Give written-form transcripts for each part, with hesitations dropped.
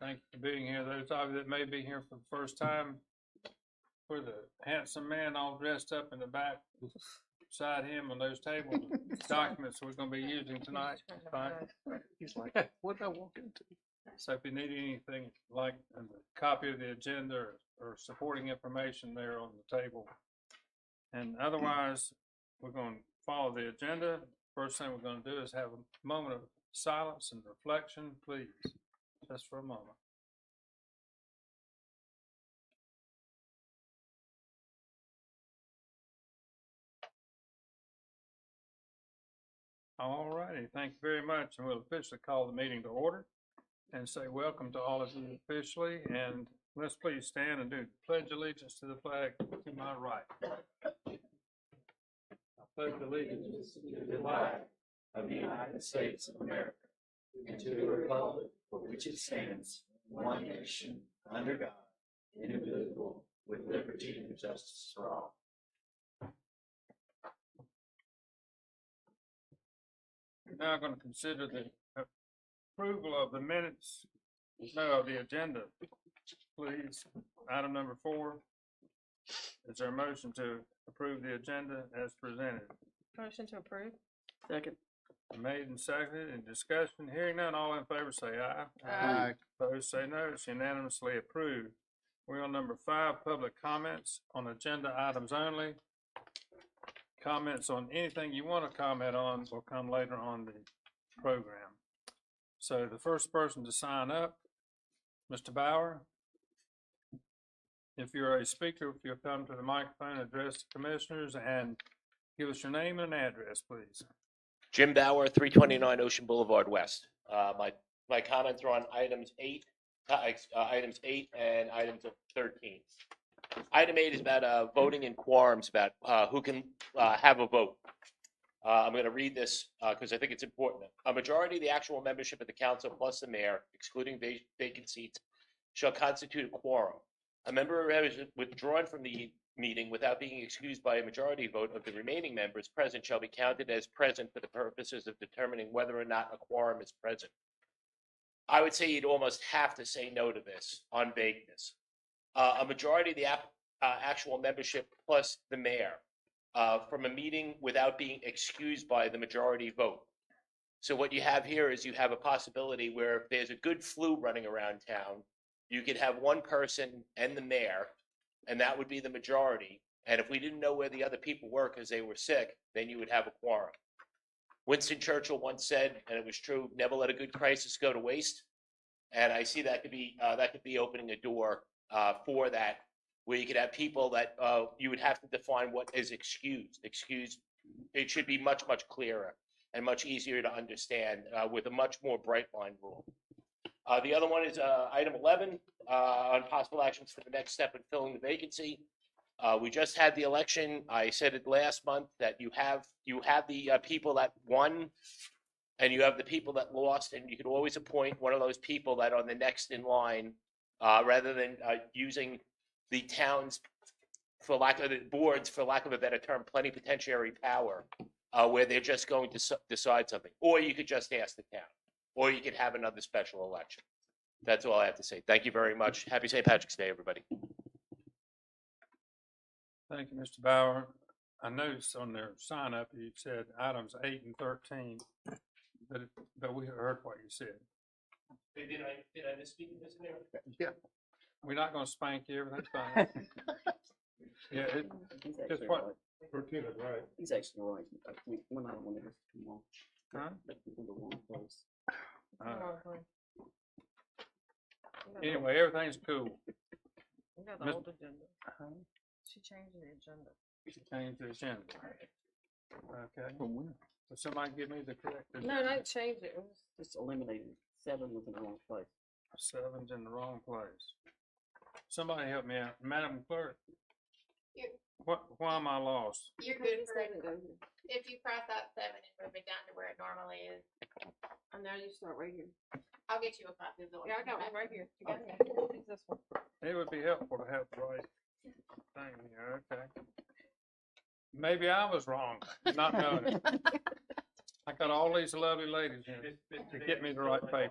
Thank you for being here. Those of you that may be here for the first time, for the handsome man all dressed up in the back beside him on those tables, documents we're going to be using tonight. Fine. He's like, what did I walk into? So if you need anything like a copy of the agenda or supporting information there on the table. And otherwise, we're going to follow the agenda. First thing we're going to do is have a moment of silence and reflection, please, just for a moment. All righty, thank you very much, and we'll officially call the meeting to order and say welcome to all of you officially, and let's please stand and do pledge allegiance to the flag to my right. I pledge allegiance to the flag of the United States of America and to the republic for which it stands, one nation, under God, indivisible, with liberty and justice for all. We're now going to consider the approval of the minutes, of the agenda, please. Item number 4. Is there a motion to approve the agenda as presented? Motion to approve. Second. Made and seconded. In discussion, hearing none, all in favor say aye. Aye. Opposed say no. It's unanimously approved. We're on number 5, public comments on agenda items only. Comments on anything you want to comment on will come later on the program. So the first person to sign up, Mr. Bauer. If you're a speaker, if you'll come to the microphone, address the commissioners, and give us your name and address, please. Jim Bauer, 329 Ocean Boulevard West. My comments are on items 8 and items 13. Item 8 is about voting in quorums, about who can have a vote. I'm going to read this because I think it's important. A majority of the actual membership of the council plus the mayor, excluding vacant seats, shall constitute a quorum. A member who is withdrawn from the meeting without being excused by a majority vote of the remaining members present shall be counted as present for the purposes of determining whether or not a quorum is present. I would say you'd almost have to say no to this on vagueness. A majority of the actual membership plus the mayor from a meeting without being excused by the majority vote. So what you have here is you have a possibility where if there's a good flu running around town, you could have one person and the mayor, and that would be the majority. And if we didn't know where the other people were because they were sick, then you would have a quorum. Winston Churchill once said, and it was true, never let a good crisis go to waste. And I see that could be opening a door for that, where you could have people that you would have to define what is excused. Excused, it should be much, much clearer and much easier to understand with a much more bright line rule. The other one is item 11 on possible actions for the next step in filling the vacancy. We just had the election. I said it last month that you have the people that won and you have the people that lost, and you could always appoint one of those people that are the next in line rather than using the towns, for lack of the boards, for lack of a better term, plenipotentiary power, where they're just going to decide something. Or you could just ask the town, or you could have another special election. That's all I have to say. Thank you very much. Happy St. Patrick's Day, everybody. Thank you, Mr. Bauer. I noticed on their sign up you said items 8 and 13, but we heard what you said. Did I misspeak, Mr. Mayor? Yeah. We're not going to spank you. Everything's fine. Yeah, just what? 13 is right. He's actually right. I think when I wanted to come on, Huh? in the wrong place. Anyway, everything's cool. We got the Miss- old agenda. She changed the agenda. She changed the agenda. Okay. From when? So somebody give me the correct. No, no, change it. It was Just eliminated. 7 was in the wrong place. 7's in the wrong place. Somebody help me out, Madam Clerk. Why am I lost? You're good for it. If you cross out 7 and move it down to where it normally is, and now you start right here. I'll get you a copy of the one. Yeah, I got one right here. You got it? It's this one. It would be helpful to have the right thing here. Okay. Maybe I was wrong, not knowing it. I got all these lovely ladies here to get me the right papers.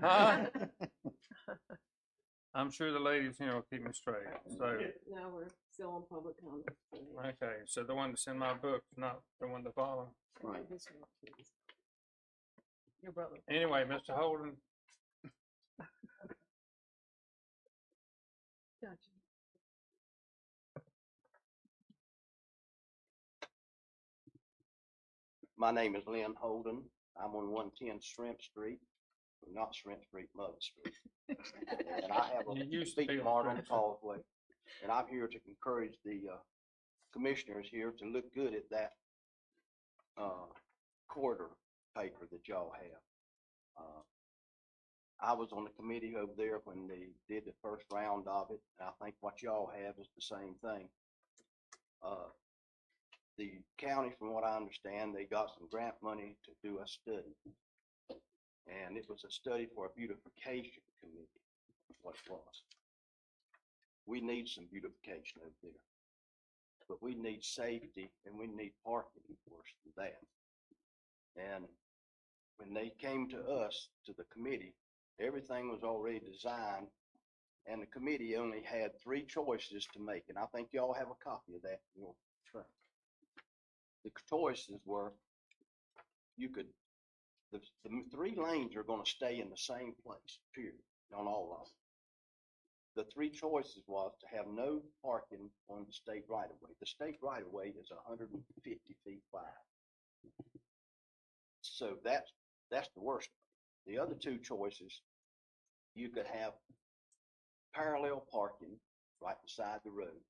Huh? I'm sure the ladies here will keep me straight. So, Now we're still on public comment. okay, so the one that's in my book, not the one to follow. Right. This one, please. Your brother. Anyway, Mr. Holden, Gotcha. My name is Lynn Holden. I'm on 110 Shrimp Street, not Shrimp Street, Mother Street. And I have You a used to be speak on mark on Shrimp the causeway. And I'm here to encourage the commissioners here to look good at that quarter paper that y'all have. I was on the committee over there when they did the first round of it, and I think what y'all have is the same thing. The county, from what I understand, they got some grant money to do a study. And it was a study for a beautification committee, what it was. We need some beautification over there. But we need safety and we need parking worse than that. And when they came to us, to the committee, everything was already designed, and the committee only had 3 choices to make, and I think y'all have a copy of that in your truck. The choices were, you could, the 3 lanes are gonna stay in the same place, period, on all of them. The 3 choices was to have no parking on the state right-of-way. The state right-of-way is 150 feet wide. So that's the worst. The other 2 choices, you could have parallel parking right beside the road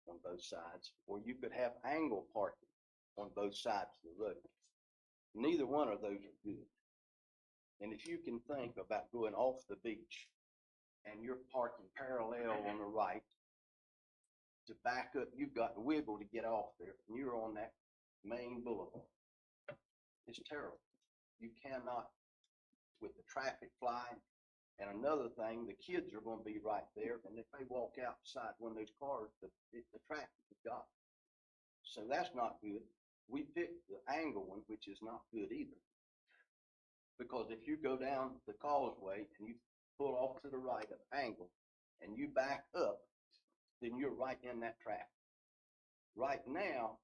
on both sides, or you could have angle parking on both sides of the road. Neither one of those are good. And if you can think about going off the beach and you're parking parallel on the right, to back up, you've got to wiggle to get off there, and you're on that main boulevard. It's terrible. You cannot, with the traffic flying. And another thing, the kids are going to be right there, and if they walk outside one of those cars, the traffic is gone. So that's not good. We picked the angle one, which is not good either. Because if you go down the causeway and you pull off to the right of angle and you back up, then you're right in that traffic. Right now,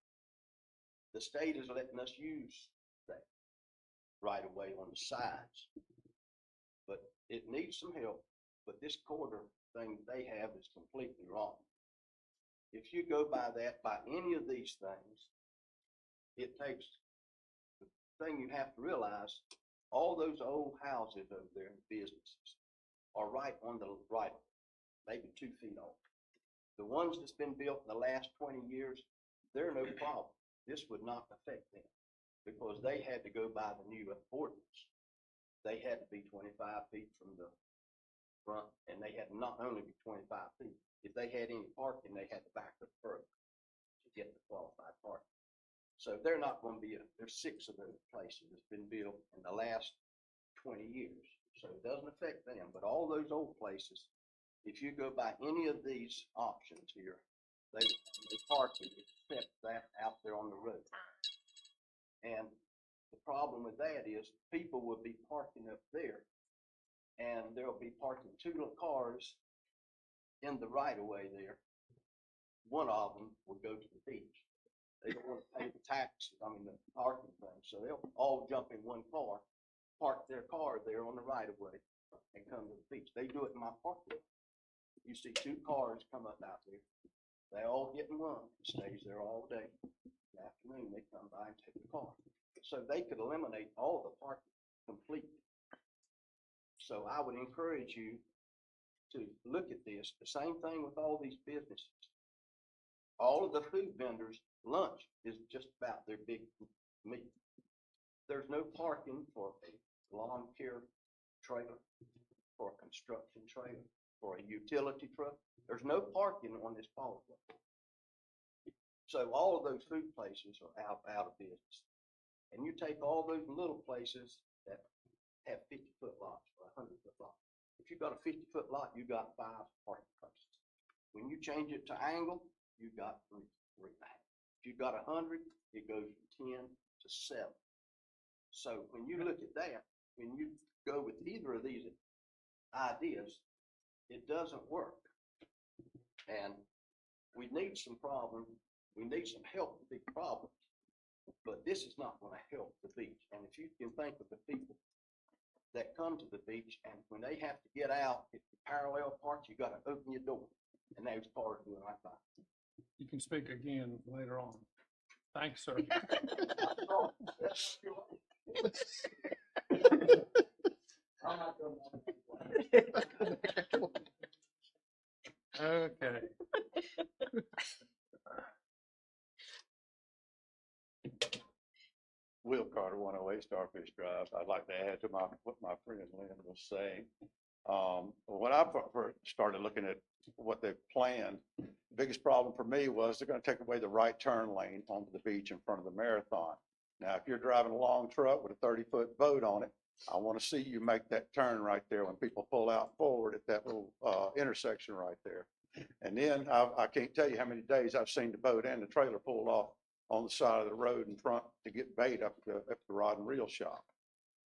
the state is letting us use that right away on the sides. But it needs some help, but this quarter thing they have is completely wrong. If you go by that, by any of these things, it takes, the thing you have to realize, all those old houses over there and businesses are right on the right, maybe 2 feet off. The ones that's been built in the last 20 years, they're no problem. This would not affect them because they had to go by the new ordinance. They had to be 25 feet from the front, and they had to not only be 25 feet. If they had any parking, they had to back up further to get the qualified parking. So they're not going to be, there's 6 of those places that's been built in the last 20 years. So it doesn't affect them, but all those old places, if you go by any of these options here, they parking except that out there on the road. And the problem with that is people will be parking up there, and there'll be parking 2 cars in the right of way there. One of them will go to the beach. They don't want to pay the taxes, the parking thing, so they'll all jump in one car, park their car there on the right of way, and come to the beach. They do it in my parking lot. You see 2 cars come up out there. They all get in one. It stays there all day. In the afternoon, they come by and take the car. So they could eliminate all the parking completely. So I would encourage you to look at this. The same thing with all these businesses. All of the food vendors, lunch is just about their big meat. There's no parking for a lawn care trailer, for a construction trailer, for a utility truck. There's no parking on this causeway. So all of those food places are out of business. And you take all those little places that have 50-foot lots or 100-foot lots. If you've got a 50-foot lot, you got 5 parking places. When you change it to angle, you got 3.5. If you got 100, it goes from 10 to 7. So when you look at that, when you go with either of these ideas, it doesn't work. And we need some help with the problem, but this is not gonna help the beach. And if you can think of the people that come to the beach, and when they have to get out, if you parallel park, you gotta open your door, and that's part of doing right by. You can speak again later on. Thanks, sir. Okay. Will Carter, 108 Starfish Drive. I'd like to add to what my friend Lynn was saying. When I first started looking at what they planned, the biggest problem for me was they're going to take away the right turn lane onto the beach in front of the marathon. Now, if you're driving a long truck with a 30-foot boat on it, I want to see you make that turn right there when people pull out forward at that little intersection right there. And then I can't tell you how many days I've seen the boat and the trailer pulled off on the side of the road in front to get bait up at the rod and reel shop.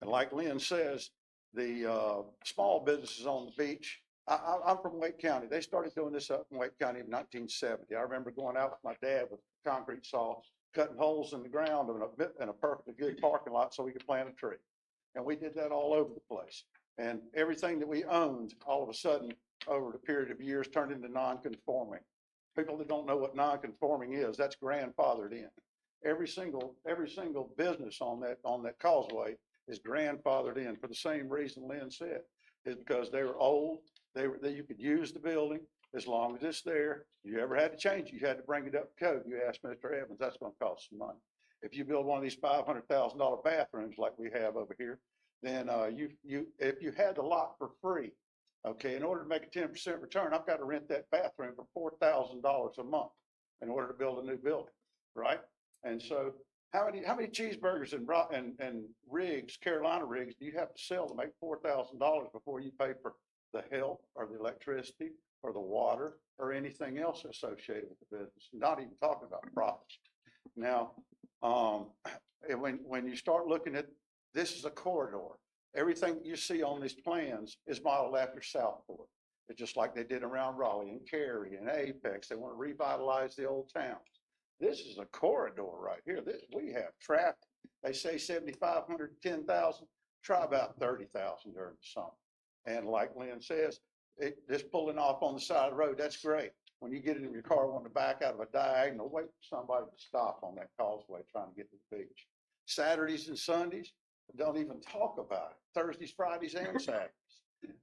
And like Lynn says, the small businesses on the beach, I'm from Wake County. They started doing this up in Wake County in 1970. I remember going out with my dad with a concrete saw, cutting holes in the ground in a perfectly good parking lot so we could plant a tree. And we did that all over the place. And everything that we owned, all of a sudden, over the period of years, turned into non-conforming. People that don't know what non-conforming is, that's grandfathered in. Every single business on that causeway is grandfathered in for the same reason Lynn said, is because they were old. You could use the building as long as it's there. If you ever had to change it, you had to bring it up to code. You asked Mr. Evans, that's going to cost some money. If you build one of these $500,000 bathrooms like we have over here, then if you had the lot for free, okay, in order to make a 10% return, I've got to rent that bathroom for $4,000 a month in order to build a new building, right? And so how many cheeseburgers and rigs, Carolina rigs, do you have to sell to make $4,000 before you pay for the health or the electricity or the water or anything else associated with the business? Not even talking about profits. Now, when you start looking at, this is a corridor. Everything you see on these plans is modeled after Southport. It's just like they did around Raleigh and Cary and Apex. They want to revitalize the old towns. This is a corridor right here. We have traffic. They say 7,500 to 10,000. Try about 30,000 during the summer. And like Lynn says, this pulling off on the side of the road, that's great. When you get in your car wanting to back out of a diagonal, wait for somebody to stop on that causeway trying to get to the beach. Saturdays and Sundays, don't even talk about it. Thursdays, Fridays, and Saturdays.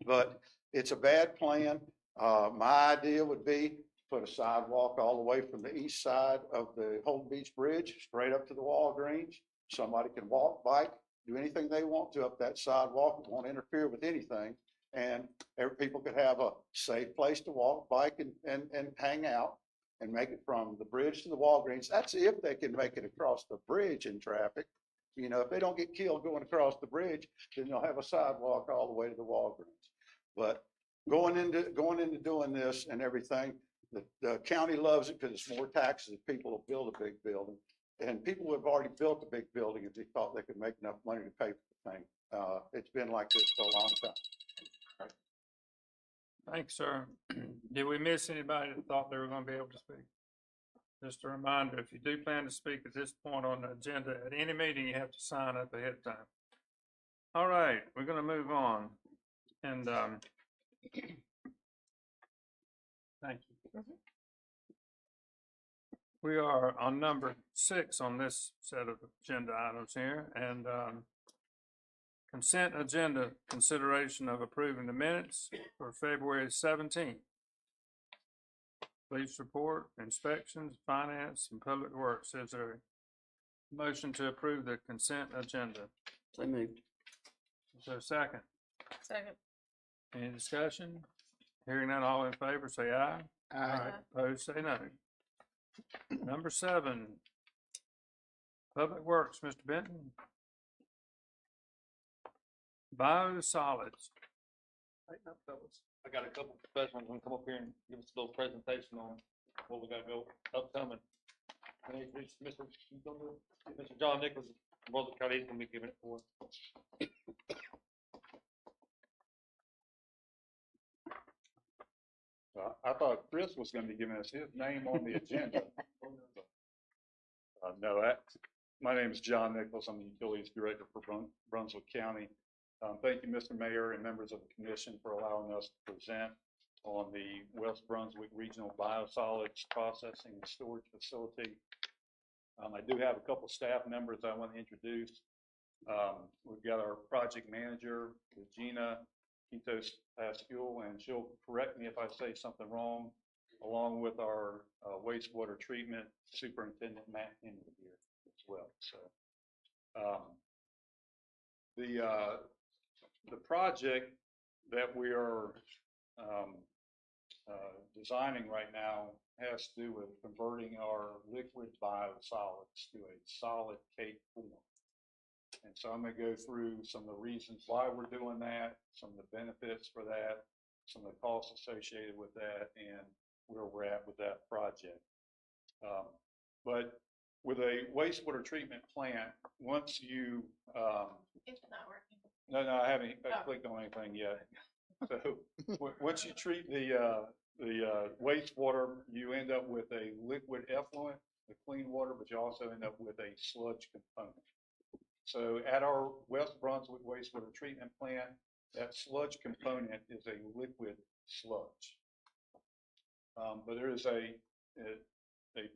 But it's a bad plan. My idea would be put a sidewalk all the way from the east side of the Holden Beach Bridge straight up to the Walgreens. Somebody can walk, bike, do anything they want to up that sidewalk. It won't interfere with anything. And people could have a safe place to walk, bike, and hang out and make it from the bridge to the Walgreens. That's if they can make it across the bridge in traffic. You know, if they don't get killed going across the bridge, then they'll have a sidewalk all the way to the Walgreens. But going into doing this and everything, the county loves it because it's more taxes if people will build a big building. And people would have already built a big building if they thought they could make enough money to pay for the thing. It's been like this for a long time. Thanks, sir. Did we miss anybody that thought they were going to be able to speak? Just a reminder, if you do plan to speak at this point on the agenda, at any meeting, you have to sign up ahead of time. All right, we're going to move on. And thank you. We are on number 6 on this set of agenda items here, and consent agenda consideration of approving the minutes for February 17th. Police report, inspections, finance, and public works. Is there a motion to approve the consent agenda? So moved. Is there a second? Second. Any discussion? Hearing none, all in favor, say aye. Aye. Opposed, say no. Number 7, public works, Mr. Benton. Biosolids. I got a couple of professionals gonna come up here and give us a little presentation on what we got go upcoming. And it's Mr. John Nichols, from Brunswick County, he's gonna be giving it for us. I thought Chris was gonna be giving us his name on the agenda. No, my name is John Nichols. I'm the Utilities Director for Brunswick County. Thank you, Mr. Mayor and members of the commission for allowing us to present on the West Brunswick Regional Biosolids Processing and Storage Facility. I do have a couple staff members I want to introduce. We've got our project manager, Regina Quitos Pascual, and she'll correct me if I say something wrong, along with our wastewater treatment superintendent, Matt Henry, here as well. So the project that we are designing right now has to do with converting our liquid biosolids to a solid cake form. And so I'm going to go through some of the reasons why we're doing that, some of the benefits for that, some of the costs associated with that, and where we're at with that project. But with a wastewater treatment plant, once you It's not working. no, I haven't clicked on anything yet. So once you treat the wastewater, you end up with a liquid effluent, the clean water, but you also end up with a sludge component. So at our West Brunswick wastewater treatment plant, that sludge component is a liquid sludge. But there is a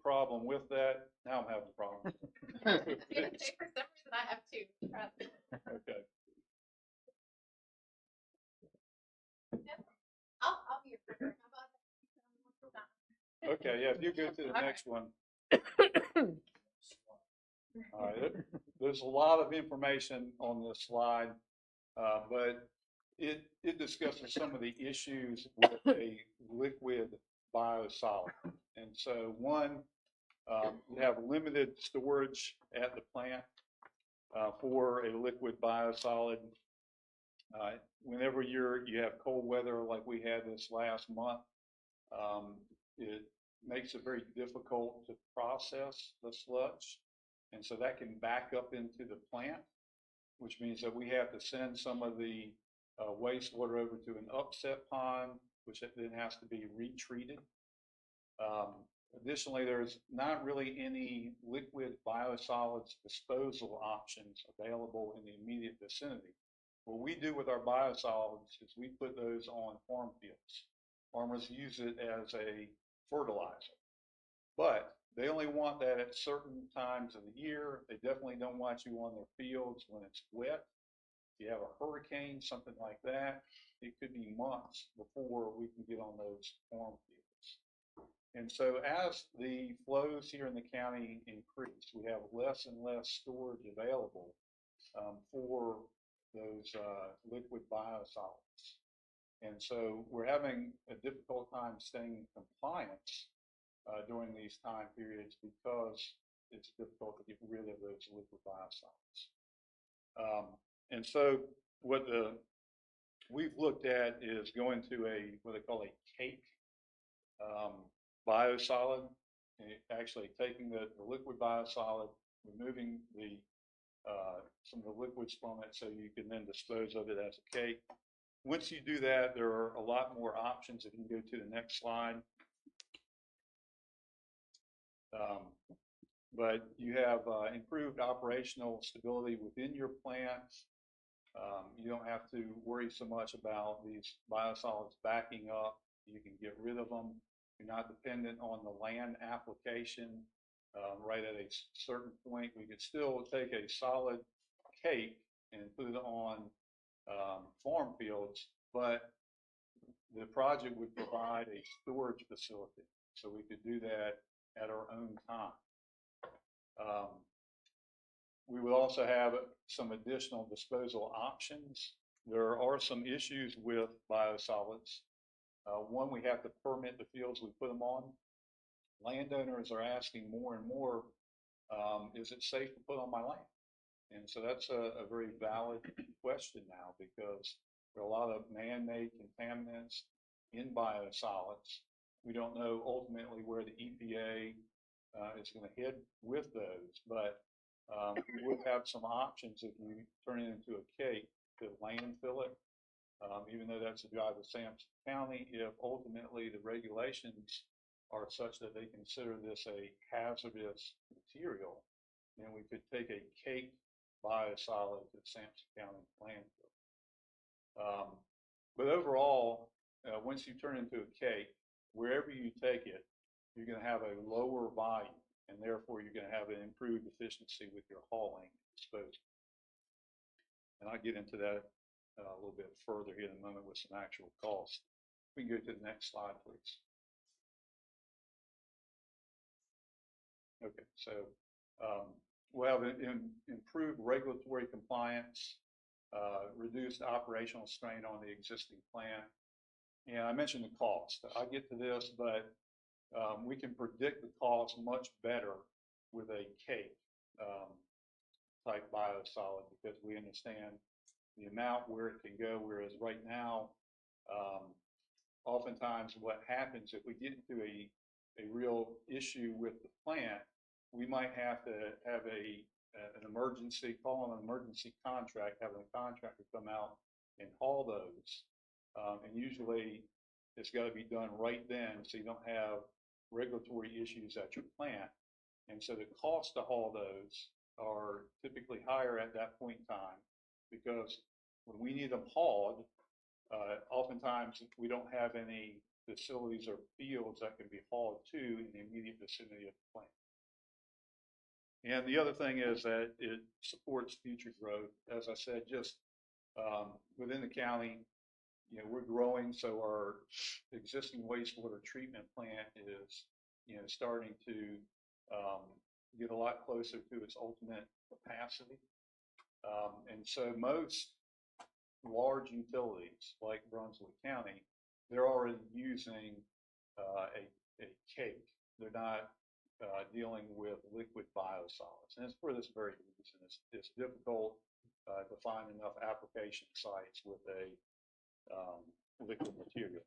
problem with that. Now I'm having a problem. For some reason, I have two. Okay. I'll be your friend. How about that? Okay, yeah, if you go to the next one. All right, there's a lot of information on this slide, but it discusses some of the issues with a liquid biosolid. And so one, we have limited storage at the plant for a liquid biosolid. Whenever you have cold weather like we had this last month, it makes it very difficult to process the sludge. And so that can back up into the plant, which means that we have to send some of the wastewater over to an upset pond, which then has to be retreated. Additionally, there's not really any liquid biosolids disposal options available in the immediate vicinity. What we do with our biosolids is we put those on farm fields. Farmers use it as a fertilizer, but they only want that at certain times of the year. They definitely don't want you on their fields when it's wet. If you have a hurricane, something like that, it could be months before we can get on those farm fields. And so as the flows here in the county increase, we have less and less storage available for those liquid biosolids. And so we're having a difficult time staying in compliance during these time periods because it's difficult to get rid of those liquid biosolids. And so what we've looked at is going to what they call a cake biosolid, actually taking the liquid biosolid, removing some of the liquids from it so you can then dispose of it as a cake. Once you do that, there are a lot more options. If you can go to the next slide. But you have improved operational stability within your plants. You don't have to worry so much about these biosolids backing up. You can get rid of them. You're not dependent on the land application right at a certain point. We could still take a solid cake and put it on farm fields, but the project would provide a storage facility. So we could do that at our own time. We would also have some additional disposal options. There are some issues with biosolids. One, we have to permit the fields we put them on. Landowners are asking more and more, is it safe to put on my land? And so that's a very valid question now, because there are a lot of man-made contaminants in biosolids. We don't know ultimately where the EPA is going to head with those, but we would have some options if you turn it into a cake to landfill it. even though that's a job of Sampson County, if ultimately the regulations are such that they consider this a hazardous material, then we could take a cake biosolid to Sampson County landfill. But overall, once you turn into a cake, wherever you take it, you're going to have a lower volume, and therefore you're going to have an improved efficiency with your hauling and disposal. And I'll get into that a little bit further here in a moment with some actual costs. We can go to the next slide, please. Okay, so we'll have improved regulatory compliance, reduced operational strain on the existing plant. And I mentioned the cost. I'll get to this, but we can predict the cost much better with a cake type biosolid because we understand the amount where it can go, whereas right now, oftentimes what happens if we get into a real issue with the plant, we might have to have an emergency, call an emergency contract, have a contractor come out and haul those. And usually it's got to be done right then so you don't have regulatory issues at your plant. And so the cost to haul those are typically higher at that point in time because when we need them hauled, oftentimes we don't have any facilities or fields that can be hauled to in the immediate vicinity of the plant. And the other thing is that it supports future growth. As I said, just within the county, we're growing, so our existing wastewater treatment plant is, starting to get a lot closer to its ultimate capacity. And so most large utilities like Brunswick County, they're already using a cake. They're not dealing with liquid biosolids. And it's for this very reason. It's difficult to find enough application sites with a liquid material.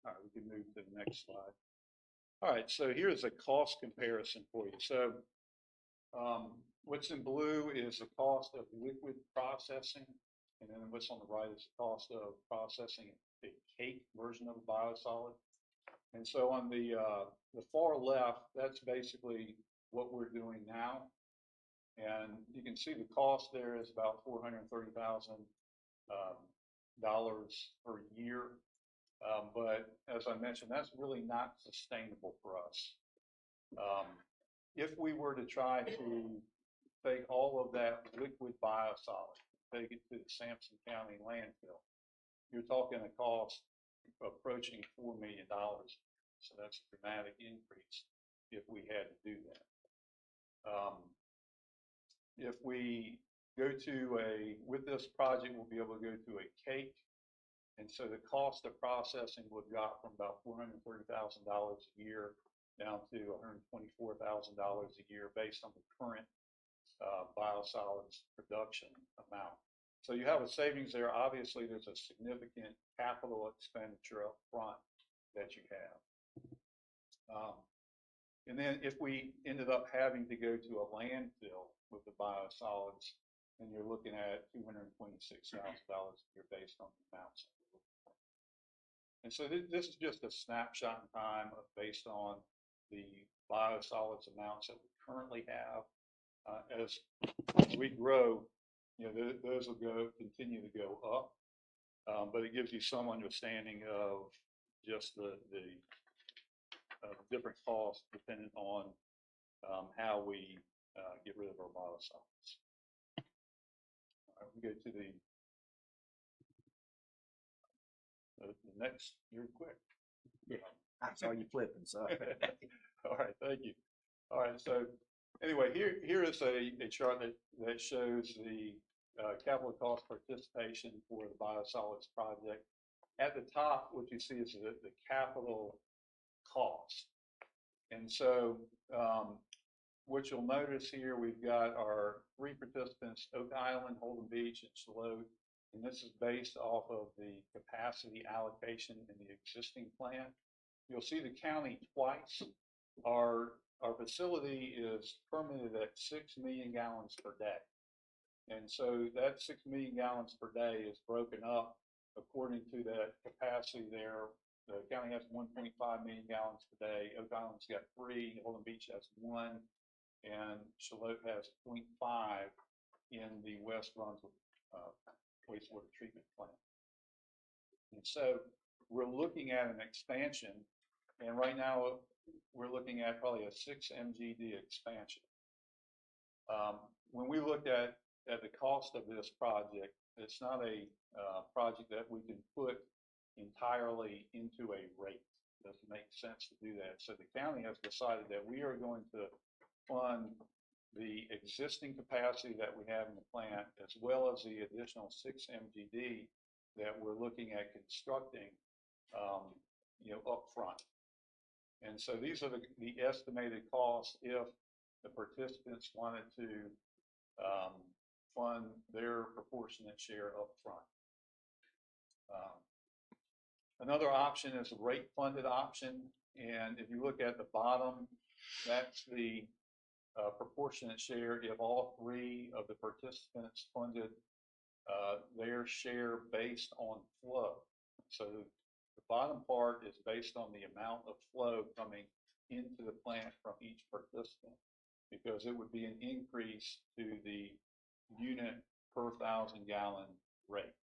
All right, we can move to the next slide. All right, so here's a cost comparison for you. So what's in blue is the cost of liquid processing, and then what's on the right is the cost of processing a cake version of a biosolid. And so on the far left, that's basically what we're doing now. And you can see the cost there is about $430,000 per year. But as I mentioned, that's really not sustainable for us. If we were to try to take all of that liquid biosolid, take it to the Sampson County landfill, you're talking a cost approaching $4 million. So that's a dramatic increase if we had to do that. If we go to with this project, we'll be able to go to a cake. And so the cost of processing would got from about $430,000 a year down to $124,000 a year based on the current biosolids production amount. So you have a savings there. Obviously, there's a significant capital expenditure up front that you have. And then if we ended up having to go to a landfill with the biosolids, then you're looking at $226,000 a year based on the amounts. And so this is just a snapshot in time based on the biosolids amounts that we currently have. As we grow, those will continue to go up, but it gives you some understanding of just the different costs depending on how we get rid of our biosolids. All right, we go to the next. You're quick. Yeah, I saw you flipping, so. All right, thank you. All right, so anyway, here is a chart that shows the capital cost participation for the biosolids project. At the top, what you see is the capital cost. And so what you'll notice here, we've got our 3 participants, Oak Island, Holden Beach, and Sloat. And this is based off of the capacity allocation in the existing plant. You'll see the county twice. Our facility is permitted at 6 million gallons per day. And so that 6 million gallons per day is broken up according to that capacity there. The county has 1.5 million gallons per day. Oak Island's got 3, Holden Beach has 1, and Shallotte has 0.5 in the West Brunswick wastewater treatment plant. And so we're looking at an expansion, and right now we're looking at probably a 6 MGD expansion. When we looked at the cost of this project, it's not a project that we can put entirely into a rate. It doesn't make sense to do that. So the county has decided that we are going to fund the existing capacity that we have in the plant, as well as the additional 6 MGD that we're looking at constructing, up front. And so these are the estimated costs if the participants wanted to fund their proportionate share up front. Another option is a rate funded option. And if you look at the bottom, that's the proportionate share if all 3 of the participants funded their share based on flow. So the bottom part is based on the amount of flow coming into the plant from each participant, because it would be an increase to the unit per 1,000 gallon rate.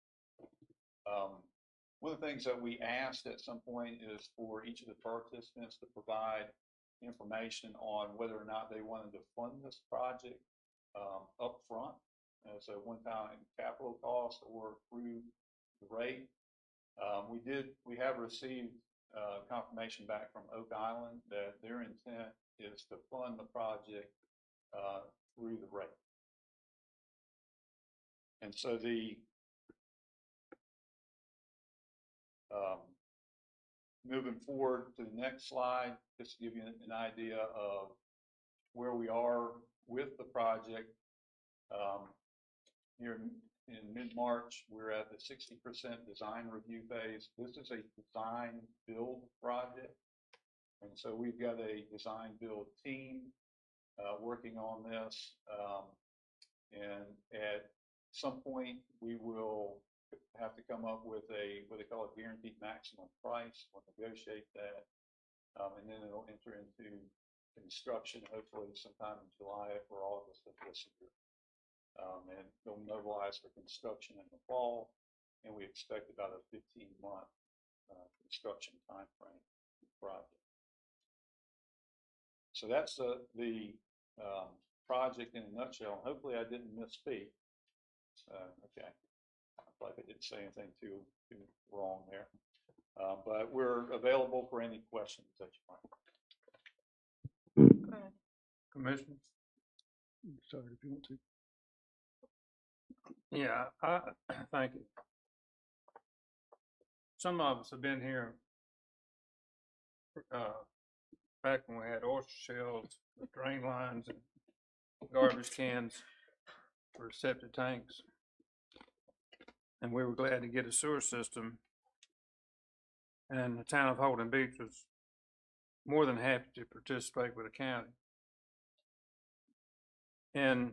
One of the things that we asked at some point is for each of the participants to provide information on whether or not they wanted to fund this project up front as a one-time capital cost or through the rate. We have received confirmation back from Oak Island that their intent is to fund the project through the rate. And so moving forward to the next slide, just to give you an idea of where we are with the project. Here in mid-March, we're at the 60% design review phase. This is a design build project. And so we've got a design build team working on this. And at some point, we will have to come up with what they call a guaranteed maximum price. We'll negotiate that. And then it'll enter into construction, hopefully sometime in July or August of this year. And they'll mobilize for construction in the fall, and we expect about a 15-month construction time frame for the project. So that's the project in a nutshell. Hopefully I didn't misspeak. Okay, I feel like I didn't say anything too wrong there. But we're available for any questions that you might have. Commissioner? Sorry, if you want to. Yeah, thank you. Some of us have been here back when we had oyster shells, drain lines, and garbage cans for septic tanks. And we were glad to get a sewer system. And the town of Holden Beach was more than happy to participate with the county. And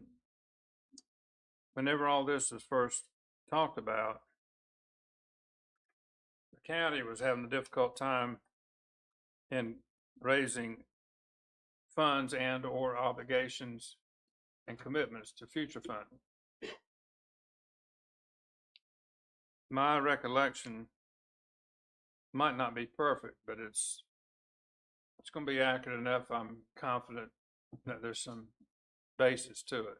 whenever all this was first talked about, the county was having a difficult time in raising funds and or obligations and commitments to future funding. My recollection might not be perfect, but it's going to be accurate enough. I'm confident that there's some basis to it.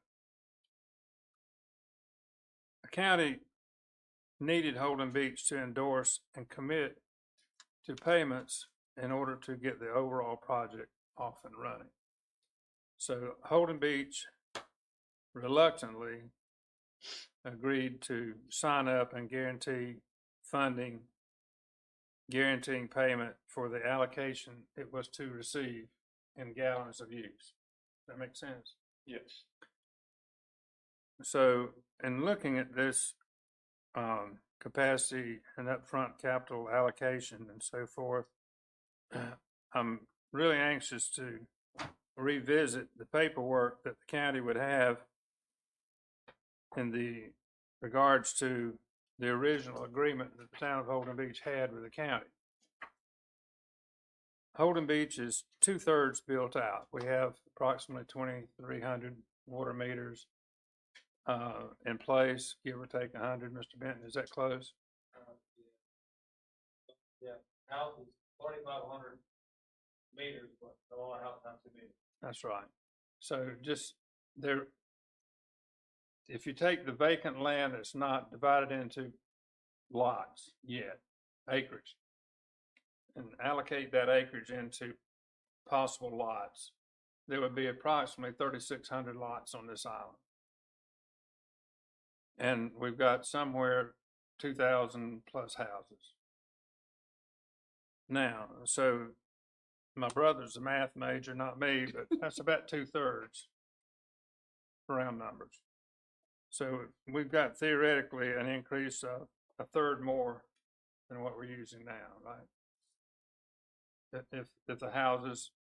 The county needed Holden Beach to endorse and commit to payments in order to get the overall project off and running. So Holden Beach reluctantly agreed to sign up and guarantee funding, guaranteeing payment for the allocation it was to receive in gallons of use. Does that make sense? Yes. So in looking at this capacity and upfront capital allocation and so forth, I'm really anxious to revisit the paperwork that the county would have in the regards to the original agreement that the town of Holden Beach had with the county. Holden Beach is 2/3 built out. We have approximately 2,300 water meters in place, give or take 100. Mr. Benton, is that close? Yeah, house is 3,500 meters, but a lot of house times 2 meters. That's right. So just there, if you take the vacant land that's not divided into lots yet, acreage, and allocate that acreage into possible lots, there would be approximately 3,600 lots on this island. And we've got somewhere 2,000 plus houses. Now, so my brother's a math major, not me, but that's about 2/3 round numbers. So we've got theoretically an increase of 1/3 more than what we're using now, right? If the houses,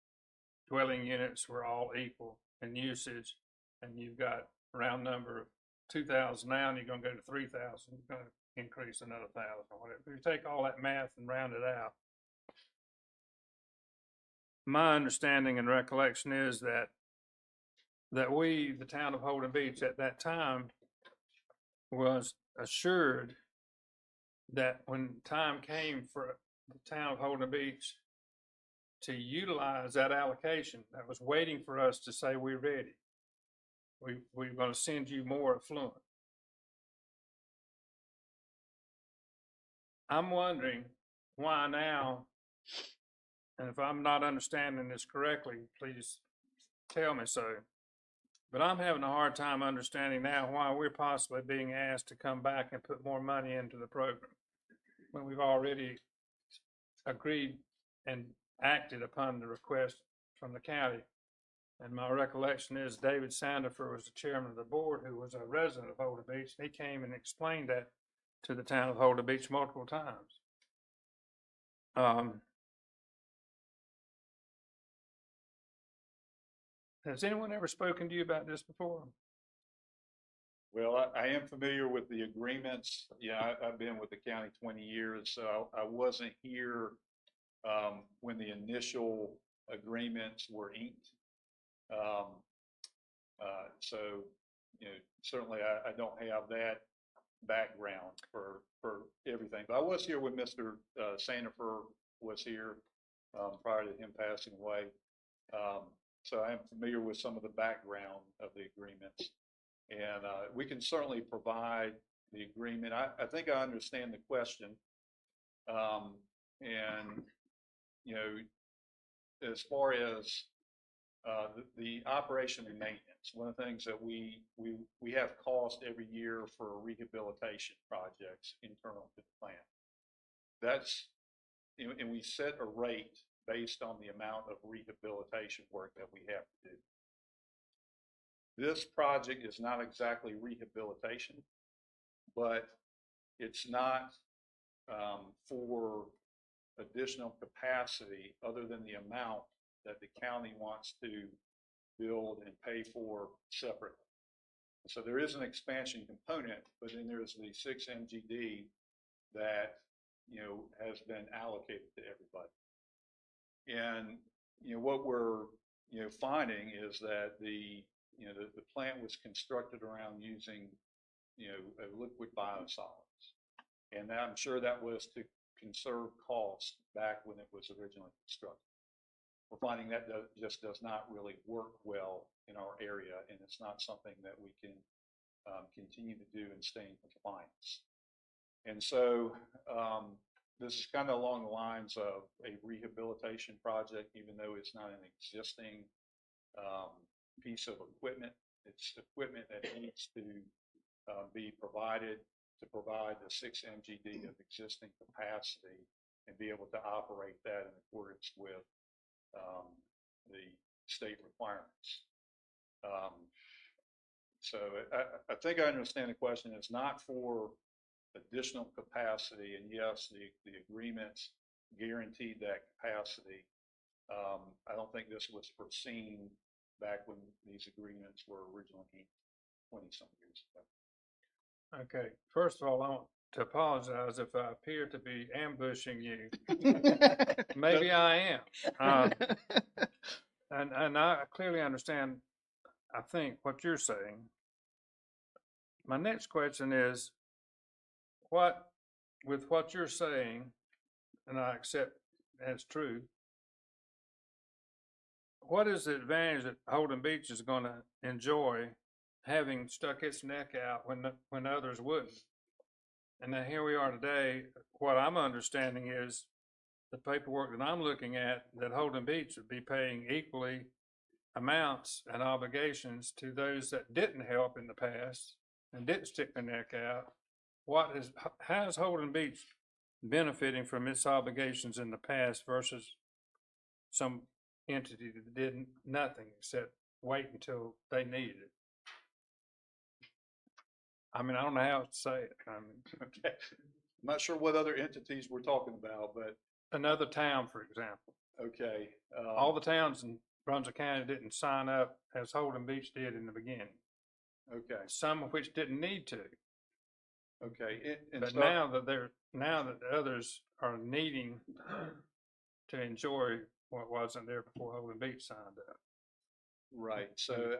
dwelling units were all equal in usage, and you've got a round number of 2,000 now, and you're gonna go to 3,000, you're gonna increase another 1,000 or whatever. If you take all that math and round it out, my understanding and recollection is that we, the town of Holden Beach at that time, was assured that when time came for the town of Holden Beach to utilize that allocation, that was waiting for us to say we're ready. We're going to send you more affluent. I'm wondering why now, and if I'm not understanding this correctly, please tell me so. But I'm having a hard time understanding now why we're possibly being asked to come back and put more money into the program when we've already agreed and acted upon the request from the county. And my recollection is David Sandifer was the chairman of the board, who was a resident of Holden Beach. And he came and explained that to the town of Holden Beach multiple times. Has anyone ever spoken to you about this before? Well, I am familiar with the agreements. Yeah, I've been with the county 20 years, so I wasn't here when the initial agreements were inked. So, you know, certainly I don't have that background for everything. But I was here when Mr. Sandifer was here prior to him passing away. So I am familiar with some of the background of the agreements. And we can certainly provide the agreement. I think I understand the question. And, you know, as far as the operation and maintenance, one of the things that we have cost every year for rehabilitation projects internal to the plant. That's, you know, and we set a rate based on the amount of rehabilitation work that we have to do. This project is not exactly rehabilitation, but it's not for additional capacity other than the amount that the county wants to build and pay for separately. So there is an expansion component, but then there's the 6 MGD that, you know, has been allocated to everybody. And, you know, what we're, you know, finding is that the plant was constructed around using, you know, liquid biosolids. And I'm sure that was to conserve costs back when it was originally constructed. We're finding that just does not really work well in our area, and it's not something that we can continue to do and stay in compliance. And so this is kind of along the lines of a rehabilitation project, even though it's not an existing piece of equipment. It's equipment that needs to be provided to provide the 6 MGD of existing capacity and be able to operate that in accordance with the state requirements. So I think I understand the question. It's not for additional capacity, and yes, the agreements guaranteed that capacity. I don't think this was foreseen back when these agreements were originally 20-some years ago. Okay, first of all, I want to apologize if I appear to be ambushing you. Maybe I am. Um, and I clearly understand, I think, what you're saying. My next question is, with what you're saying, and I accept as true, what is the advantage that Holden Beach is going to enjoy having stuck its neck out when others wouldn't? And then here we are today. What I'm understanding is the paperwork that I'm looking at, that Holden Beach would be paying equally amounts and obligations to those that didn't help in the past and didn't stick their neck out. How is Holden Beach benefiting from its obligations in the past versus some entity that did nothing except wait until they needed it? I mean, I don't know how to say it. I mean, Okay. I'm not sure what other entities we're talking about, but another town, for example. okay. All the towns in Brunswick County didn't sign up as Holden Beach did in the beginning. Okay. Some of which didn't need to. Okay. But now that the others are needing to enjoy what wasn't there before Holden Beach signed up. Right. So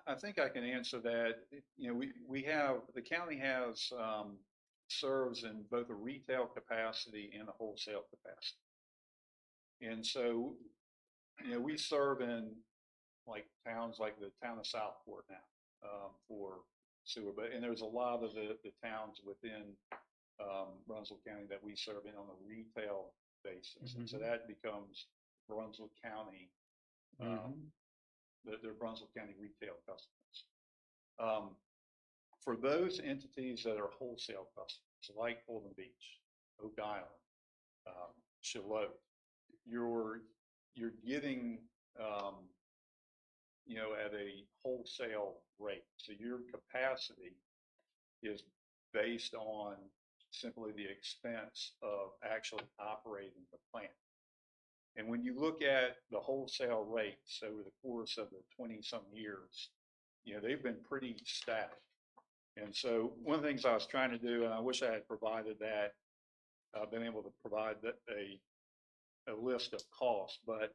I think I can answer that. You know, the county has, serves in both a retail capacity and a wholesale capacity. And so, you know, we serve in like towns like the town of Southport now, for sewer, and there's a lot of the towns within, Brunswick County that we serve in on a retail basis. And so that becomes Brunswick County, they're Brunswick County retail customers. For those entities that are wholesale customers, like Holden Beach, Oak Island, Shallotte, you're getting, you know, at a wholesale rate. So your capacity is based on simply the expense of actually operating the plant. And when you look at the wholesale rates over the course of the 20-some years, you know, they've been pretty static. And so one of the things I was trying to do, and I wish I had provided that, been able to provide a list of costs, but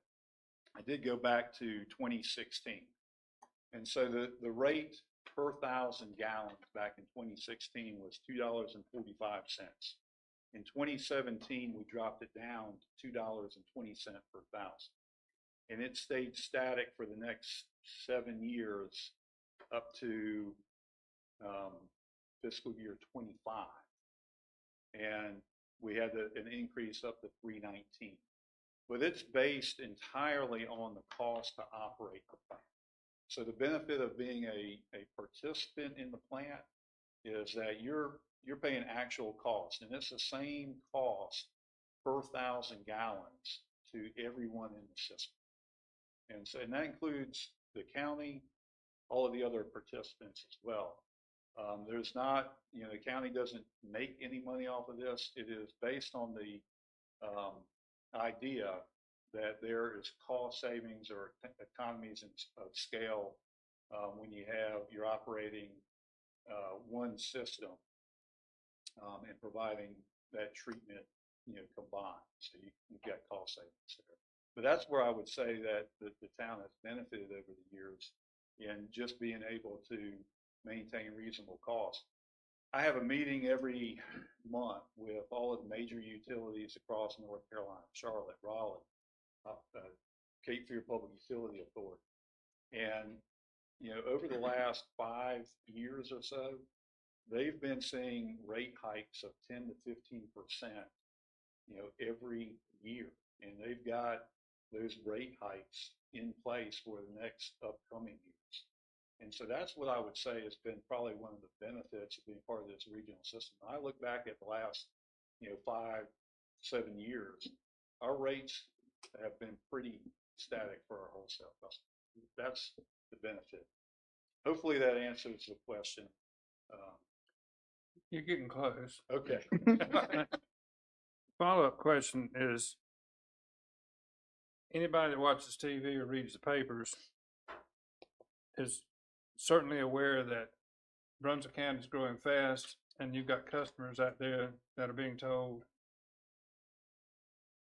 I did go back to 2016. And so the rate per 1,000 gallons back in 2016 was $2.45. In 2017, we dropped it down to $2.20 per 1,000. And it stayed static for the next 7 years up to fiscal year 25. And we had an increase up to $3.19. But it's based entirely on the cost to operate the plant. So the benefit of being a participant in the plant is that you're paying actual cost, and it's the same cost per 1,000 gallons to everyone in the system. And so, and that includes the county, all of the other participants as well. There's not, you know, the county doesn't make any money off of this. It is based on the idea that there is cost savings or economies of scale when you're operating one system and providing that treatment, you know, combined. So you've got cost savings there. But that's where I would say that the town has benefited over the years in just being able to maintain reasonable costs. I have a meeting every month with all of the major utilities across North Carolina, Charlotte, Raleigh, Cape Fear Public Utility Authority. And, you know, over the last 5 years or so, they've been seeing rate hikes of 10 to 15%, you know, every year. And they've got those rate hikes in place for the next upcoming years. And so that's what I would say has been probably one of the benefits of being part of this regional system. I look back at the last, you know, 5, 7 years, our rates have been pretty static for our wholesale customers. That's the benefit. Hopefully that answers the question. You're getting close. Okay. Follow-up question is, anybody that watches TV or reads the papers is certainly aware that Brunswick County is growing fast and you've got customers out there that are being told,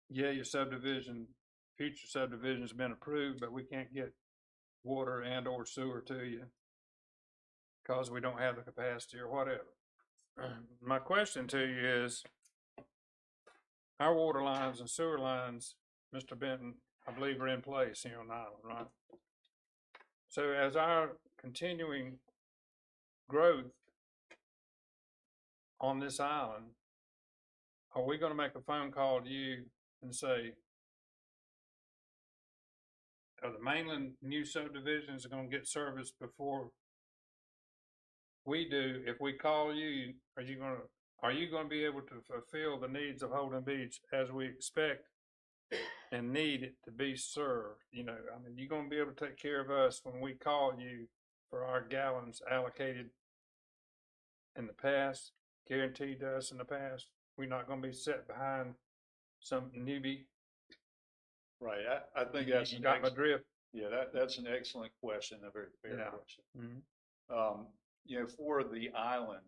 yeah, your subdivision, future subdivision's been approved, but we can't get water and or sewer to you because we don't have the capacity or whatever. My question to you is, our water lines and sewer lines, Mr. Benton, I believe are in place here on the island, right? So as our continuing growth on this island, are we gonna make a phone call to you and say, are the mainland new subdivisions gonna get service before we do? If we call you, are you gonna be able to fulfill the needs of Holden Beach as we expect and need it to be served? You know, I mean, you gonna be able to take care of us when we call you for our gallons allocated in the past, guaranteed to us in the past? We're not gonna be set behind some newbie. Right, I think that's You an got my drift? yeah, that's an excellent question, a very fair Yeah. question. Mm-hmm. You know, for the island,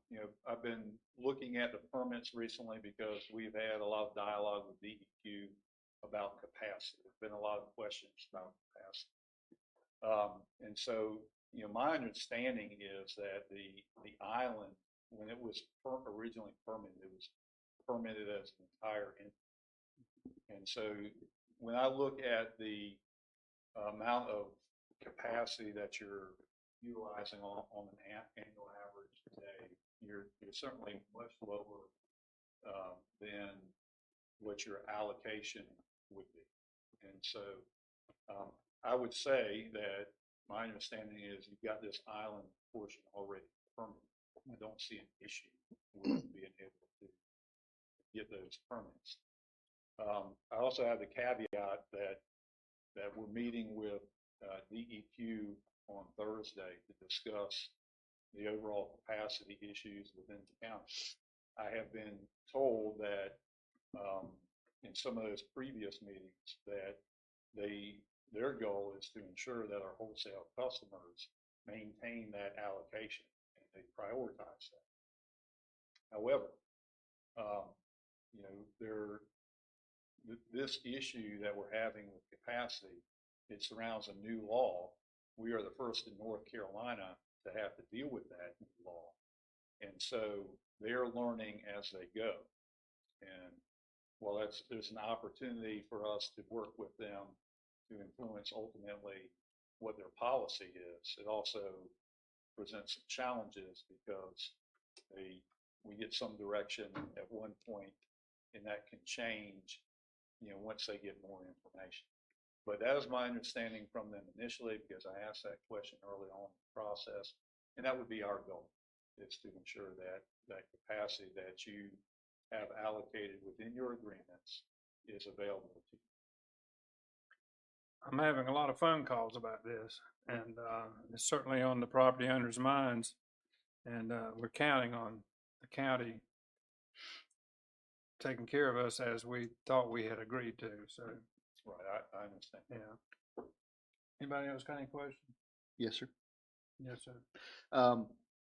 you know, I've been looking at the permits recently because we've had a lot of dialogue with DEQ about capacity. There's been a lot of questions about capacity. And so, you know, my understanding is that the island, when it was originally permitted, it was permitted as an entire entity. And so when I look at the amount of capacity that you're utilizing on an annual average today, you're certainly much lower than what your allocation would be. And so I would say that my understanding is you've got this island portion already permitted. I don't see an issue with being able to get those permits. I also have the caveat that we're meeting with DEQ on Thursday to discuss the overall capacity issues within the county. I have been told that in some of those previous meetings that their goal is to ensure that our wholesale customers maintain that allocation and they prioritize that. However, you know, this issue that we're having with capacity, it surrounds a new law. We are the first in North Carolina to have to deal with that new law. And so they're learning as they go. And while there's an opportunity for us to work with them to influence ultimately what their policy is, it also presents some challenges because we get some direction at one point and that can change, you know, once they get more information. But that is my understanding from them initially, because I asked that question early on in the process, and that would be our goal, is to ensure that that capacity that you have allocated within your agreements is available to you. I'm having a lot of phone calls about this, and it's certainly on the property owners' minds, and we're counting on the county taking care of us as we thought we had agreed to. So, right, I understand. Yeah. Anybody else got any questions? Yes, sir. Yes, sir.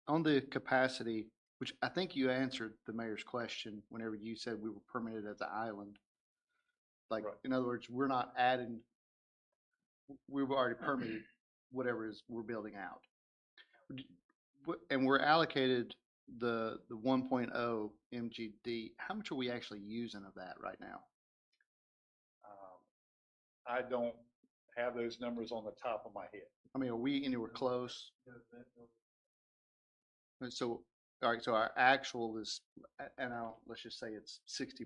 On the capacity, which I think you answered the mayor's question whenever you said we were permitted as an island. Like, right. In other words, we're not adding, we've already permitted whatever is we're building out. And we're allocated the 1.0 MGD. How much are we actually using of that right now? I don't have those numbers on the top of my head. I mean, are we anywhere close? So, all right, so our actual is, and let's just say it's 60%,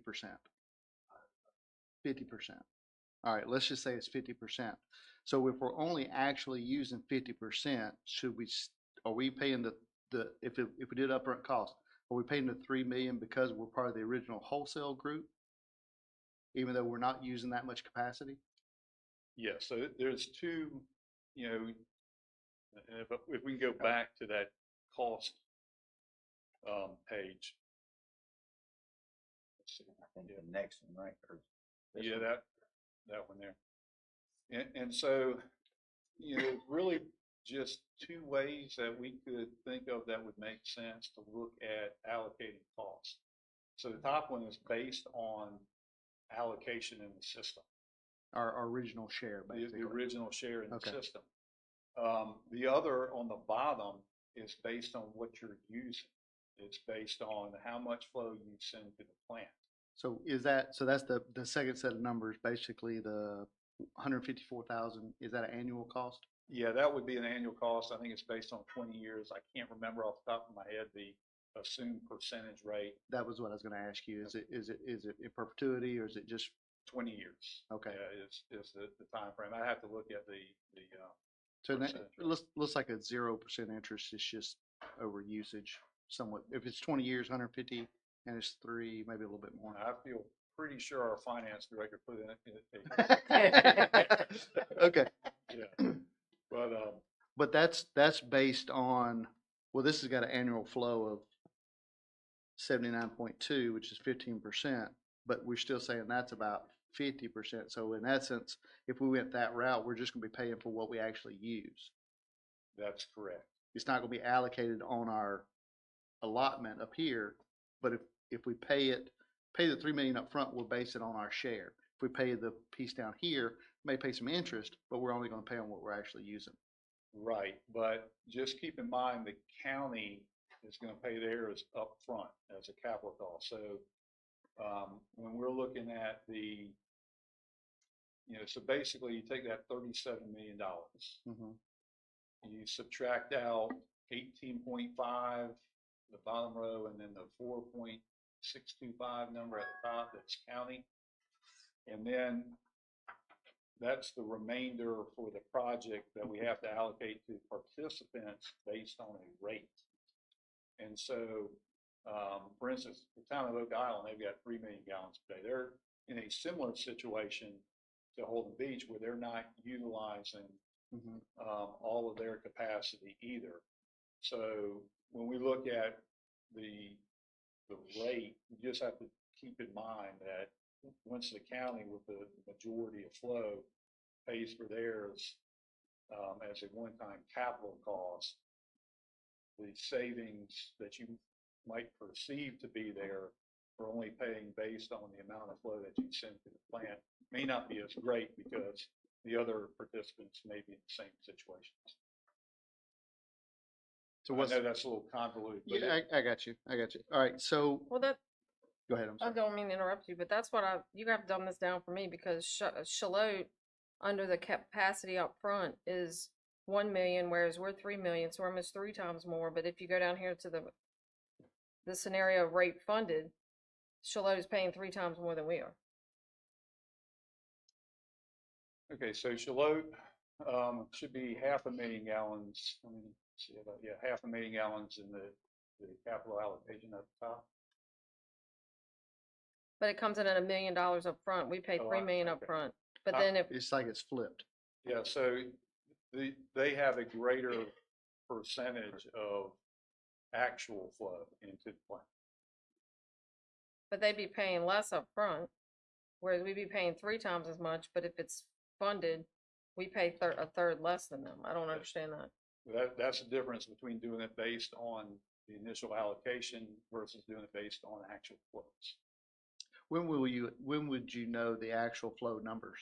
50%. All right, let's just say it's 50%. So if we're only actually using 50%, are we paying if we did upfront cost, are we paying the $3 million because we're part of the original wholesale group, even though we're not using that much capacity? Yeah, so there's two, you know, if we can go back to that cost page. Let's see. I think the next one, right? Yeah, that one there. And so, you know, really just two ways that we could think of that would make sense to look at allocating costs. So the top one is based on allocation in the system, Our original share, the basically. original share in the Okay. system. The other on the bottom is based on what you're using. It's based on how much flow you send to the plant. So that's the second set of numbers, basically the 154,000, is that an annual cost? Yeah, that would be an annual cost. I think it's based on 20 years. I can't remember off the top of my head the assumed percentage rate. That was what I was gonna ask you. Is it in perpetuity or is it just, 20 years. okay. Yeah, is the timeframe. I have to look at the So that, percentage it looks like a 0% interest. It's just over usage somewhat. If it's 20 years, 150, and it's 3, maybe a little bit more. I feel pretty sure our finance director put in Okay. yeah. But, But that's based on, well, this has got an annual flow of 79.2, which is 15%, but we're still saying that's about 50%. So in essence, if we went that route, we're just gonna be paying for what we actually use. that's correct. It's not gonna be allocated on our allotment up here, but if we pay the 3 million up front, we'll base it on our share. If we pay the piece down here, may pay some interest, but we're only gonna pay on what we're actually using. Right, but just keep in mind the county is gonna pay theirs upfront as a capital cost. So, when we're looking at so basically you take that $37 million, Mhm. you subtract out 18.5, the bottom row, and then the 4.625 number at the top, that's county. And then that's the remainder for the project that we have to allocate to participants based on a rate. And so, for instance, the town of Oak Island, they've got 3 million gallons per day. They're in a similar situation to Holden Beach where they're not utilizing Mhm. all of their capacity either. So when we look at the rate, you just have to keep in mind that once the county with the majority of flow pays for theirs as a one-time capital cost, the savings that you might perceive to be there for only paying based on the amount of flow that you send to the plant may not be as great because the other participants may be in the same situations. So I what's, know that's a little convoluted, but yeah, I got you. All right, so, Well, that, go ahead, I'm I sorry. don't mean to interrupt you, but that's what you have done this down for me because Shalot, under the capacity up front is 1 million, whereas we're 3 million, so we're almost 3 times more. But if you go down here to the scenario of rate funded, Shalot is paying 3 times more than we are. okay, so Shalot should be 500,000 gallons. Let me see about, yeah, 500,000 gallons in the capital allocation at the top. But it comes in at $1 million up front. We pay Oh, 3 million up okay. front. But then if It's like it's flipped. Yeah, so they have a greater percentage of actual flow into the plant. but they'd be paying less up front, whereas we'd be paying 3 times as much. But if it's funded, we pay a third less than them. I don't understand that. That's the difference between doing it based on the initial allocation versus doing it based on actual flows. When would you know the actual flow numbers?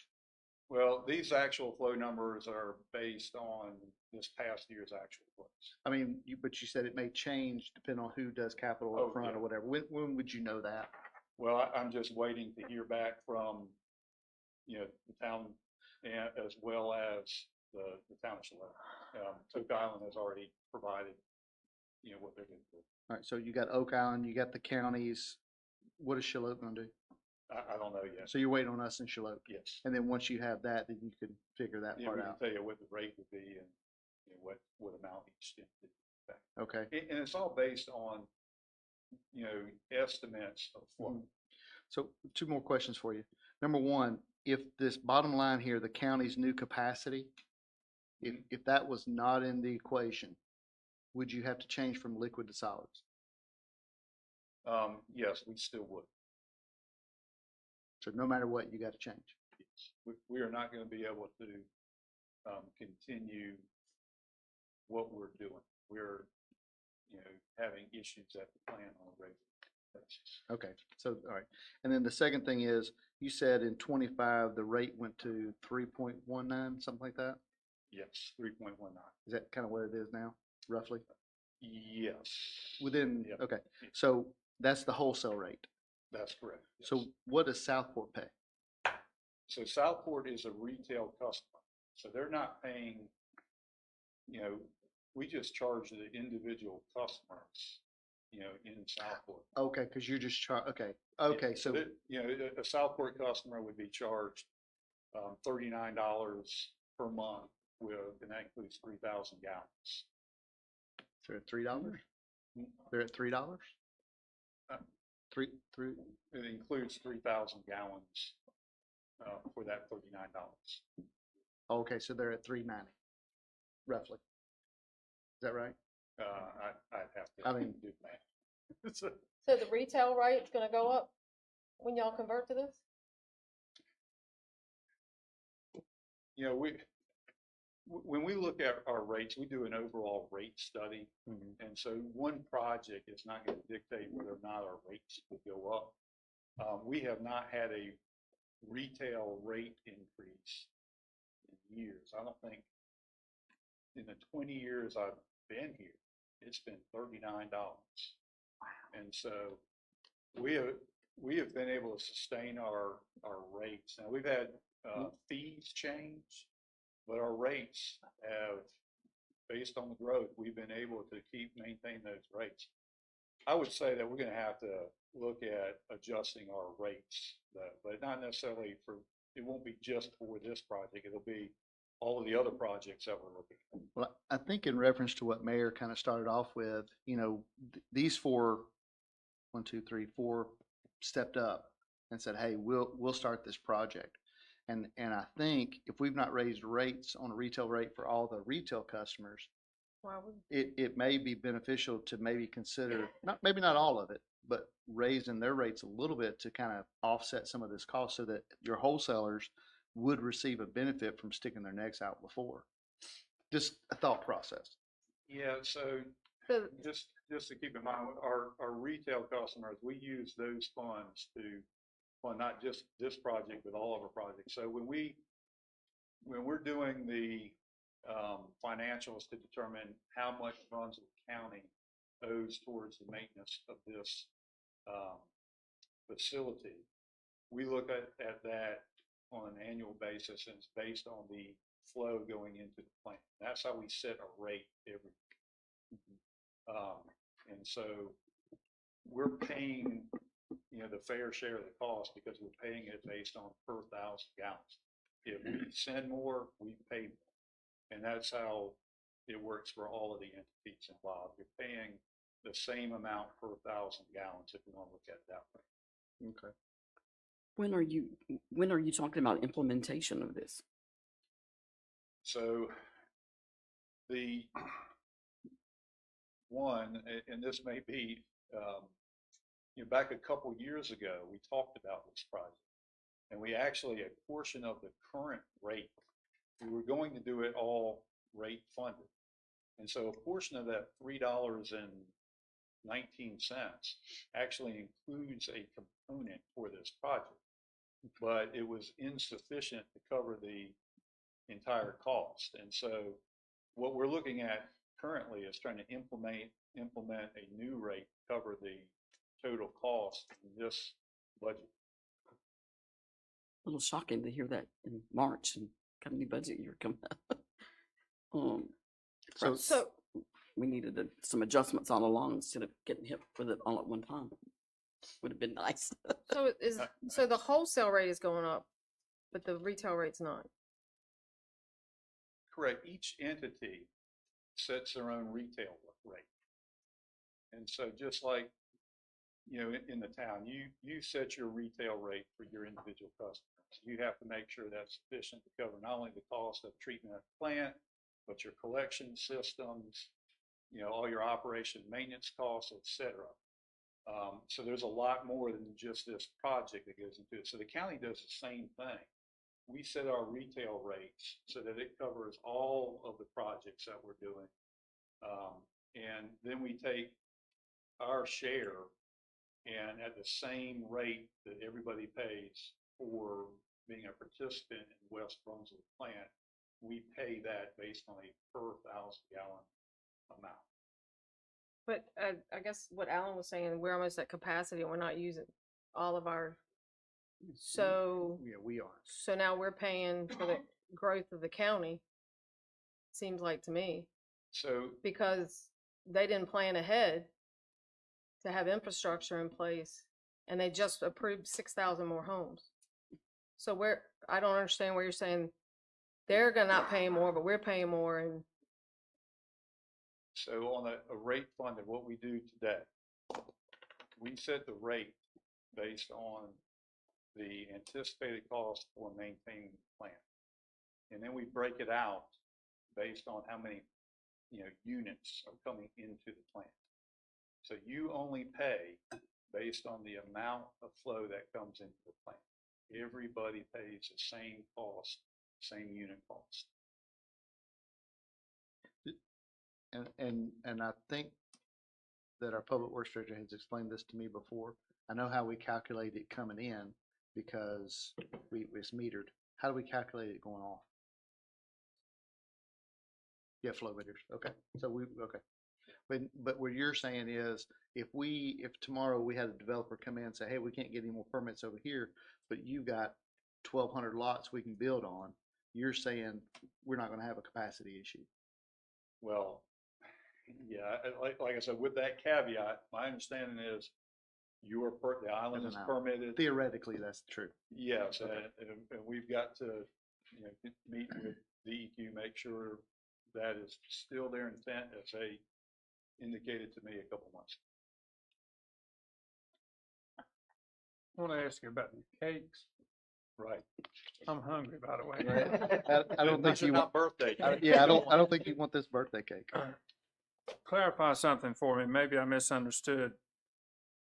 Well, these actual flow numbers are based on this past year's actual flows. I mean, but you said it may change depending on who does capital Oh, up front yeah. or whatever. When would you know that? Well, I'm just waiting to hear back from, the town and as well as the town of Shalott. Oak Island has already provided, what they're going to do. All right, so you got Oak Island, you got the counties. What is Shalott gonna do? I don't know yet. So you're waiting on us in Shalott. Yes. And then once you have that, then you can figure that Yeah, part we can out. tell you what the rate would be and what amount each student did. Okay. And it's all based on, estimates of flow. So 2 more questions for you. Number 1, if this bottom line here, the county's new capacity, if that was not in the equation, would you have to change from liquid to solids? Yes, we still would. So no matter what, you got to change. Yes. We are not going to be able to continue what we're doing. We're, having issues at the plant on a regular basis. Okay, so, all right. And then the second thing is, you said in 25, the rate went to 3.19, something like that? Yes, 3.19. Is that kind of what it is now, roughly? Yes. Within, Yep. okay, so that's the wholesale rate. That's correct. Yes. So what does Southport pay? So Southport is a retail customer, so they're not paying, we just charge the individual customers, in Southport. Okay, because you're just okay, so, A Southport customer would be charged $39 per month and that includes 3,000 gallons. they're at $3? They're at $3? Uh, Three, It includes 3,000 gallons for that $39. okay, so they're at $3.90, roughly. Is that right? I'd have to I mean- do that. So, So the retail rate's gonna go up when y'all convert to this? when we look at our rates, we do an overall rate study. And so one project is not going to dictate whether or not our rates will go up. We have not had a retail rate increase in years. I don't think in the 20 years I've been here, it's been $39. And so we have been able to sustain our rates. Now we've had fees change, but our rates have, based on the growth, we've been able to maintain those rates. I would say that we're going to have to look at adjusting our rates, but not necessarily it won't be just for this project. It'll be all of the other projects that we're looking at. Well, I think in reference to what Mayor kind of started off with, these four, 1, 2, 3, 4 stepped up and said, hey, we'll start this project. And I think if we've not raised rates on a retail rate for all the retail customers, Why would, it may be beneficial to maybe consider, maybe not all of it, but raising their rates a little bit to kind of offset some of this cost so that your wholesalers would receive a benefit from sticking their necks out before. Just a thought process. Yeah, so so just to keep in mind, our retail customers, we use those funds to fund not just this project, but all of our projects. So when we're doing the financials to determine how much Brunswick County owes towards the maintenance of this facility, we look at that on an annual basis, and it's based on the flow going into the plant. That's how we set a rate every year. And so we're paying, the fair share of the cost because we're paying it based on per 1,000 gallons. If we send more, we pay more. And that's how it works for all of the entities involved. You're paying the same amount per 1,000 gallons if you want to look at it that way. Okay. When are you talking about implementation of this? So the one, and this may be, back a couple years ago, we talked about this project, and we actually, a portion of the current rate, we were going to do it all rate funded. And so a portion of that $3.19 actually includes a component for this project, but it was insufficient to cover the entire cost. And so what we're looking at currently is trying to implement a new rate to cover the total cost in this budget. A little shocking to hear that in March and kind of new budget year coming up. So- So we needed some adjustments all along instead of getting hit with it all at one time. Would have been nice. so the wholesale rate is going up, but the retail rate's not. Correct. Each entity sets their own retail rate. And so just like, in the town, you set your retail rate for your individual customers. You have to make sure that's sufficient to cover not only the cost of treatment at the plant, but your collection systems, all your operation maintenance costs, et cetera. So there's a lot more than just this project that goes into it. So the county does the same thing. We set our retail rates so that it covers all of the projects that we're doing And then we take our share, and at the same rate that everybody pays for being a participant in West Brunswick plant, we pay that based on a per 1,000-gallon amount. But I guess what Alan was saying, we're almost at capacity and we're not using all of our, so, Yeah, we are. so now we're paying for the growth of the county, seems like to me, So because they didn't plan ahead to have infrastructure in place and they just approved 6,000 more homes. So I don't understand where you're saying they're gonna not pay more, but we're paying more and So on a rate fund of what we do today, we set the rate based on the anticipated cost for maintaining the plant. And then we break it out based on how many, units are coming into the plant. So you only pay based on the amount of flow that comes into the plant. Everybody pays the same cost, same unit cost. And I think that our public works director has explained this to me before. I know how we calculate it coming in because it's metered. How do we calculate it going off? Yeah, flow meters. Okay. So okay. But what you're saying is if tomorrow we had a developer come in and say, hey, we can't get any more permits over here, but you've got 1,200 lots we can build on, you're saying we're not going to have a capacity issue. Well, yeah, like I said, with that caveat, my understanding is the island is permitted. Theoretically, that's true. Yes, Okay. and we've got to, meet with DEQ, make sure that is still their intent as they indicated to me a couple months I want to ask you about the cakes. ago. Right. I'm hungry, by the way. I don't think This is you not want. birthday. Yeah, I don't think you want this birthday cake. Clarify something for me. Maybe I misunderstood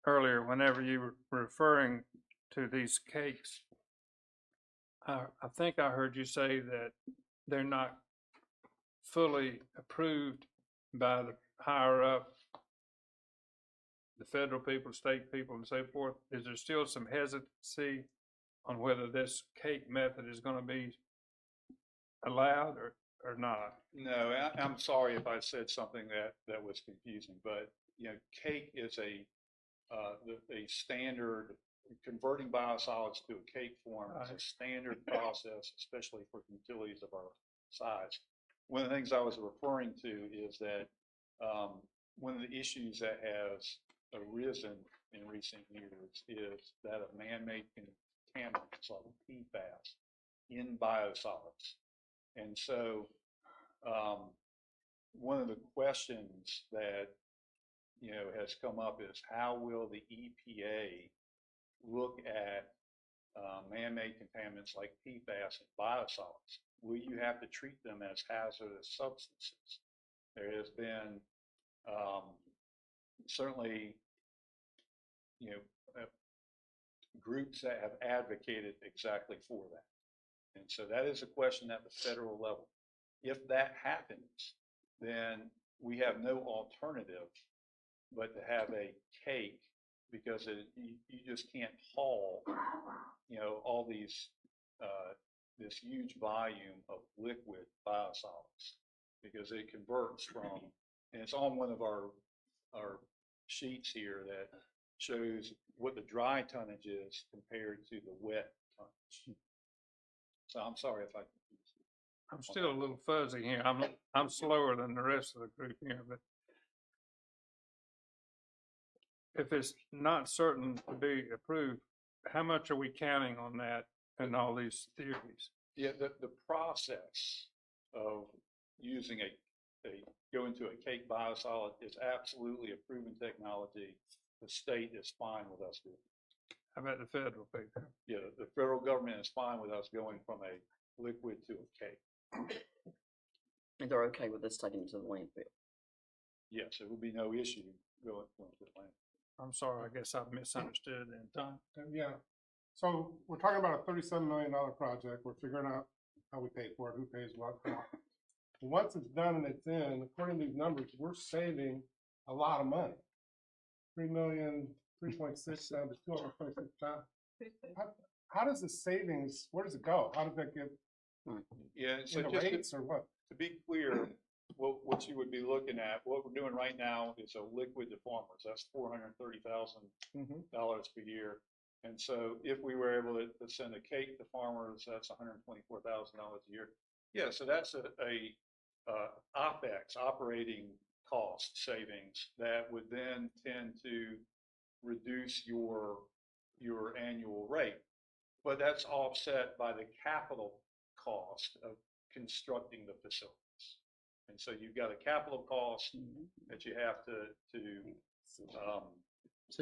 earlier whenever you were referring to these cakes. I think I heard you say that they're not fully approved by the higher up, the federal people, state people, and so forth. Is there still some hesitancy on whether this cake method is going to be allowed or not? No, I'm sorry if I said something that was confusing, but, cake is a standard, converting biosolids to a cake form is a standard process, especially for utilities of our size. One of the things I was referring to is that one of the issues that has arisen in recent years is that of man-made contaminants like PFAS in biosolids. And so one of the questions that has come up is how will the EPA look at man-made contaminants like PFAS and biosolids? Will you have to treat them as hazardous substances? There has been certainly groups that have advocated exactly for that. And so that is a question at the federal level. If that happens, then we have no alternative but to have a cake, because you just can't haul, all these, this huge volume of liquid biosolids, because it converts from, and it's on one of our sheets here that shows what the dry tonnage is compared to the wet tonnage. So I'm sorry if I confused you. I'm still a little fuzzy here. I'm slower than the rest of the group here, but if it's not certain to be approved, how much are we counting on that and all these theories? Yeah, the process of using going to a cake biosolid is absolutely a proven technology. The state is fine with us doing it. How about the federal people? Yeah, the federal government is fine with us going from a liquid to a cake. And they're okay with this taking it to the landfill. Yes, there will be no issue going to the landfill. I'm sorry, I guess I've misunderstood then. Tom? Yeah, so we're talking about a $37 million project. We're figuring out how we pay for it, who pays what. once it's done and it's in, according to these numbers, we're saving a lot of money. 3.6 down to 226,000. How does the savings, where does it go? How does that get Yeah, so in the just rates or what? to be clear, what you would be looking at, what we're doing right now is a liquid to farmers. That's $430,000 per year. And so if we were able to send a cake to farmers, that's $124,000 a year. Yeah, so that's a OpEx, operating cost savings that would then tend to reduce your annual rate. But that's offset by the capital cost of constructing the facilities. And so you've got a capital cost that you have to So,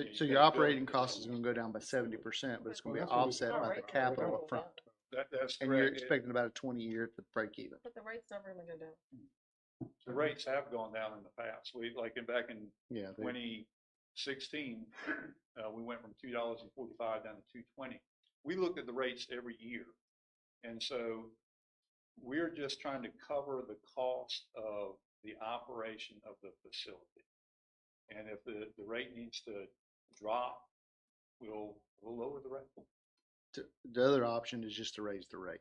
you so gotta your build operating the cost is facility. gonna go down by 70%, but it's gonna be Well, that's what we offset saw, by the right? capital Right. upfront. That's And you're correct. expecting about a 20-year to break even. But the rate's never gonna go down. The rates have gone down in the past. Back in Yeah, they- 2016, we went from $2.45 down to $2.20. We look at the rates every year. And so we're just trying to cover the cost of the operation of the facility. And if the rate needs to drop, we'll lower the rate. The other option is just to raise the rate.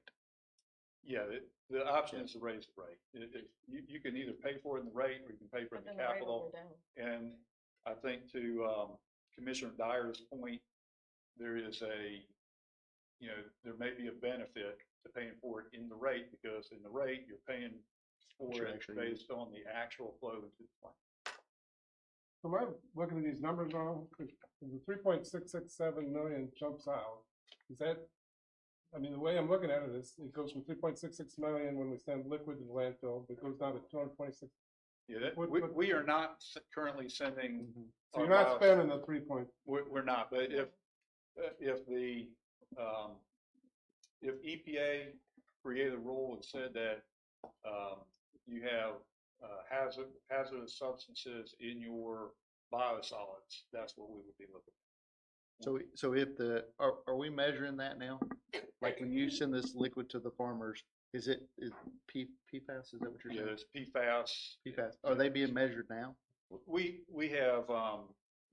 Yeah, the option is to raise the rate. You can either pay for it in the rate or you can pay for it But in then the the rate will capital. go down. And I think to Commissioner Dyer's point, there is there may be a benefit to paying for it in the rate, because in the rate, you're paying for Sure, it actually, based on the actual flow into the plant. So I'm looking at these numbers now, because the 3.667 million jumps out. Is that, I mean, the way I'm looking at it is, it goes from 3.66 million when we send liquid to the landfill, it goes down to 226. Yeah, What- we are not currently sending. So our you're not bio- spending the 3 point, We're not, but if EPA created a rule and said that you have hazardous substances in your biosolids, that's what we would be looking at. So if are we measuring that now? Like when you send this liquid to the farmers, is PFAS, is that what you're Yeah, saying? there's PFAS. PFAS, are they being measured now? We have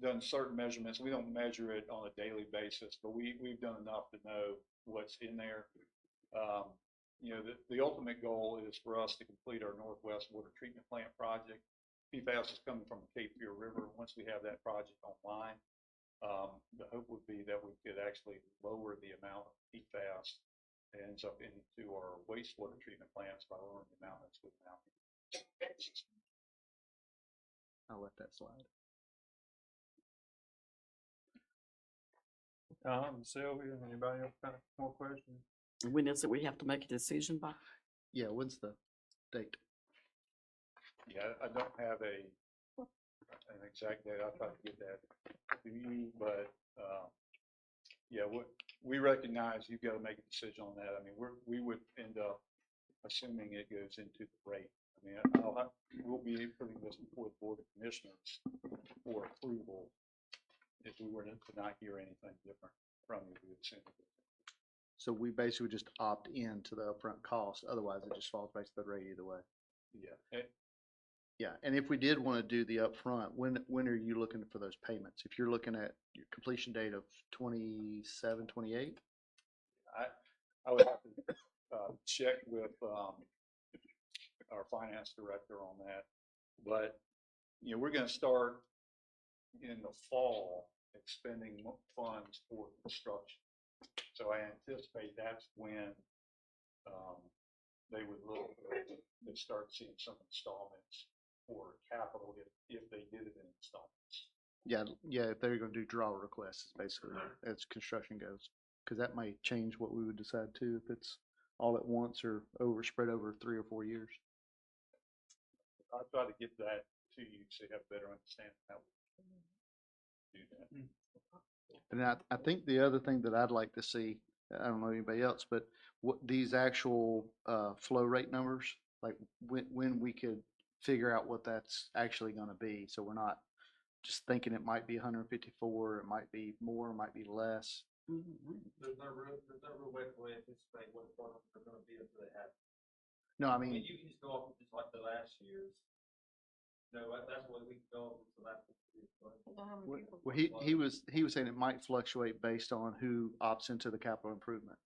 done certain measurements. We don't measure it on a daily basis, but we've done enough to know what's in there. The ultimate goal is for us to complete our Northwest Water Treatment Plant project. PFAS is coming from the Cape Fear River. Once we have that project online, the hope would be that we could actually lower the amount of PFAS that ends up into our wastewater treatment plants by lowering the amount that's within out. I'll let that slide. Tom, Sylvia, anybody else got more questions? When is it we have to make a decision by? Yeah, when's the date? Yeah, I don't have an exact date. I'll try to get that to you, but yeah, we recognize you've got to make a decision on that. I mean, we would end up assuming it goes into the rate. I mean, we'll be putting this before the Board of Commissioners for approval. If we were to not hear anything different from you, we would send it. So we basically just opt in to the upfront cost, otherwise it just falls back to the rate either way. Yeah. Yeah, and if we did want to do the upfront, when are you looking for those payments? If you're looking at your completion date of 27, 28? I would have to check with our finance director on that. But, we're going to start in the fall expending funds for construction. So I anticipate that's when they would look to start seeing some installments for capital if they did it in installments. Yeah, if they're going to do draw requests, basically, as construction goes. Because that might change what we would decide too, if it's all at once or spread over 3 or 4 years. I'll try to get that to you so you have a better understanding how we do that. And I think the other thing that I'd like to see, I don't know anybody else, but what these actual flow rate numbers, like when we could figure out what that's actually going to be, so we're not just thinking it might be 154, it might be more, it might be less. There's no real way to anticipate what the products are gonna be until they happen. No, I I mean, mean, you can just go off just like the last year's. No, that's what we can go off the last year's. well, he was saying it might fluctuate based on who opts into the capital improvement.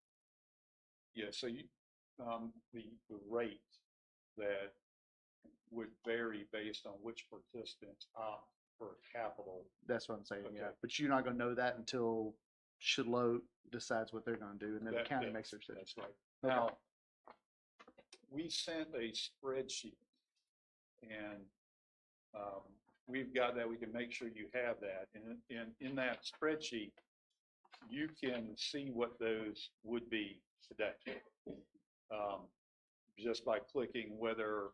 Yeah, so you, the rate that would vary based on which participants opt for capital. That's what I'm saying, yeah. Okay. But you're not gonna know that until Shadlow decides what they're gonna do, and then the That- county that- makes their decision. That's right. Okay. Now, we sent a spreadsheet, and we've got that. We can make sure you have that. And in that spreadsheet, you can see what those would be today. Just by clicking whether,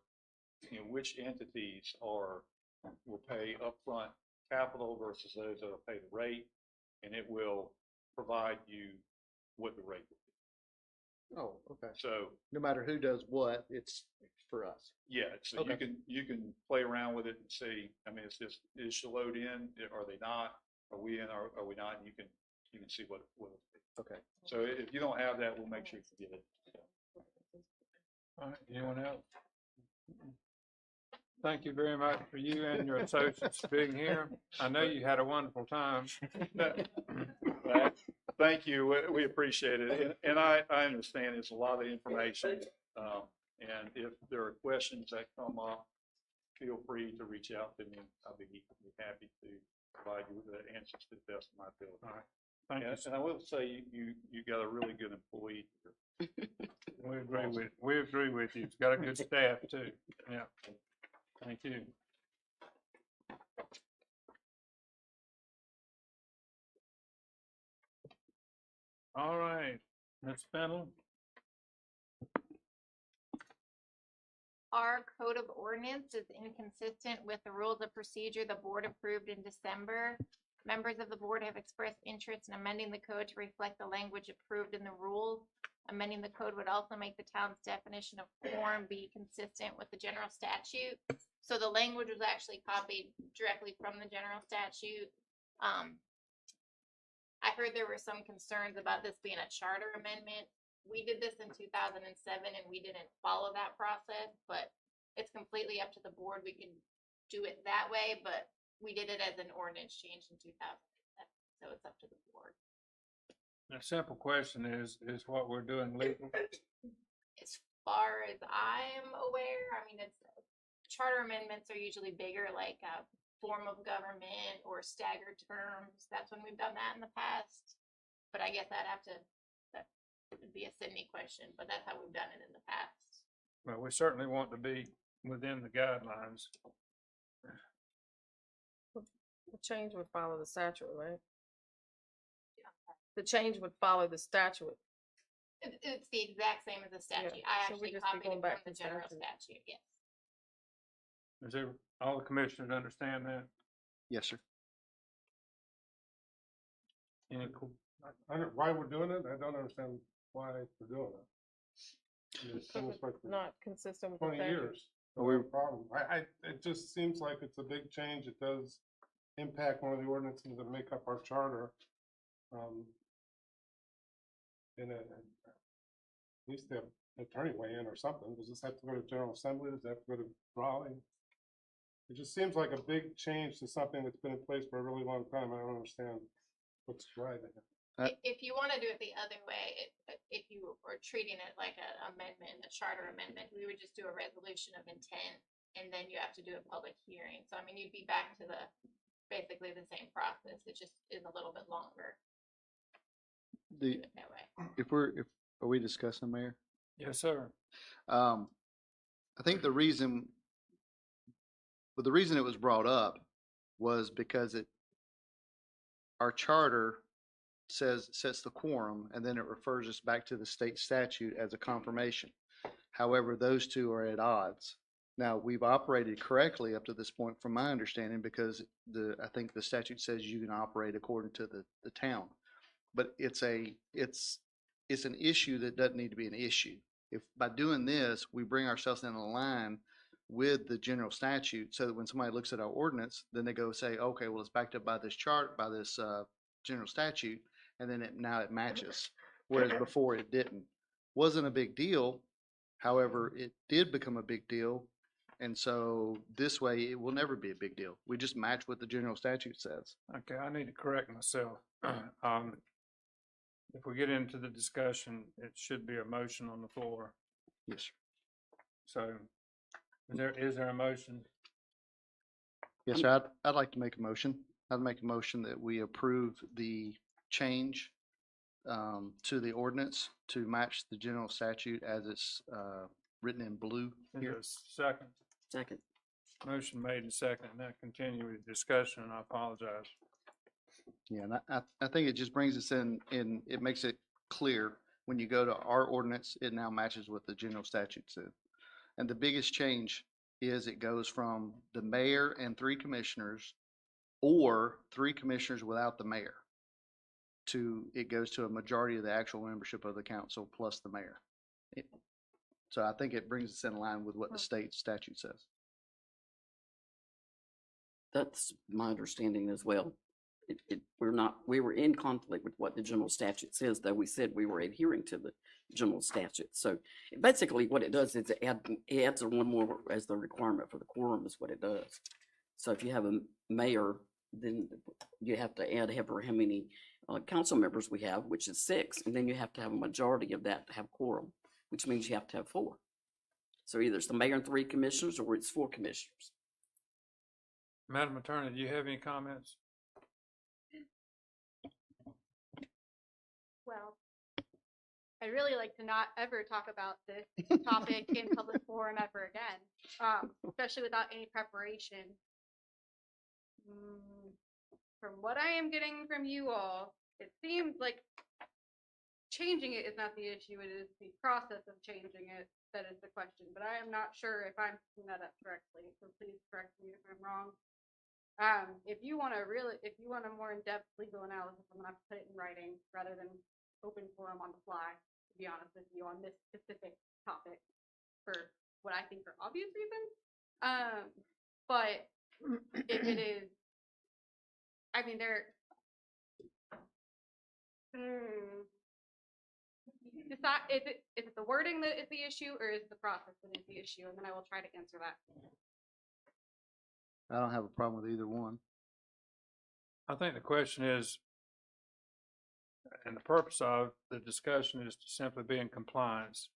which entities will pay upfront capital versus those that will pay the rate, and it will provide you what the rate would be. Oh, okay. So, No matter who does what, it's for us. yeah, so Okay. you can play around with it and see, I mean, it's just, is Shalode in, are they not? Are we in, are we not? And you can see what it would be. Okay. So if you don't have that, we'll make sure you get it. All right, anyone else? Thank you very much for you and your associates being here. I know you had a wonderful time. Thank you. We appreciate it. And I understand it's a lot of information. And if there are questions that come up, feel free to reach out to me. I'll be happy to provide you with the answers to the best of my ability. All right. Thank you. And I will say, you got a really good employee here. We agree with you. It's got a good staff too. Yeah. Thank you. All right, Ms. Fennel. Our code of ordinance is inconsistent with the rules of procedure the board approved in December. Members of the board have expressed interest in amending the code to reflect the language approved in the rules. Amending the code would also make the town's definition of quorum be consistent with the general statute. So the language was actually copied directly from the general statute. I heard there were some concerns about this being a charter amendment. We did this in 2007 and we didn't follow that process, but it's completely up to the board. We can do it that way, but we did it as an ordinance change in 2007, so it's up to the board. The simple question is what we're doing legal? As far as I'm aware, I mean, charter amendments are usually bigger, like a form of government or staggered terms. That's when we've done that in the past. But I guess that would be a Sydney question, but that's how we've done it in the past. Well, we certainly want to be within the guidelines. The change would follow the statute, right? The change would follow the statute. It's the exact same as the statute. Yeah, I so we actually just be copied going it back from the to general statute. statute, yes. Does all the commissioners understand that? Yes, sir. Any Why we're doing it, I don't understand why we're doing it. It's almost like for Not consistent with the 20 statute. years. No problem. It just seems like it's a big change. It does impact one of the ordinances that make up our charter. And at least the attorney weigh in or something. Does this have to go to General Assembly? Does it have to go to Raleigh? It just seems like a big change to something that's been in place for a really long time. I don't understand what's driving it. If you want to do it the other way, if you were treating it like an amendment, a charter amendment, we would just do a resolution of intent, and then you have to do a public hearing. So I mean, you'd be back to basically the same process. It just is a little bit longer. Do it that way. Are we discussing, Mayor? Yes, sir. I think the reason it was brought up was because our charter sets the quorum, and then it refers us back to the state statute as a confirmation. However, those two are at odds. Now, we've operated correctly up to this point, from my understanding, because I think the statute says you can operate according to the town. But it's an issue that doesn't need to be an issue. If by doing this, we bring ourselves in line with the general statute, so that when somebody looks at our ordinance, then they go say, okay, well, it's backed up by this chart, by this general statute, and then now it matches. Whereas before it didn't. Wasn't a big deal However, it did become a big deal. And so this way, it will never be a big deal. We just match what the general statute says. Okay, I need to correct myself. If we get into the discussion, it should be a motion on the floor. Yes, sir. So is there a motion? Yes, sir. I'd like to make a motion. I'd make a motion that we approve the change to the ordinance to match the general statute as it's written in blue Is there here. a second? Second. Motion made and second. Now continue with discussion, and I apologize. Yeah, and I think it just brings us in, it makes it clear when you go to our ordinance, it now matches what the general statute said. And the biggest change is it goes from the mayor and 3 commissioners or 3 commissioners without the mayor to, it goes to a majority of the actual membership of the council plus the mayor. So I think it brings us in line with what the state statute says. That's my understanding as well. We were in conflict with what the general statute says, though we said we were adhering to the general statute. So basically what it does is it adds one more as the requirement for the quorum is what it does. So if you have a mayor, then you have to add however how many council members we have, which is 6, and then you have to have a majority of that to have quorum, which means you have to have 4. So either it's the mayor and 3 commissioners or it's 4 commissioners. Madam Attorney, do you have any comments? Well, I'd really like to not ever talk about this topic in public forum ever again, especially without any preparation. From what I am getting from you all, it seems like changing it is not the issue, it is the process of changing it that is the question. But I am not sure if I'm picking that up correctly, so please correct me if I'm wrong. If you want a more in-depth legal analysis, I'm gonna have to put it in writing rather than open forum on the fly, to be honest with you, on this specific topic for what I think are obvious reasons. But if it is, I mean, decide, is it the wording that is the issue or is it the process that is the issue? And then I will try to answer that. I don't have a problem with either one. I think the question is, and the purpose of the discussion is to simply be in compliance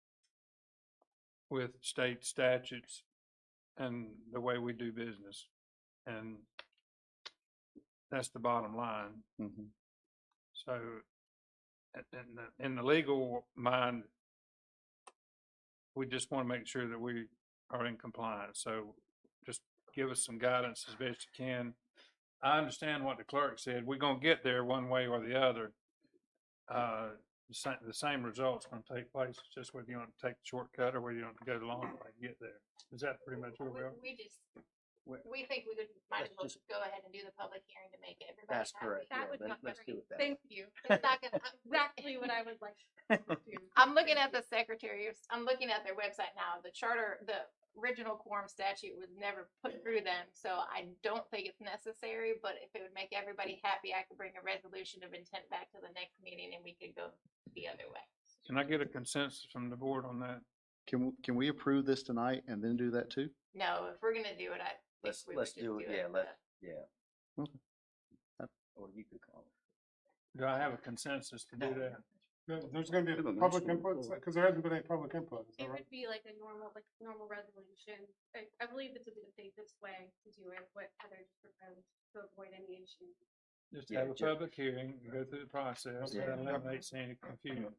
with state statutes and the way we do business. And that's the bottom line. Mm-hmm. So in the legal mind, we just want to make sure that we are in compliance. So just give us some guidance as best you can. I understand what the clerk said. We're going to get there one way or the other. The same result's going to take place. It's just whether you want to take the shortcut or whether you want to go the long way to get there. Is that pretty much where we are? We think we might as well just go ahead and do the public hearing to make everybody happy. That's correct. That Yeah, would not let's do it that Thank way. you. It's not gonna, Exactly what I would like to do. I'm looking at the secretary, I'm looking at their website now. The charter, the original quorum statute was never put through them, so I don't think it's necessary, but if it would make everybody happy, I could bring a resolution of intent back to the next meeting and we could go the other way. Can I get a consensus from the board on that? Can we approve this tonight and then do that too? No, if we're gonna do it, I think Let's we would just do it, yeah. Okay. Or you could call it. Do I have a consensus to do that? There's gonna be Give a public motion. input, because there hasn't been any public input, is that It right? would be like a normal resolution. I believe this would be the safest way to do it, what Heather just proposed, to avoid any issues. Just Yeah, have a public hearing, go through the process, Yeah. and eliminate any confusion.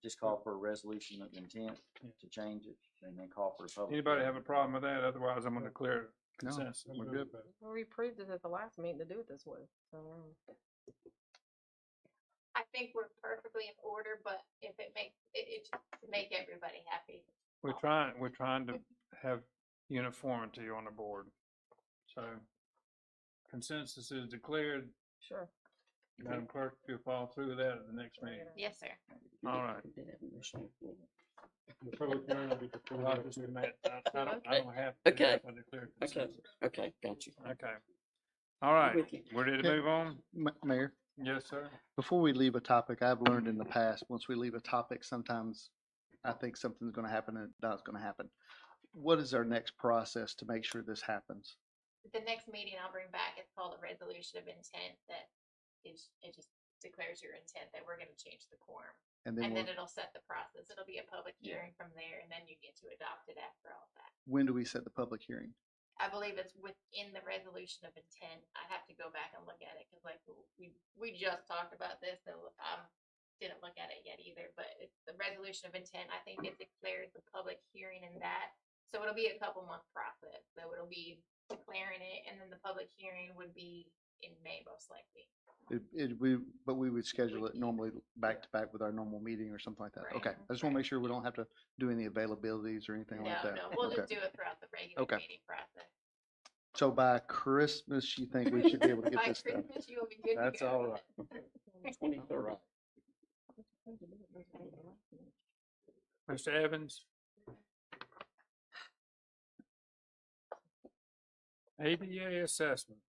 Just call for a resolution of intent to change it and then call for a public. Anybody have a hearing. problem with that? Otherwise, I'm going to declare No, consensus. we're good. Well, we approved it at the last meeting to do it this way, so. I think we're perfectly in order, but if it makes, it should make everybody happy. We're trying to have uniformity on the board. So consensus is declared. Sure. Madam Clerk, if you'll follow through with that at the next meeting. Yes, sir. All right. The public hearing will be before I'll that. just admit, I don't have to. Okay. I declare Okay, consensus. okay, got you. Okay. All right, With you. we're ready to move on? Mayor, Yes, sir. before we leave a topic, I've learned in the past, once we leave a topic, sometimes I think something's gonna happen and not gonna happen. What is our next process to make sure this happens? The next meeting I'll bring back, it's called a resolution of intent that is, it just declares your intent that we're gonna change the quorum. And then And we'll, then it'll set the process. It'll be a public hearing from there, and then you get to adopt it after all that. when do we set the public hearing? I believe it's within the resolution of intent. I have to go back and look at it, cause like, we just talked about this, so, didn't look at it yet either, but it's the resolution of intent. I think it declares the public hearing in that. So it'll be a couple month process. So it'll be declaring it, and then the public hearing would be in May most likely. But we would schedule it normally back to back with our normal meeting or something like that. Right, Okay, I just wanna make sure we don't have to do any availabilities or anything like that. No, we'll just Okay. do it throughout the regular Okay. meeting process. So by Christmas, you think we should be able to get By this done? Christmas, you will be good to go. That's all right. 23rd. Mr. Evans? ADA assessment.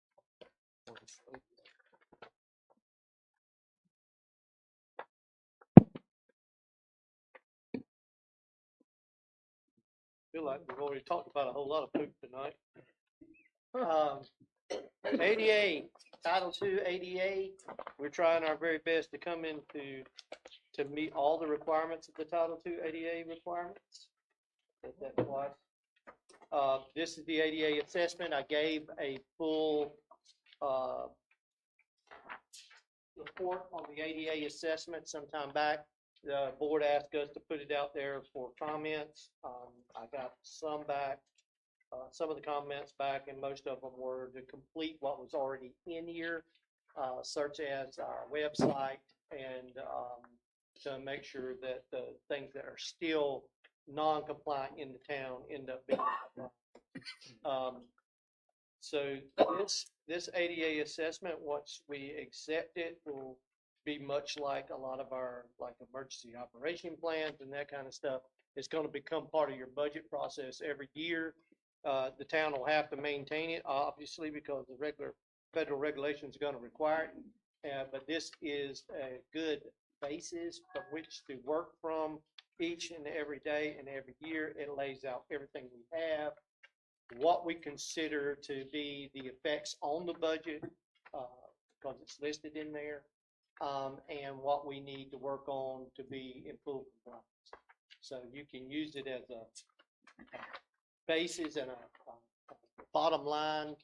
Feel like we've already talked about a whole lot of poop tonight. ADA, Title II ADA, we're trying our very best to come into, to meet all the requirements of the Title II ADA requirements. Said that twice. This is the ADA assessment. I gave a full, report on the ADA assessment sometime back. The board asked us to put it out there for comments. I got some back, some of the comments back, and most of them were to complete what was already in here, such as our website and to make sure that the things that are still non-compliant in the town end up being compliant. So this ADA assessment, once we accept it, will be much like a lot of our, like, emergency operation plans and that kind of stuff. It's going to become part of your budget process every year. The town will have to maintain it, obviously, because the regular federal regulations are going to require it. But this is a good basis from which to work from each and every day and every year. It lays out everything we have, what we consider to be the effects on the budget, because it's listed in there, and what we need to work on to be in full compliance. So you can use it as a basis and a bottom line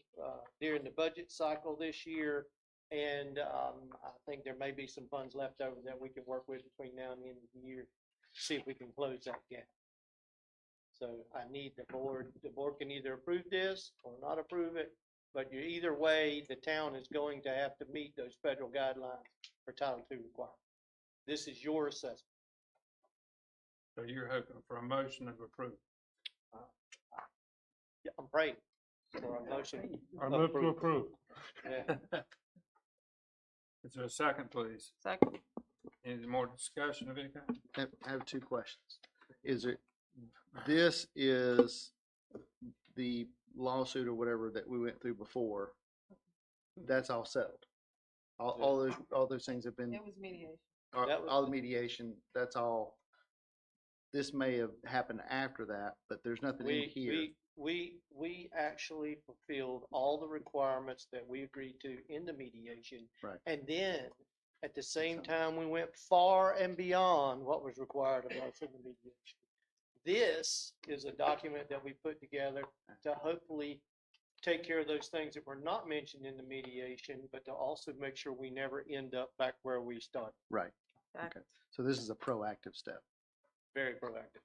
during the budget cycle this year. And I think there may be some funds left over that we can work with between now and the end of the year, see if we can close that gap. So I need the board can either approve this or not approve it, but either way, the town is going to have to meet those federal guidelines for Title II requirements. This is your assessment. So you're hoping for a motion of approval? Yeah, I'm praying for a motion. I move to approve. Yeah. Is there a second, please? Second. Any more discussion of any kind? I have two questions. This is the lawsuit or whatever that we went through before. That's all settled. All those things have been, It was mediation. all the mediation, that's all. This may have happened after that, but there's nothing in here. We actually fulfilled all the requirements that we agreed to in the mediation. Right. And then, at the same time, we went far and beyond what was required of us in the mediation. This is a document that we put together to hopefully take care of those things that were not mentioned in the mediation, but to also make sure we never end up back where we started. Right. Exactly. Okay. So this is a proactive step. Very proactive.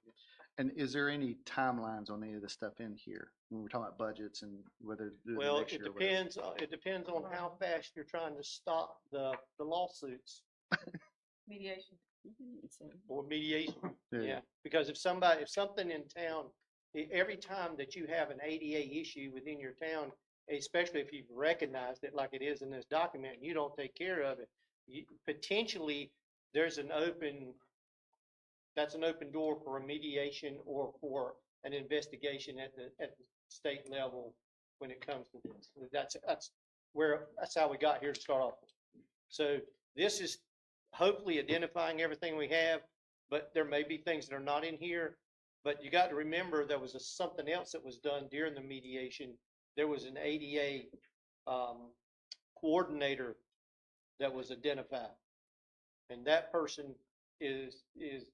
And is there any timelines on any of the stuff in here when we're talking about budgets and whether to do it Well, next it year or whatever? depends, it depends on how fast you're trying to stop the lawsuits Mediation. or mediation. Yeah. Yeah, because if something in town, every time that you have an ADA issue within your town, especially if you've recognized it like it is in this document, and you don't take care of it, potentially there's that's an open door for a mediation or for an investigation at the state level when it comes to this. That's how we got here to start off with. So this is hopefully identifying everything we have. but there may be things that are not in here. But you got to remember, there was something else that was done during the mediation. There was an ADA coordinator that was identified. And that person is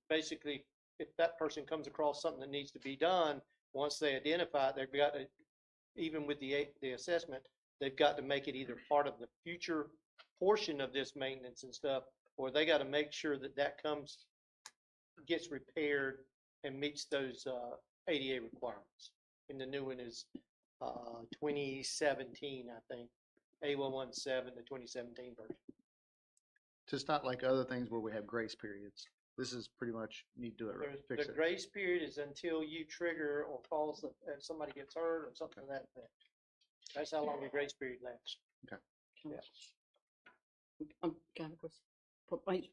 basically, if that person comes across something that needs to be done, once they identify it, they've got to, even with the assessment, they've got to make it either part of the future portion of this maintenance and stuff, or they got to make sure that that gets repaired and meets those ADA requirements. And the new one is 2017, I think, A117, the 2017 version. Just not like other things where we have grace periods. This is pretty much need to do it, fix The it. grace period is until you trigger or cause somebody gets hurt or something to that effect. That's how long the grace period lasts. Yeah. Kind of question.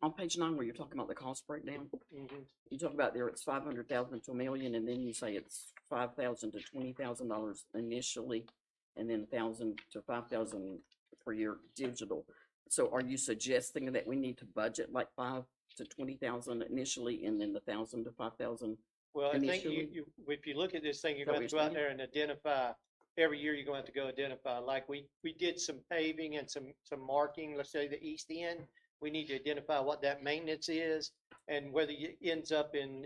On page 9, where you're talking about the cost breakdown, Mhm. you talk about there it's 500,000 to $1 million, and then you say it's $5,000 to $20,000 initially, and then 1,000 to 5,000 per year digital. So are you suggesting that we need to budget like 5 to 20,000 initially, and then the 1,000 to 5,000? Well, I think Initially? if you look at this thing, you're Is that going what to go you're out there and identify, every year you're going to have to go identify, like we did some paving and some marking, let's say the east end. We need to identify what that maintenance is and whether it ends up in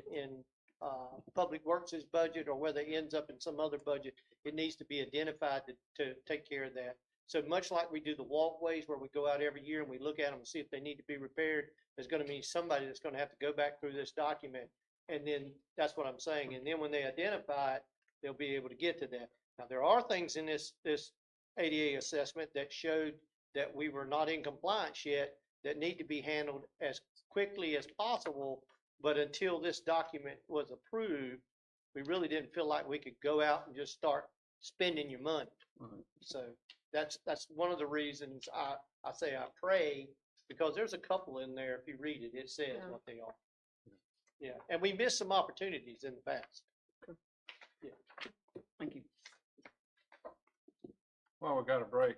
Public Works' budget or whether it ends up in some other budget. It needs to be identified to take care of that. So much like we do the walkways where we go out every year and we look at them and see if they need to be repaired, there's going to be somebody that's going to have to go back through this document. And then that's what I'm saying. And then when they identify it, they'll be able to get to that. Now, there are things in this ADA assessment that showed that we were not in compliance yet that need to be handled as quickly as possible. But until this document was approved, we really didn't feel like we could go out and just start spending your money. Right. So that's one of the reasons I say I pray, because there's a couple in there, if you read it, it says Yeah. what they are. Yeah, and we missed some opportunities in the past. Thank you. While we got a break,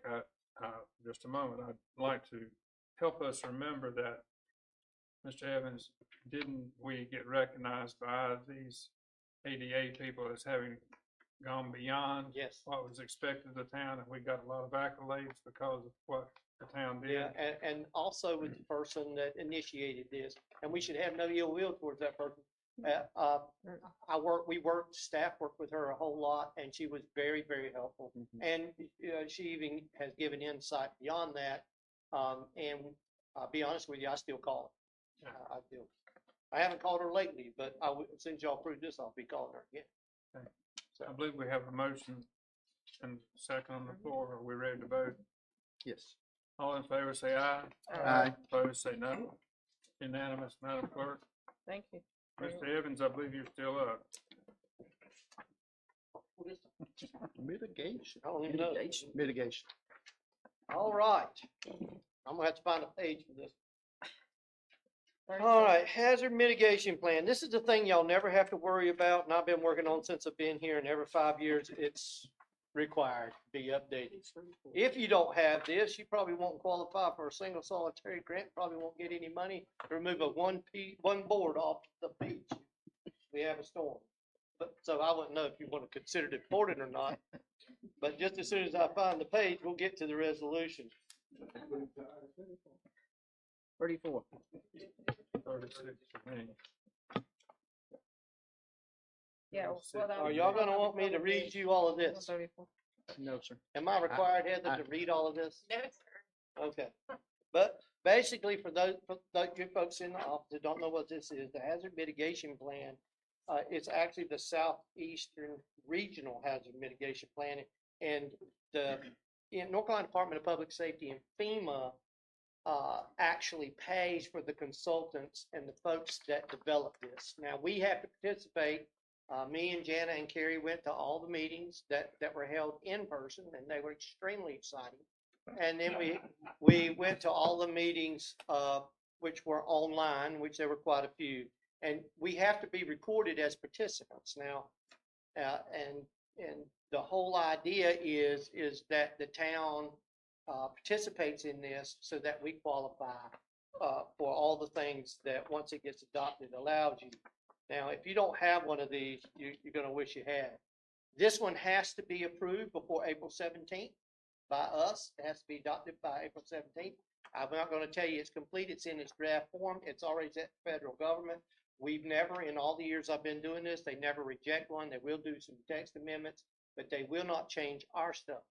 just a moment, I'd like to help us remember that, Mr. Evans, didn't we get recognized by these ADA people as having gone beyond Yes. what was expected of the town, and we got a lot of accolades because of what the town did? Yeah, and also with the person that initiated this, and we should have no ill will towards that person. Staff worked with her a whole lot, and she was very, very helpful. And she even has given insight beyond that. And I'll be honest with you, I still call her. I haven't called her lately, but since y'all approved this, I'll be calling her again. Okay. So I believe we have a motion and second on the floor. Are we ready to vote? Yes. All in favor, say aye. Aye. Opposed, say no. Unanimous, Madam Clerk. Thank you. Mr. Evans, I believe you're still up. Mitigation. I don't even know. Mitigation. All right. I'm gonna have to find a page for this. All right, hazard mitigation plan. This is the thing y'all never have to worry about, and I've been working on since I've been here, and every 5 years it's required to be updated. If you don't have this, you probably won't qualify for a single solitary grant, probably won't get any money to remove one board off the beach. We have a storm. But, so I wouldn't know if you want to consider it important or not. But just as soon as I find the page, we'll get to the resolution. 34. 36 for me. Yeah. Well, slow down. Are y'all gonna want me to read you all of this? 34. No, sir. Am I required, Heather, to read all of this? No, sir. Okay. But basically, for those you folks in the office that don't know what this is, the hazard mitigation plan, it's actually the Southeastern Regional Hazard Mitigation Plan. And the North Carolina Department of Public Safety and FEMA actually pays for the consultants and the folks that develop this. Now, we have to participate. Me and Jana and Carrie went to all the meetings that were held in person, and they were extremely exciting. And then we went to all the meetings which were online, which there were quite a few. And we have to be recorded as participants now. And the whole idea is that the town participates in this so that we qualify. for all the things that, once it gets adopted, allows you. Now, if you don't have one of these, you're gonna wish you had. This one has to be approved before April 17th by us. It has to be adopted by April 17th. I'm not gonna tell you it's complete. It's in its draft form. It's already at the federal government. We've never, in all the years I've been doing this, they never reject one. They will do some text amendments, but they will not change our stuff.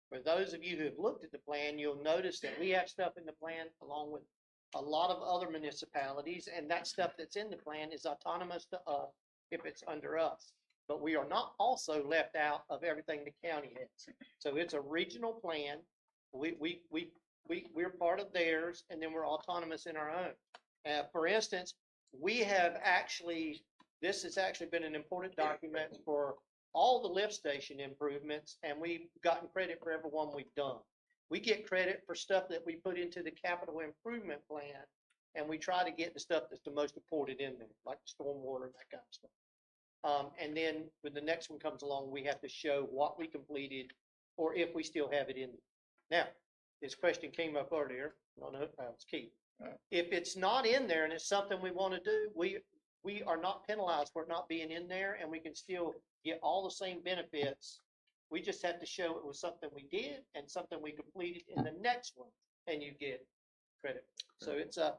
For those of you who have looked at the plan, you'll notice that we have stuff in the plan along with a lot of other municipalities, and that stuff that's in the plan is autonomous to us if it's under us. But we are not also left out of everything the county has. So it's a regional plan. We're part of theirs, and then we're autonomous in our own. For instance, we have actually, this has actually been an important document for all the lift station improvements, and we've gotten credit for every one we've done. We get credit for stuff that we put into the capital improvement plan, and we try to get the stuff that's the most important in there, like stormwater and that kind of stuff. And then when the next one comes along, we have to show what we completed or if we still have it in there. Now, this question came up earlier. I don't know if that was key. If it's not in there and it's something we want to do, we are not penalized for it not being in there, and we can still get all the same benefits. We just have to show it was something we did and something we completed in the next one, and you get credit. So it's a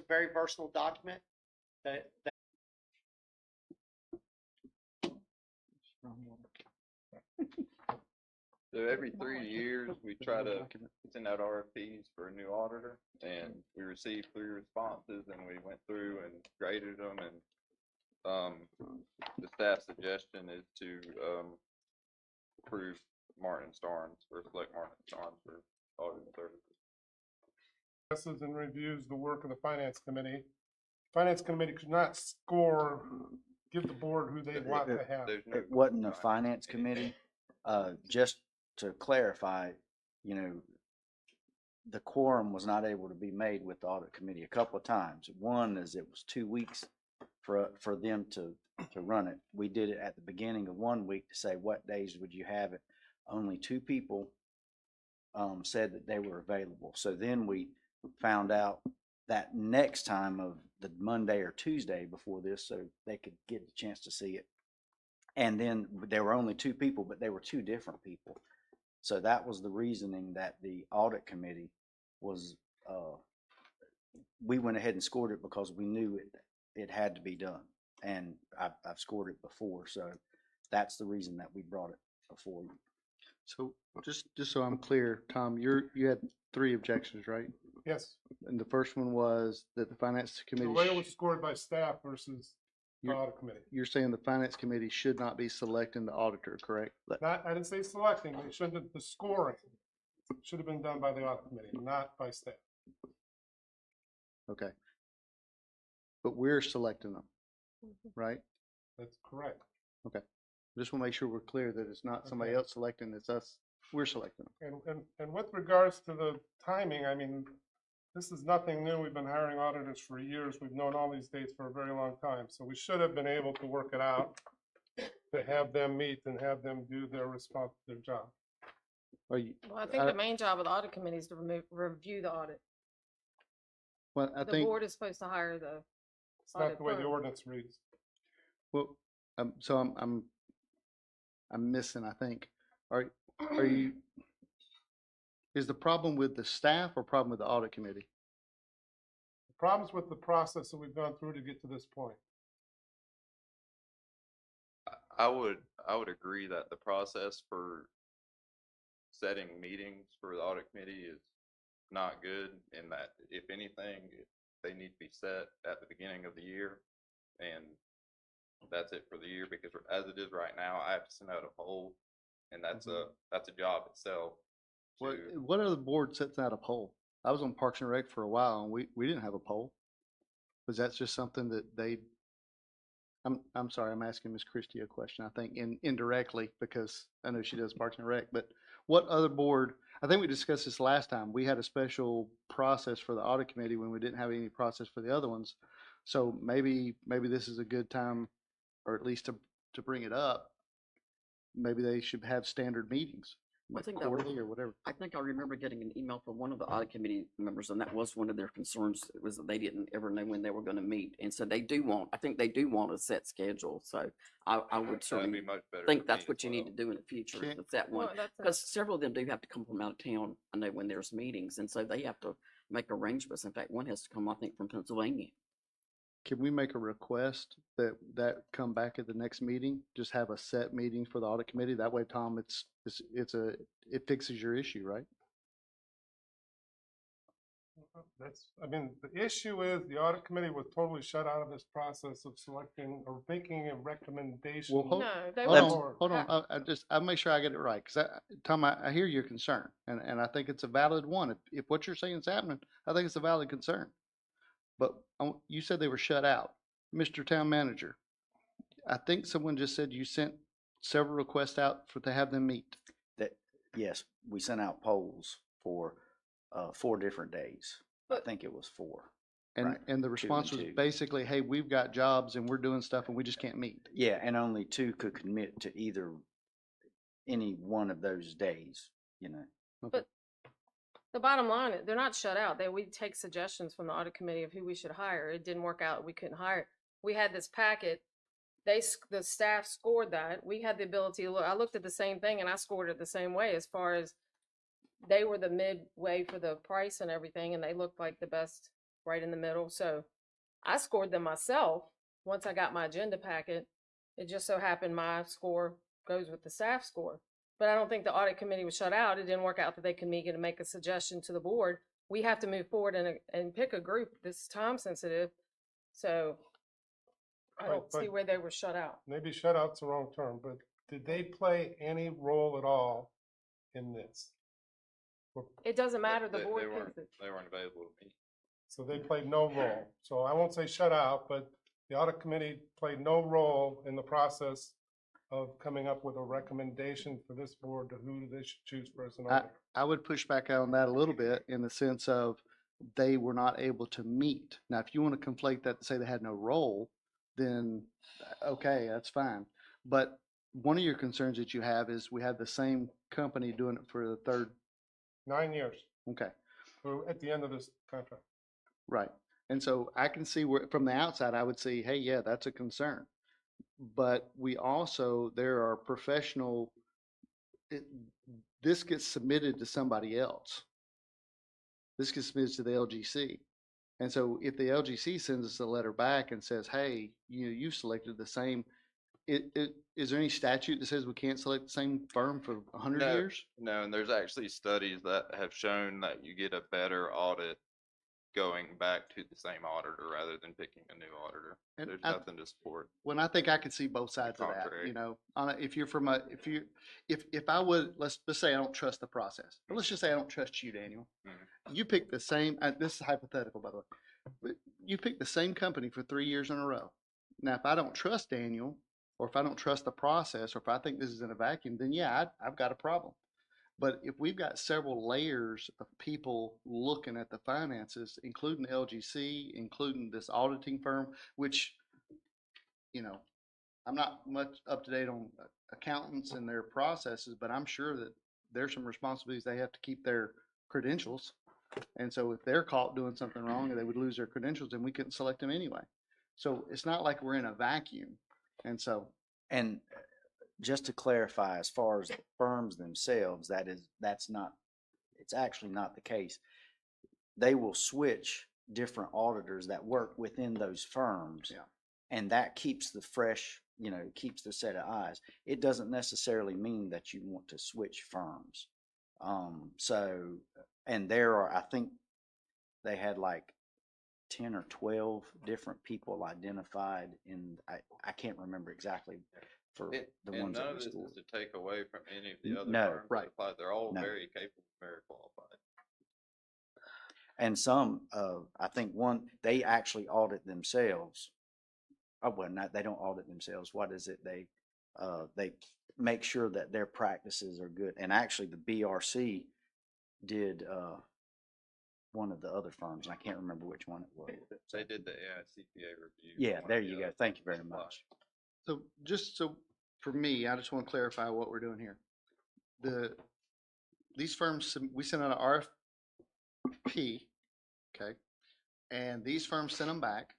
very versatile document that So every 3 years, we try to send out RFPs for a new auditor, and we received 3 responses, and we went through and graded them, and the staff suggestion is to approve Martin Starnes, or select Martin Starnes for auditing services. Discusses and reviews the work of the finance committee. Finance committee could not score, give the board who they want to have. There's no It wasn't a time. finance committee. Just to clarify, you know, the quorum was not able to be made with the audit committee a couple of times. One is it was 2 weeks for them to run it. We did it at the beginning of 1 week to say, what days would you have it? Only 2 people said that they were available. So then we found out that next time of the Monday or Tuesday before this, so they could get the chance to see it. And then there were only 2 people, but they were 2 different people. So that was the reasoning that the audit committee was, we went ahead and scored it because we knew it had to be done. And I've scored it before, so that's the reason that we brought it before you. So just so I'm clear, Tom, you had 3 objections, right? Yes, And the first one was that the finance the committee, way it was scored by staff versus the You're- audit committee. you're saying the finance committee should not be selecting the auditor, correct? Not, I didn't say selecting, they shouldn't have, the scoring should have been done by the audit committee, not by staff. Okay. But we're selecting them, right? That's correct. Just want to make sure we're clear that it's not somebody Okay. else selecting, it's us, we're selecting them. And with regards to the timing, I mean, this is nothing new. We've been hiring auditors for years. We've known all these dates for a very long time. So we should have been able to work it out, to have them meet and have them do their job. Are you, Well, I think the main job of the audit committee is to review the audit. well, I The think, board is supposed to hire the It's not audit the way the firm. ordinance reads. well, so I'm missing, I think. Are you, is the problem with the staff or problem with the audit committee? The problems with the process that we've gone through to get to this point. I would agree that the process for setting meetings for the audit committee is not good, and that if anything, they need to be set at the beginning of the year, and that's it for the year, because as it is right now, I have to send out a poll, and that's a job itself. What other board sets out a poll? I was on Parks and Rec for a while and we didn't have a poll. Was that just something that they, I'm sorry, I'm asking Miss Christie a question, I think indirectly, because I know she does Parks and Rec, but what other board, I think we discussed this last time, we had a special process for the audit committee when we didn't have any process for the other ones. So maybe this is a good time, or at least to bring it up. Maybe they should have standard meetings. I think that was, quarterly or whatever. I think I remember getting an email from one of the audit committee members, and that was one of their concerns, was that they didn't ever know when they were gonna meet. And so they do want, I think they do want a set schedule, so I would That'd certainly be much better. think for that's me what as you need well. to do in the future, Okay. is that one. Well, that's Because several of them do have to come from out of town, I know, when there's meetings, and so they have to make arrangements. In fact, one has to come, I think, from Pennsylvania. Can we make a request that come back at the next meeting? Just have a set meeting for the audit committee? That way, Tom, it fixes your issue, right? I mean, the issue is the audit committee was totally shut out of this process of selecting or making a recommendation. Well, No, they Hold were. on, hold on. I'll make sure I get it right. Cause Tom, I hear your concern and I think it's a valid one. If what you're saying is happening, I think it's a valid concern. But you said they were shut out. Mr. Town Manager, I think someone just said you sent several requests out to have them meet. Yes, we sent out polls for 4 different days. I But- think it was 4. And, Right. and the response was 2. basically, hey, we've got jobs and we're doing stuff and we just can't meet. Yeah, and only 2 could commit to any one of those days, you know. But the bottom line, they're not shut out. We take suggestions from the audit committee of who we should hire. It didn't work out. We couldn't hire. We had this packet. The staff scored that. We had the ability to look. I looked at the same thing and I scored it the same way, as far as they were the midway for the price and everything, and they looked like the best right in the middle. So I scored them myself once I got my agenda packet. It just so happened my score goes with the staff score. But I don't think the audit committee was shut out. It didn't work out that they could meet and make a suggestion to the board. We have to move forward and pick a group. This is time sensitive. So I don't see where they were shut out. Maybe shut out's the wrong term, but did they play any role at all in this? It doesn't matter. The They board weren't, picks it. they weren't available to me. So they played no role. So I won't say shut out, but the audit committee played no role in the process of coming up with a recommendation for this board to who they should choose for as an auditor. I would push back on that a little bit in the sense of they were not able to meet. Now, if you want to conflate that to say they had no role, then okay, that's fine. But one of your concerns that you have is we had the same company doing it for the third. 9 years. Okay, We're at the end of this contract. right. And so I can see where, from the outside, I would see, hey, yeah, that's a concern. But we also, there are professional, this gets submitted to somebody else. This gets submitted to the LGC. And so if the LGC sends us a letter back and says, hey, you selected the same, is there any statute that says we can't select the same firm for 100 No. years? No, and there's actually studies that have shown that you get a better audit going back to the same auditor rather than picking a new auditor. And There's I- nothing to support. When I think I could see both sides of that, Contrary. if you're from if I would, let's say I don't trust the process, but let's just say I don't trust you, Daniel. You pick the same, this is hypothetical, by the way, but you pick the same company for 3 years in a row. Now, if I don't trust Daniel, or if I don't trust the process, or if I think this is in a vacuum, then yeah, I've got a problem. But if we've got several layers of people looking at the finances, including the LGC, including this auditing firm, which, I'm not much up to date on accountants and their processes, but I'm sure that there's some responsibilities. They have to keep their credentials. And so if they're caught doing something wrong and they would lose their credentials, then we couldn't select them anyway. So it's not like we're in a vacuum. And so, And just to clarify, as far as the firms themselves, it's actually not the case. They will switch different auditors that work within those firms. Yeah. And that keeps the fresh, keeps the set of eyes. It doesn't necessarily mean that you want to switch firms. And there are, I think they had like 10 or 12 different people identified I can't remember exactly for the And ones none that of we this scored. is to take away from any of the other No, firms right. that apply. They're all No. very capable, very qualified. And some, I think they actually audit themselves. Oh, well, they don't audit themselves. What is it? They make sure that their practices are good. And actually the BRC did, one of the other firms, and I can't remember which one it was. They did the AICPA review. Yeah, one there of the you go. other Thank you very apply. much. so for me, I just want to clarify what we're doing here. these firms, we sent out an RFP, okay? And these firms sent them back.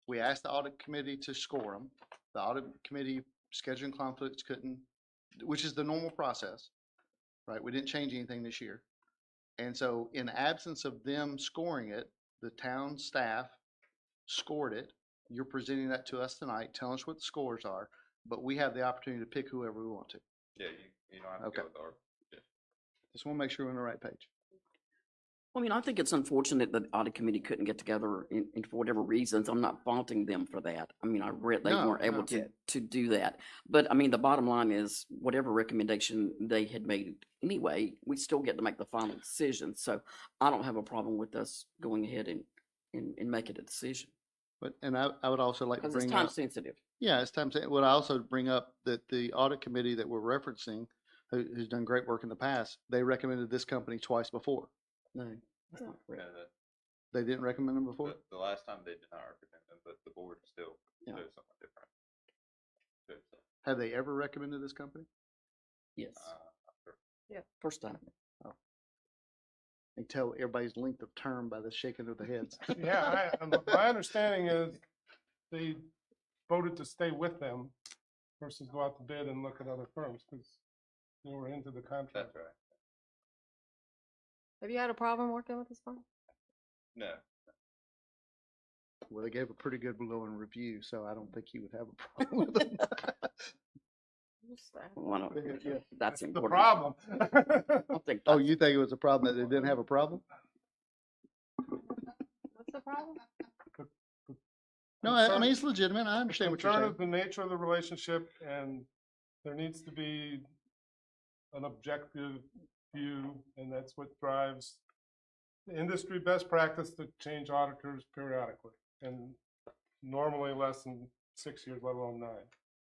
We asked the audit committee to score them. The audit committee scheduling conflicts couldn't, which is the normal process, right? We didn't change anything this year. And so in absence of them scoring it, the town staff scored it. You're presenting that to us tonight, telling us what the scores are, but we have the opportunity to pick whoever we want to. Yeah, you don't have to Okay. go with our. Just want to make sure we're on the right page. I mean, I think it's unfortunate that the audit committee couldn't get together and for whatever reasons. I'm not faulting them for that. I mean, I read they No, weren't able no. to do that. But I mean, the bottom line is whatever recommendation they had made anyway, we still get to make the final decision. So I don't have a problem with us going ahead and making a decision But, and I would also like to because it's bring time up, sensitive. yeah, it's time to, would I also bring up that the audit committee that we're referencing, who's done great work in the past, they recommended this company twice before. No, that's not Yeah, correct. They didn't recommend them before? the last time they did not recommend them, but the board still Yeah. does something different. So, Have they ever recommended this company? Yes, uh, first time. They tell everybody's length of term by the shaking of the heads. Yeah, my understanding is they voted to stay with them versus go out to bid and look at other firms because they were into the contract. That's right. Have you had a problem working with this firm? No, Well, they gave a pretty good glowing review, so I don't think you would have a problem with them. Well, I don't- Yeah. That's The important. problem. I don't think Oh, that's- you think it was a problem that they didn't have a problem? What's the problem? No, I mean, it's legitimate. I understand what you're Concern saying. is the nature of the relationship, and there needs to be an objective view, and that's what drives the industry best practice to change auditors periodically, and normally less than 6 years, let alone 9.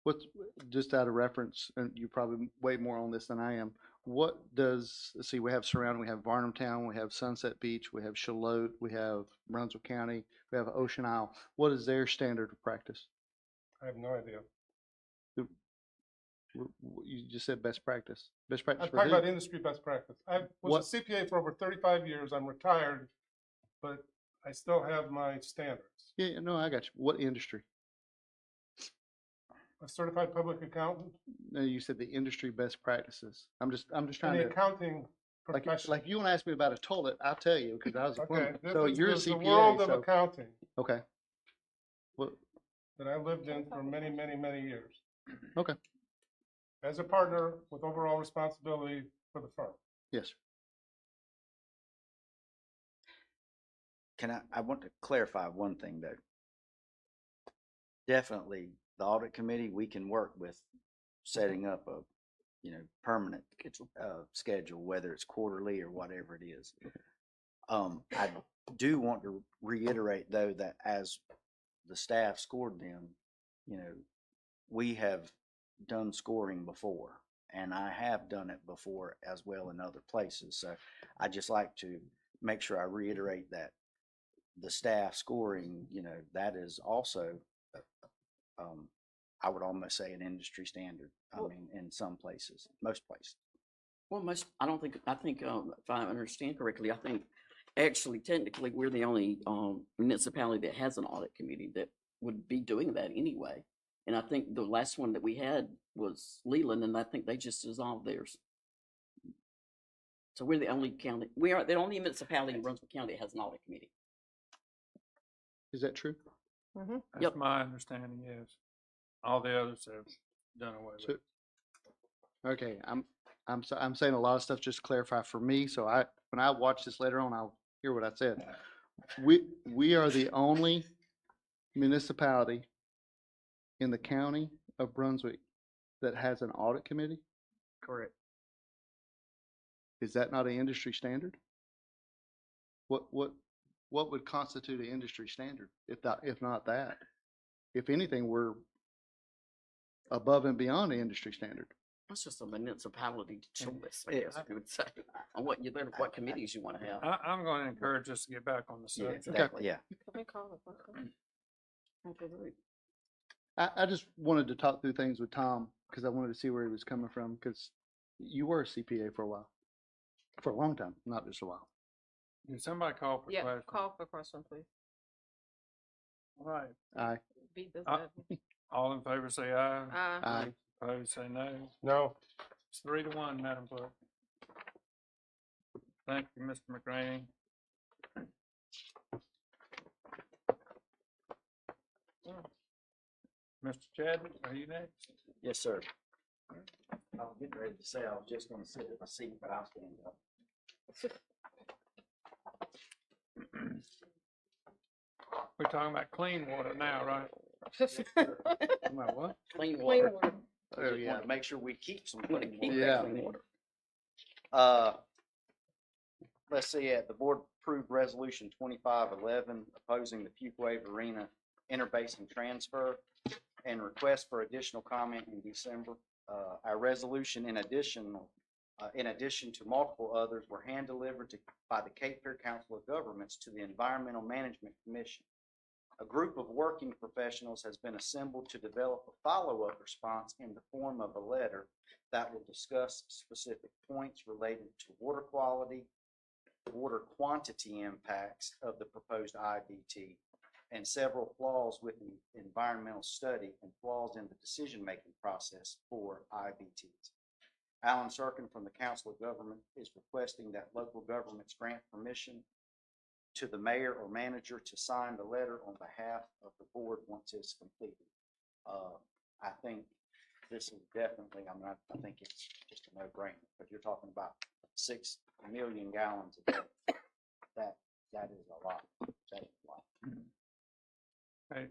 What's, just out of reference, and you're probably way more on this than I am. What does, let's see, we have surrounding, we have Varnumtown, we have Sunset Beach, we have Shallotte, we have Brunswick County, we have Ocean Isle. What is their standard of practice? I have no idea. You just said best practice. Best practice I'm for talking who? about industry best practice. I What- was a CPA for over 35 years. I'm retired, but I still have my standards. Yeah, no, I got you. What industry? A certified public accountant No, you said the industry best practices. I'm just in trying the to, accounting like, profession. like you want to ask me about a toilet, I'll tell you, because I was a Okay, plumber. this So is you're a the world CPA, of so, accounting okay. Well, that I lived in for many, many, many years. okay, As a partner with overall responsibility for the firm. yes, sir. I want to clarify one thing though. Definitely, the audit committee, we can work with setting up a, permanent schedule, whether it's quarterly or whatever it is. I do want to reiterate though, that as the staff scored them, we have done scoring before, and I have done it before as well in other places. So I just like to make sure I reiterate that the staff scoring, that is also, I would almost say an industry standard. I mean, in some places, most places. Well, I think, if I understand correctly, I think actually technically we're the only, municipality that has an audit committee that would be doing that anyway. And I think the last one that we had was Leland, and I think they just dissolved theirs. So we're the only county, we are the only municipality in Brunswick County that has an audit committee. Is that true? Mm-hmm. That's Yep. my understanding, yes. All the others have done away with So, it. okay, I'm saying a lot of stuff just to clarify for me, so when I watch this later on, I'll hear what I said. We are the only municipality in the county of Brunswick that has an audit committee. Correct. Is that not an industry standard? What would constitute an industry standard if not that? If anything, we're above and beyond the industry standard. That's just a municipality choice, I guess you would say, on what committees you want to have. I'm going to encourage us to get back on the Yeah, subject. exactly, yeah. Let me call it. Absolutely. I just wanted to talk through things with Tom because I wanted to see where he was coming from because you were a CPA for a while. For a long time, not just a while. Did somebody call for Yeah, question? call for question, please. All right, Aye. Beat this Uh, dead. all in favor say aye. Aye. Opposed say no. No, It's 3-1, Madam Clerk. Thank you, Mr. McGraney. Mr. Chadwick, are you next? Yes, sir. I was getting ready to say I was just gonna sit in my seat, but I'll stand up. We're talking about clean water now, right? My what? Clean Clean water. water. Oh, Just yeah. wanna make sure we keep some Wanna clean keep water. Yeah. clean water. Let's see, the board approved resolution 2511 opposing the Fuquay Arena interbasin transfer and request for additional comment in December. Our resolution in addition to multiple others were hand delivered by the Cape Fear Council of Governments to the Environmental Management Commission. A group of working professionals has been assembled to develop a follow-up response in the form of a letter that will discuss specific points related to water quality, water quantity impacts of the proposed IBT, and several flaws with the environmental study and flaws in the decision-making process for IBTs. Alan Serkin from the Council of Government is requesting that local governments grant permission to the mayor or manager to sign the letter on behalf of the board once it's completed. I think this is definitely, I think it's just a no-brainer, but you're talking about 6 million gallons a day. That is a lot. That is a lot. Hey,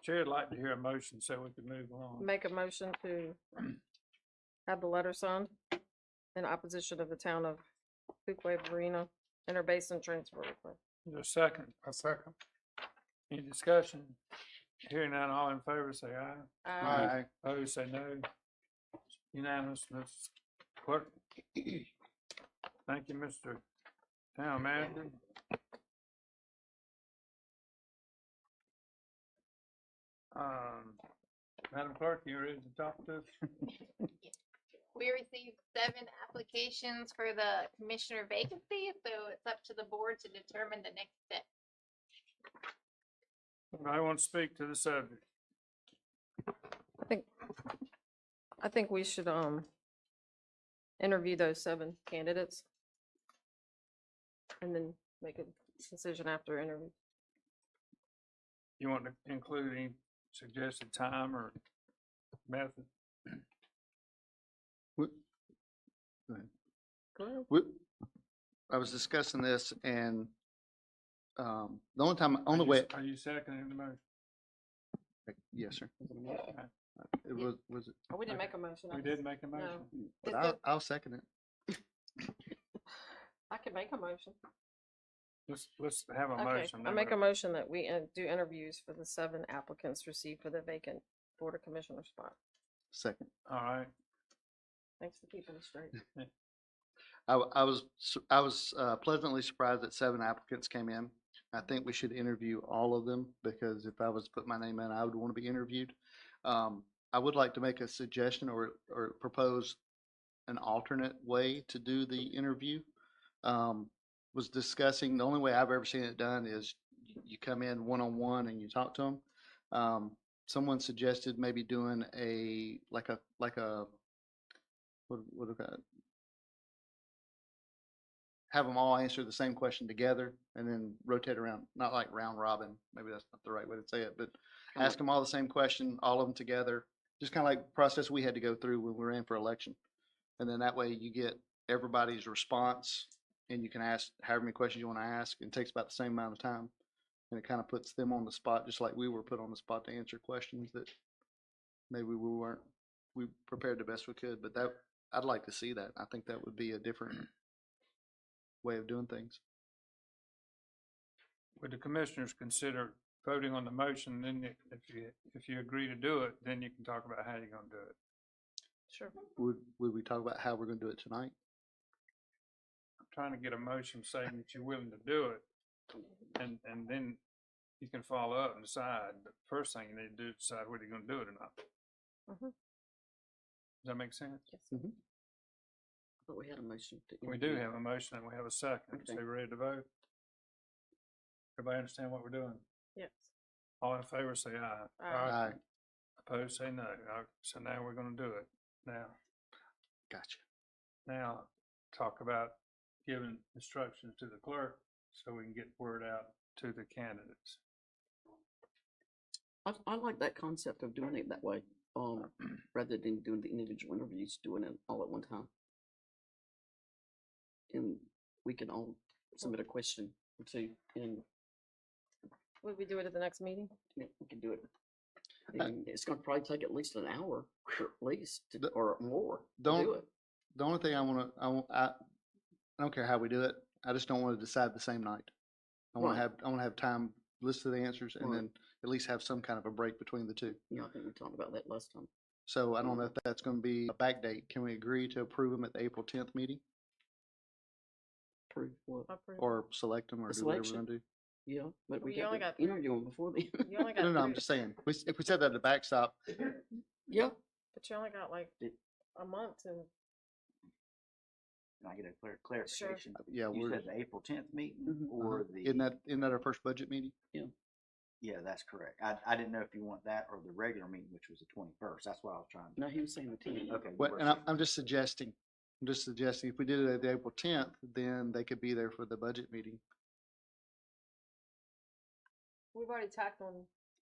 Chair would like to hear a motion so we can move on. Make a motion to have the letter signed in opposition of the town of Fuquay Marina interbasin transfer request. Is there a second? a second. Any discussion? Hearing none, all in favor say aye. Aye. Opposed say no. Unanimous, Ms. Clerk. Thank you, Mr. Town Manager. Madam Clerk, you ready to talk to us? We received 7 applications for the commissioner vacancy, so it's up to the board to determine the next step. I want to speak to the subject. I think we should, interview those 7 candidates and then make a decision after interview. You want to include any suggested time or method? Go ahead. I was discussing this and, the only time, only way, Are you seconding the motion? yes, sir. Okay. It was it? Oh, we didn't make a motion. We did make a motion. But Is I'll second it. I can make a motion. Let's have a Okay, motion. I then make we- a motion that we do interviews for the 7 applicants received for the vacant board of commissioner spot. Second. All right. Thanks for keeping it straight. I was pleasantly surprised that 7 applicants came in. I think we should interview all of them because if I was to put my name in, I would want to be interviewed. I would like to make a suggestion or propose an alternate way to do the interview. Was discussing, the only way I've ever seen it done is you come in one-on-one and you talk to them. Someone suggested maybe doing like a what do I have them all answer the same question together and then rotate around, not like round robin, maybe that's not the right way to say it, but ask them all the same question, all of them together, just kind of like the process we had to go through when we were in for election. And then that way you get everybody's response and you can ask however many questions you want to ask. It takes about the same amount of time. And it kind of puts them on the spot, just like we were put on the spot to answer questions that maybe we prepared the best we could, but I'd like to see that. I think that would be a different way of doing things. Would the commissioners consider voting on the motion? Then if you agree to do it, then you can talk about how you're going to do it. Sure. Would we talk about how we're going to do it tonight? I'm trying to get a motion saying that you're willing to do it. And then you can follow up and decide. The first thing you need to do is decide whether you're going to do it or not. Mhm. Does that make sense? Yes. thought we had a motion to. We do have a motion and we have a second. So Okay. we ready to vote? Everybody understand what we're doing? Yes. All in favor, say aye. Aye. Opposed, say no. So now we're gonna do it. Now, Gotcha. now talk about giving instructions to the clerk so we can get word out to the candidates. I like that concept of doing it that way, rather than doing the individual interviews, doing it all at one time. And we can all submit a question or two, and Would we do it at the next meeting? yeah, we can do it. And it's gonna probably take at least an hour, at least, or more, to Don't- do it. The only thing I don't care how we do it. I just don't want to decide the same night. I want Right. to have time, listen to the answers, and Right. then at least have some kind of a break between the two. Yeah, I think we talked about that last time. So I don't know if that's going to be a back date. Can we agree to approve them at the April 10th meeting, Approve what? or select them, or The do whatever we're selection. going to do? Yeah, but we You only got got to interview them before then. You only got No, I'm three- just saying. If we said that at the backstop, Yeah. But you only got like a month to. Can I get a clarification? yeah, You we're said the April 10th meeting Mhm. or the? isn't that our first budget meeting? Yeah, that's correct. I didn't know if you want that or the regular meeting, which was the 21st. That's what I was trying to. No, he was saying the 10th. Okay. you What, were and saying- I'm just suggesting, if we did it at the April 10th, then they could be there for the budget meeting. We've already tacked on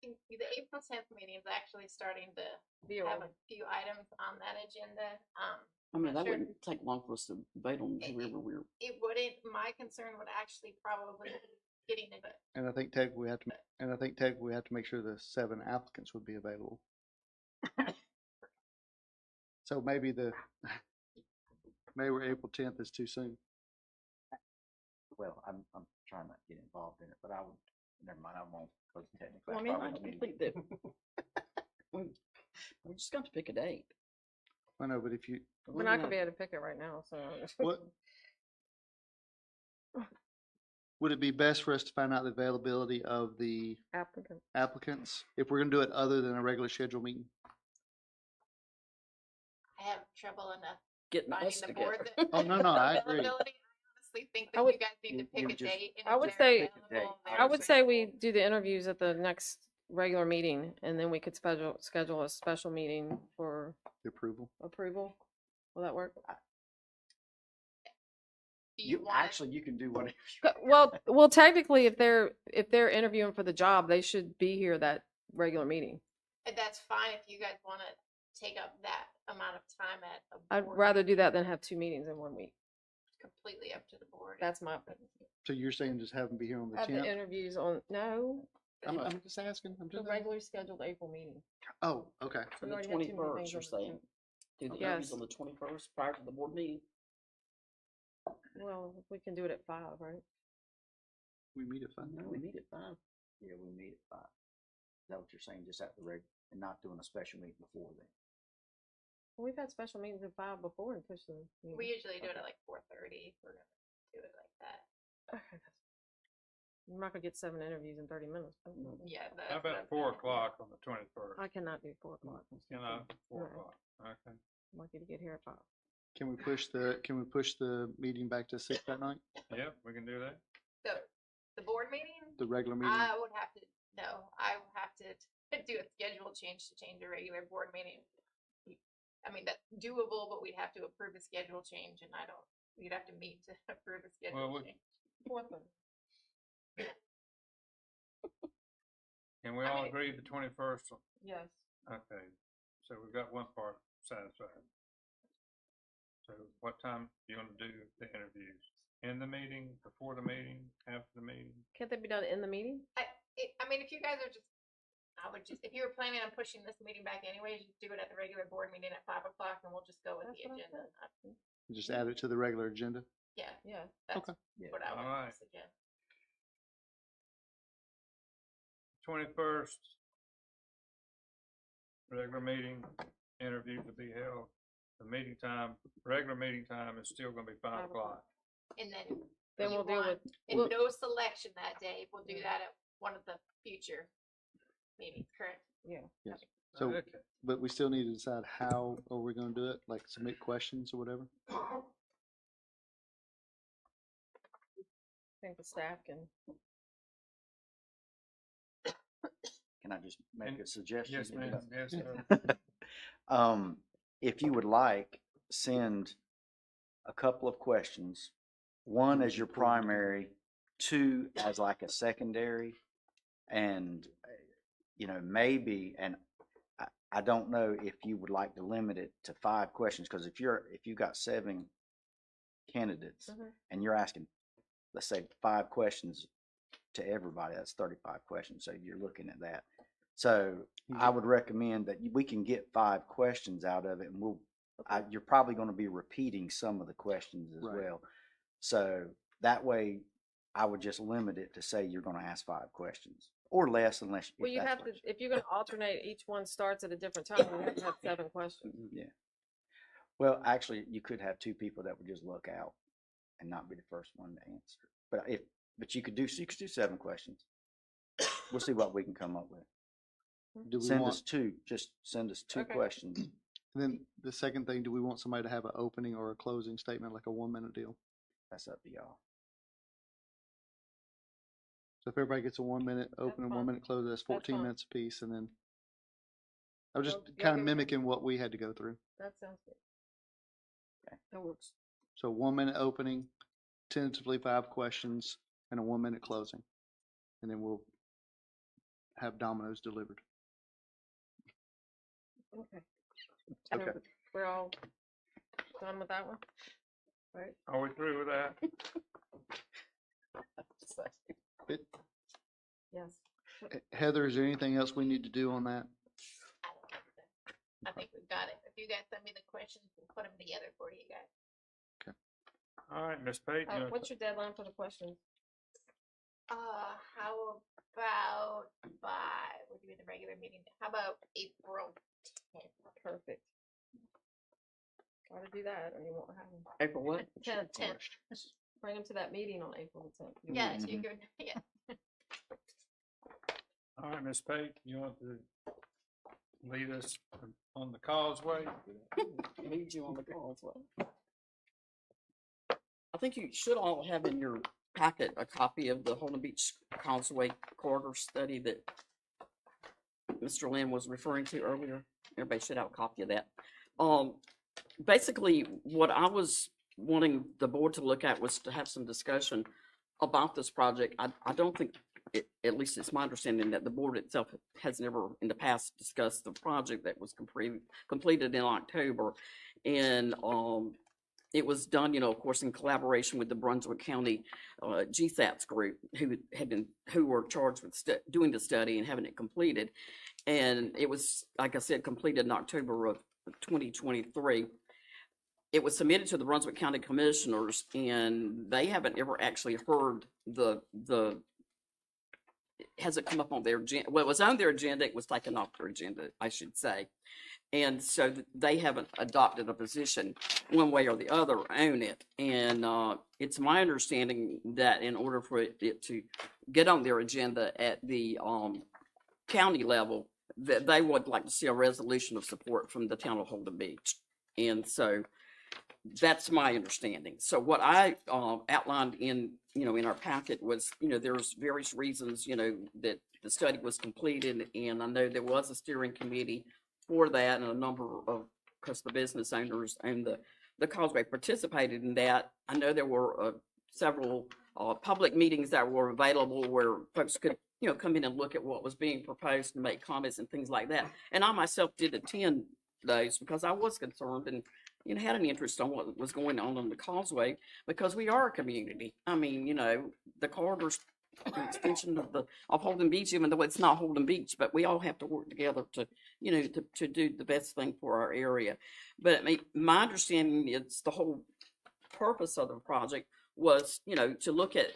The April 10th meeting is actually starting to the have a few items on that agenda. I mean, I'm that sure wouldn't take long for us to vote on whoever we're. it wouldn't, my concern would actually probably be getting it. And I think technically we have to make sure the 7 applicants would be available. So maybe maybe April 10th is too soon. Well, I'm trying not to get involved in it, but I would, never mind, I won't, because technically. Well, I that's mean, I probably don't me. think that. We just got to pick a date. I know, but if you, We're not gonna be able to pick it right now, so. what, would it be best for us to find out the availability of the Applicant. applicants if we're gonna do it other than a regular scheduled meeting? I have trouble enough Getting finding us the board. together. Oh, no, I agree. Availability. I honestly think I that would- you guys need to you pick a just- date. and I if would they're say- Pick a date. available, I they're I would say we available. do the interviews at the next regular meeting, and then we could schedule a special meeting for The approval? approval. Will that work? Do you You, want, actually, you can do whatever. Well, technically, if they're interviewing for the job, they should be here that regular meeting. and that's fine if you guys want to take up that amount of time at a I'd board rather meeting. do that than have 2 meetings in 1 week. Completely up to the board. That's my opinion. So you're saying just have them be here on the Have the 10th? interviews on, no, I'm just asking, I'm the just. regularly scheduled April meeting. Oh, okay. For We the already have too many 21st, things you're on the saying? Do the Yes. interviews on the 21st prior to the board meeting? Well, we can do it at 5, right? We meet at 5. No, we meet at 5. Yeah, we meet at 5. Is that what you're saying? Just at the and not doing a special meeting before then? Well, we've had special meetings at 5 before and pushed them. We usually do it at like 4:30. We're gonna do it like that. You're not gonna get 7 interviews in 30 minutes. Yeah. How about 4 o'clock on the 21st? I cannot do 4 o'clock. You know, 4 No. o'clock, okay. I'm lucky to get here at 5. Can we push the meeting back to 6 that night? Yep, we can do that. So the board meeting, The regular meeting? I would have to do a schedule change to change a regular board meeting. I mean, that's doable, but we'd have to approve a schedule change and we'd have to meet to approve a schedule Well, change. 4th one. Can we I all mean- agree the 21st? Yes. Okay, so we've got one part satisfied. So what time you gonna do the interviews? In the meeting, before the meeting, after the meeting? Can't they be done in the meeting? I mean, if you guys are if you were planning on pushing this meeting back anyways, just do it at the regular board meeting at 5 o'clock and we'll just go with That's the what I agenda. Just add it to the regular agenda? Yeah, Yeah. that's Okay. what I would Alright. suggest. 21st, regular meeting, interview to be held. The meeting time, regular meeting time is still gonna be 5 o'clock. And then Then you we'll deal want- with, and we'll- no selection that day. We'll do that at one of the future meetings, correct? yeah. So, Okay. but we still need to decide how are we gonna do it, like submit questions or whatever? think the staff can, Can I just make And- a suggestion? Yes, If you ma'am, don't- yes, sir. If you would like, send a couple of questions, one as your primary, two as like a secondary, and, maybe, and I don't know if you would like to limit it to 5 questions, because if you got 7 candidates Mhm. and you're asking, let's say, 5 questions to everybody, that's 35 questions, so you're looking at that. So I would recommend that we can get 5 questions out of it, and you're probably going to be repeating some of the questions as Right. well. So that way, I would just limit it to say you're going to ask 5 questions or less, unless. well, if you that's have what to, if you're gonna alternate, each one starts at a different time, you have to have 7 questions. Yeah. Well, actually, you could have 2 people that would just look out and not be the first one to answer. But you could do 7 questions. We'll see what we can come up with. Do we Send want, us 2, just send us 2 Okay. questions. and then the second thing, do we want somebody to have an opening or a closing statement, like a 1-minute deal? That's up to y'all. So if everybody gets a 1-minute open and fine. 1-minute close, that's 14 fine. minutes apiece, and then I was just Y'all kind give of me- mimicking what we had to go through. That sounds good. That works. So 1-minute opening, tentatively 5 questions, and a 1-minute closing. And then we'll have Domino's delivered. Okay. So Okay. we're all done with that one? Right? Are we through with that? Yes. Heather, is there anything else we need to do on that? I think we've got it. If you guys send me the questions, we'll put them together for you guys. All right, Ms. Pate, you What's your deadline for the questions? How about we're doing the regular meeting, how about April 10th? Perfect. Try to do that, or you won't have them. April what? 10th. Bring them to that meeting on April the 10th. Yes, you could, yeah. all right, Ms. Pate, you want to lead us on the causeway? Lead you on the causeway. I think you should all have in your packet a copy of the Holden Beach Causeway Corridor Study that Mr. Lynn was referring to earlier. Everybody should have a copy of that. Basically, what I was wanting the board to look at was to have some discussion about this project. I don't think, at least it's my understanding, that the board itself has never in the past discussed the project that was completed in October. And it was done, of course, in collaboration with the Brunswick County GSATS group, who were charged with doing the study and having it completed. And it was, like I said, completed in October of 2023. It was submitted to the Brunswick County Commissioners, and they haven't ever actually heard has it come up on their agenda? Well, it was on their agenda. It was taken off their agenda, I should say. And so they haven't adopted a position one way or the other on it. And it's my understanding that in order for it to get on their agenda at the county level, that they would like to see a resolution of support from the town of Holden Beach. And so that's my understanding. So what I outlined in our packet was, there's various reasons, that the study was completed. And I know there was a steering committee for that, and a number of, because the business owners and the causeway participated in that. I know there were several public meetings that were available where folks could, come in and look at what was being proposed and make comments and things like that. And I myself did attend those because I was concerned and, had an interest on what was going on the causeway, because we are a community. I mean, the corridor's an extension of Holden Beach, even though it's not Holden Beach, but we all have to work together to, to do the best thing for our area. But I mean, my understanding is the whole purpose of the project was, to look at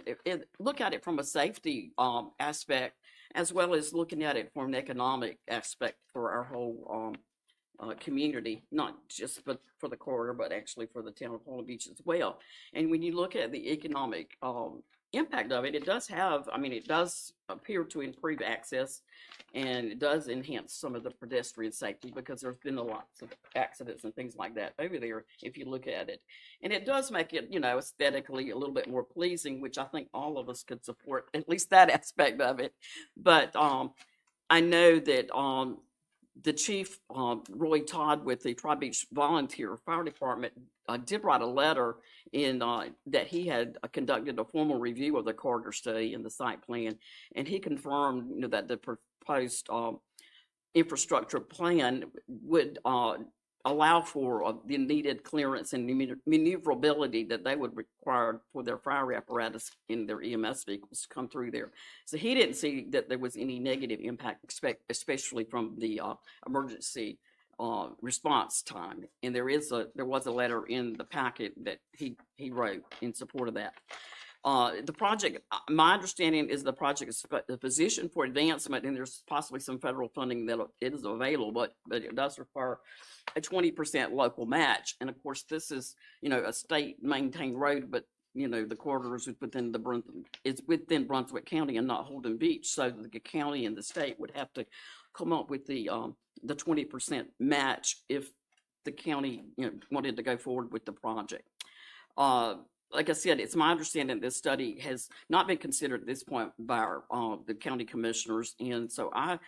it from a safety aspect, as well as looking at it from an economic aspect for our whole community, not just for the corridor, but actually for the town of Holden Beach as well. And when you look at the economic impact of it, it does have, I mean, it does appear to improve access, and it does enhance some of the pedestrian safety, because there's been a lot of accidents and things like that over there if you look at it. And it does make it, you know, aesthetically a little bit more pleasing, which I think all of us could support, at least that aspect of it. But I know that the chief, Roy Todd, with the Tri-Beach Volunteer Fire Department, did write a letter in that he had conducted a formal review of the corridor study and the site plan, and he confirmed, you know, that the proposed infrastructure plan would allow for the needed clearance and maneuverability that they would require for their fire apparatus in their EMS vehicles to come through there. So he didn't see that there was any negative impact, especially from the emergency response time. And there was a letter in the packet that he wrote in support of that. The project, my understanding is the project is the position for advancement, and there's possibly some federal funding that it is available, but it does require a 20% local match. And of course, this is, you know, a state maintained road, but you know, the corridor is within within Brunswick County and not Holden Beach. So the county and the state would have to come up with the 20% match if the county, you know, wanted to go forward with the project. Like I said, it's my understanding this study has not been considered at this point by the county commissioners, and so I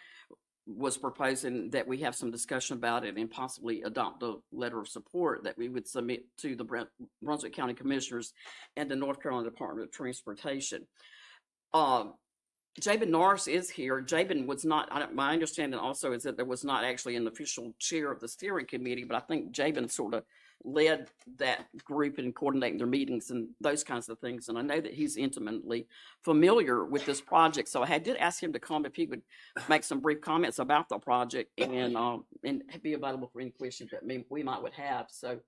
was proposing that we have some discussion about it and possibly adopt a letter of support that we would submit to the Brunswick County Commissioners and the North Carolina Department of Transportation. Jabin Norris is here. Jabin was not, my understanding also is that there was not actually an official chair of the steering committee, but I think Jabin sort of led that group in coordinating their meetings and those kinds of things. And I know that he's intimately familiar with this project. So I did ask him to come if he would make some brief comments about the project and be available for any questions that we might would have. So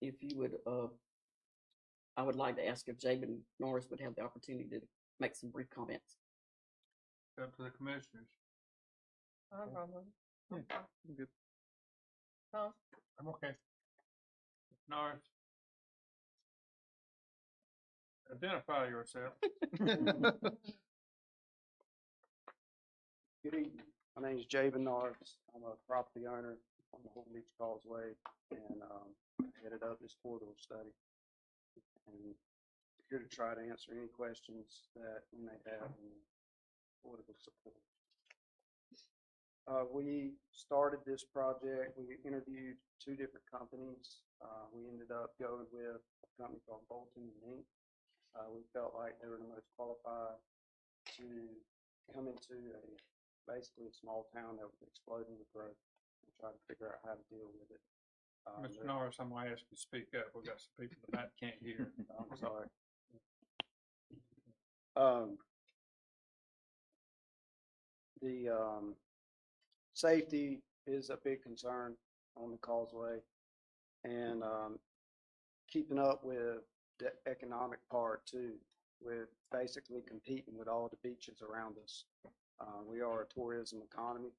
if you would, I would like to ask if Jabin Norris would have the opportunity to make some brief comments. Up to the commissioners. No problem. I'm good. Tom? I'm okay. Norris. Identify yourself. Good evening. My name is Jabin Norris. I'm a property owner on the Holden Beach Causeway, and headed up this corridor study. And here to try to answer any questions that you may have in political support. We started this project. We interviewed two different companies. We ended up going with a company called Bolton & Inc. We felt like they were the most qualified to come into basically a small town that was exploding with growth and try to figure out how to deal with it. Mr. Norris, I'm gonna ask you to speak up. We've got some people that can't hear. I'm sorry. The safety is a big concern on the causeway, and keeping up with the economic part too, with basically competing with all the beaches around us. We are a tourism economy,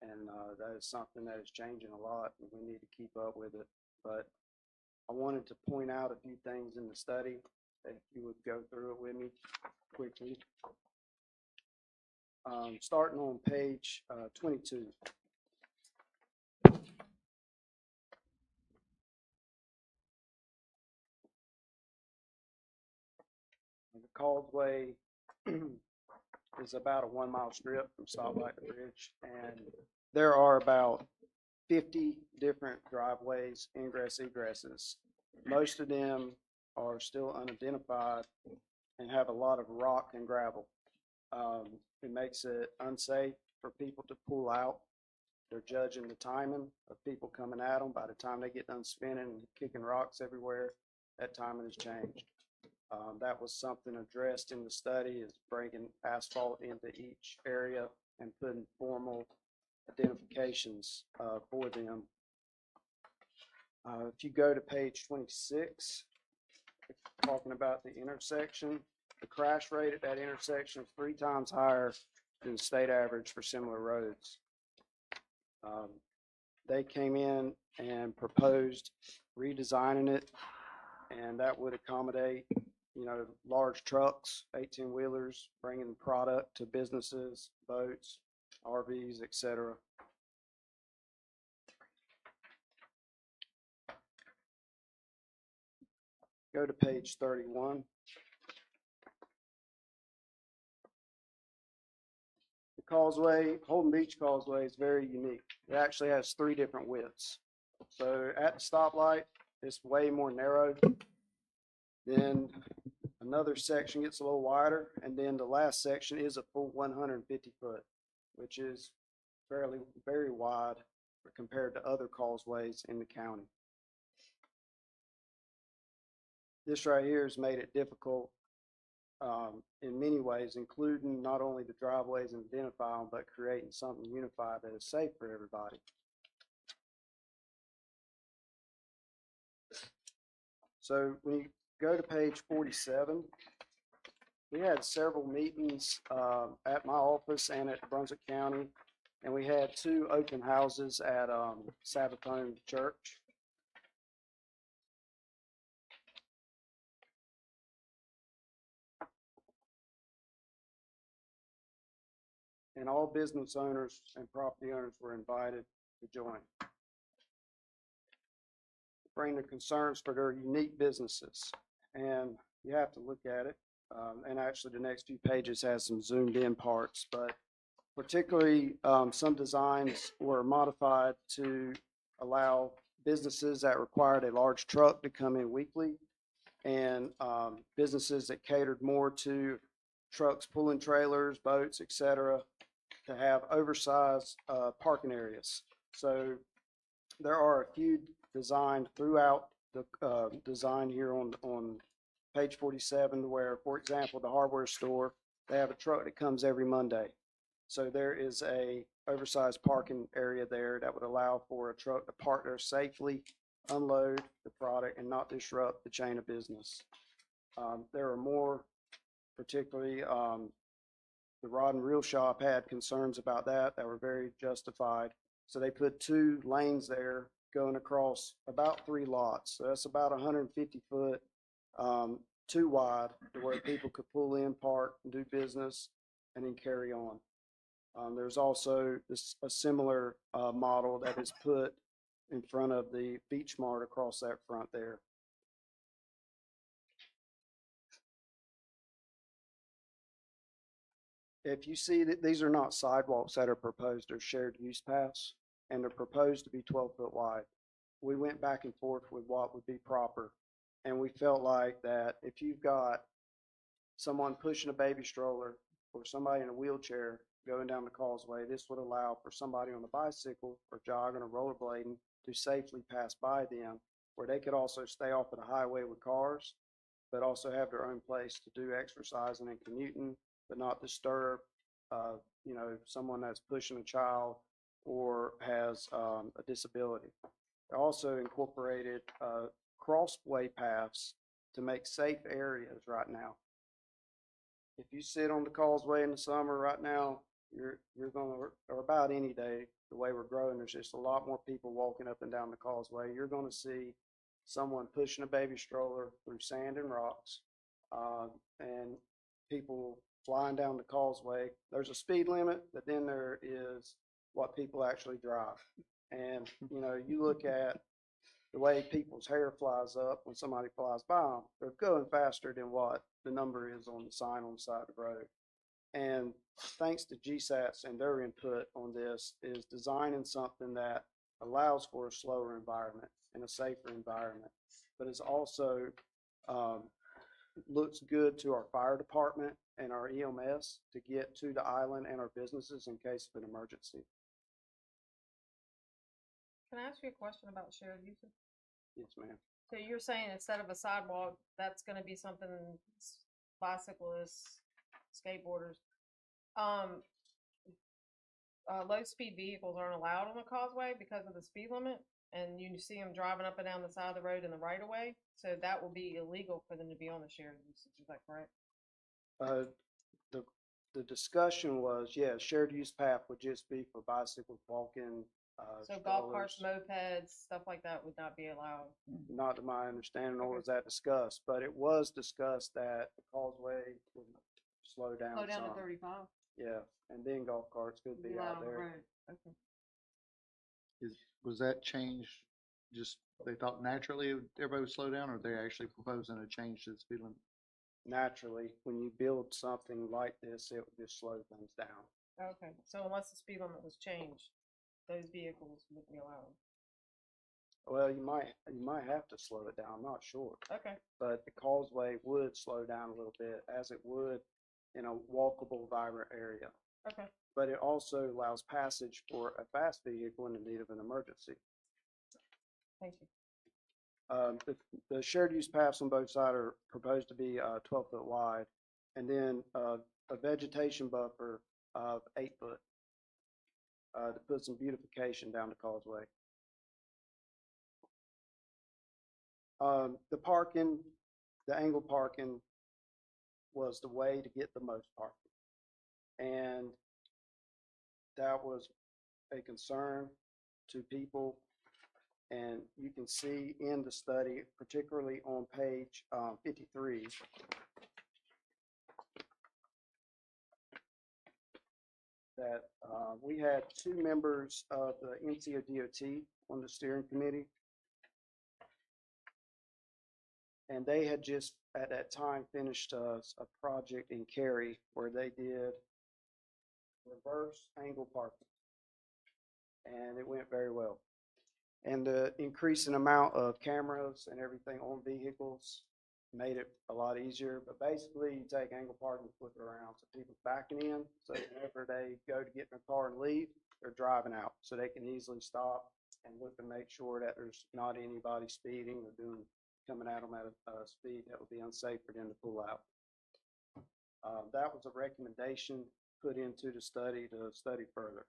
and that is something that is changing a lot, and we need to keep up with it. But I wanted to point out a few things in the study, if you would go through it with me quickly. Starting on page 22. The causeway is about a 1 mile strip from stoplight to bridge, and there are about 50 different driveways, ingress, egresses. Most of them are still unidentified and have a lot of rock and gravel. It makes it unsafe for people to pull out. They're judging the timing of people coming at them. By the time they get done spinning and kicking rocks everywhere, that timing has changed. That was something addressed in the study, is bringing asphalt into each area and putting formal identifications for them. If you go to page 26, talking about the intersection, the crash rate at that intersection is 3 times higher than the state average for similar roads. they came in and proposed redesigning it, and that would accommodate, large trucks, 18-wheelers, bringing product to businesses, boats, RVs, etc. Go to page 31. The causeway, Holden Beach Causeway, is very unique. It actually has 3 different widths. So at the stoplight, it's way more narrow. Then another section gets a little wider, and then the last section is a full 150 foot, which is very wide compared to other causeways in the county. This right here has made it difficult in many ways, including not only the driveways and identify them, but creating something unified that is safe for everybody. So when you go to page 47, we had several meetings at my office and at Brunswick County, and we had 2 open houses at Sabbathone Church. And all business owners and property owners were invited to join. Bring their concerns for their unique businesses, and you have to look at it. And actually, the next few pages has some zoomed in parts, but particularly some designs were modified to allow businesses that required a large truck to come in weekly, and businesses that catered more to trucks pulling trailers, boats, etc., to have oversized parking areas. So there are a few designed throughout the design here on page 47, where, for example, the hardware store, they have a truck that comes every Monday. So there is a oversized parking area there that would allow for a truck to park there safely, unload the product, and not disrupt the chain of business. There are more, particularly the Rod and Reel Shop had concerns about that were very justified. So they put 2 lanes there going across about 3 lots. So that's about 150 foot, 2 wide, to where people could pull in, park, and do business, and then carry on. There's also a similar model that is put in front of the Beach Mart across that front there. If you see that these are not sidewalks that are proposed, they're shared use paths, and they're proposed to be 12 foot wide. We went back and forth with what would be proper, and we felt like that if you've got someone pushing a baby stroller or somebody in a wheelchair going down the causeway, this would allow for somebody on a bicycle or jogging or rollerblading to safely pass by them, where they could also stay off of the highway with cars, but also have their own place to do exercising and commuting, but not disturb, someone that's pushing a child or has a disability. They also incorporated crossway paths to make safe areas right now. If you sit on the causeway in the summer right now, you're going to, or about any day, the way we're growing, there's just a lot more people walking up and down the causeway. You're going to see someone pushing a baby stroller through sand and rocks, and people flying down the causeway. There's a speed limit, but then there is what people actually drive. And, you look at the way people's hair flies up when somebody flies by them, they're going faster than what the number is on the sign on the side of the road. And thanks to GSATs and their input on this, is designing something that allows for a slower environment and a safer environment, but is also looks good to our fire department and our EMS to get to the island and our businesses in case of an emergency. Can I ask you a question about shared uses? Yes, ma'am. So you're saying instead of a sidewalk, that's gonna be something bicyclists, skateboarders, low-speed vehicles aren't allowed on the causeway because of the speed limit, and you see them driving up and down the side of the road in the right-of-way, so that will be illegal for them to be on the shared usage, is that correct? The discussion was, yeah, shared use path would just be for bicycles, walking, So golf carts, strollers. mopeds, stuff like that would not be allowed. Not to my understanding, nor Okay. was that discussed, but it was discussed that the causeway would slow down Slow down to some. 35. Yeah, and then golf carts could be allowed out on the there. road. Okay. Was that change just, they thought naturally everybody would slow down, or they actually proposing a change to the speed limit? Naturally, when you build something like this, it would just slow things down. Okay, so unless the speed limit was changed, those vehicles wouldn't be allowed. Well, you might have to slow it down, I'm not sure. Okay, But the causeway would slow down a little bit, as it would in a walkable, vibrant area. okay. But it also allows passage for a fast vehicle in the need of an emergency. Thank you. The shared use paths on both sides are proposed to be 12 foot wide, and then a vegetation buffer of 8 foot to put some beautification down the causeway. The parking, the angle parking was the way to get the most parking. And that was a concern to people. And you can see in the study, particularly on page 53, that we had 2 members of the NCODOT on the steering committee. And they had just, at that time, finished a project in Cary where they did reverse angle parking. And it went very well. And the increasing amount of cameras and everything on vehicles made it a lot easier. But basically, you take angle parking, flip it around, so people backing in, so whenever they go to get in their car and leave, they're driving out, so they can easily stop and look to make sure that there's not anybody speeding or coming at them at a speed that would be unsafe for them to pull out. That was a recommendation put into the study to study further.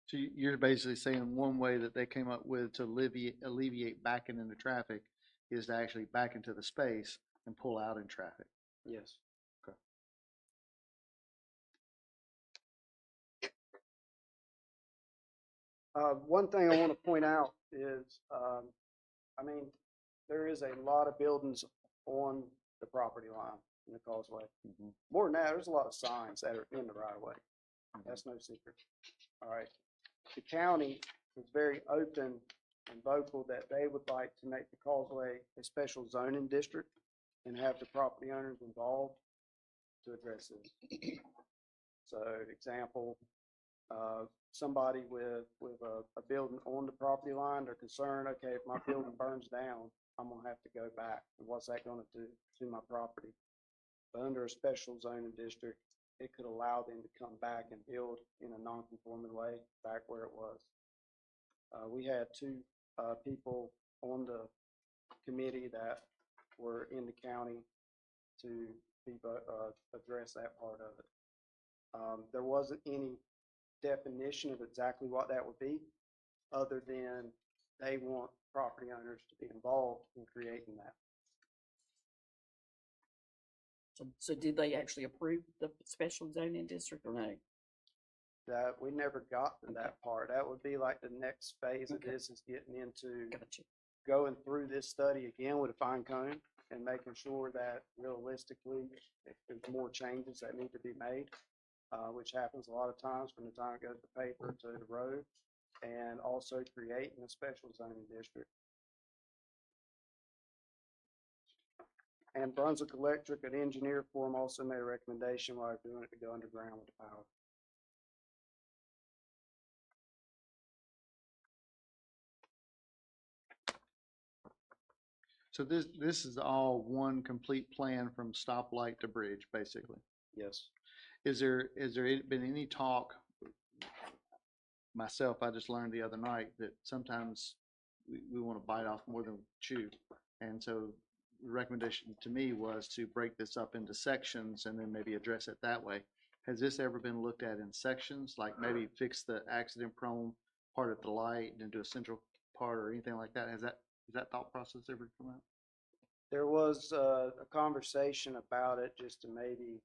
So you're basically saying one way that they came up with to alleviate backing into traffic is to actually back into the space and pull out in traffic. Yes. Okay. One thing I want to point out is, I mean, there is a lot of buildings on the property line in the causeway. More than that, there's a lot of signs that are in the right of way. That's no secret. All right. The county was very open and vocal that they would like to make the causeway a special zoning district and have the property owners involved to address this. So, example, somebody with a building on the property line, they're concerned, okay, if my building burns down, I'm gonna have to go back. And what's that gonna do to my property? But under a special zoning district, it could allow them to come back and build in a non-conforming way back where it was. We had 2 people on the committee that were in the county to address that part of it. There wasn't any definition of exactly what that would be, other than they want property owners to be involved in creating that. So did they actually approve the special zoning district or no? That we never got to that part. That would be like the next phase of Okay. this, is getting into Gotcha. going through this study again with a fine comb and making sure that realistically, if there's more changes that need to be made, which happens a lot of times from the time it goes to paper to the road, and also creating a special zoning district. And Brunswick Electric, an engineer forum, also made a recommendation while they're doing it to go underground with the power. So this is all one complete plan from stoplight to bridge, basically. Yes. Is there been any talk? Myself, I just learned the other night that sometimes we want to bite off more than chew. And so the recommendation to me was to break this up into sections and then maybe address it that way. Has this ever been looked at in sections, like maybe fix the accident prone part at the light and then do a central part or anything like that? Has that thought process ever come out? There was a conversation about it, just to maybe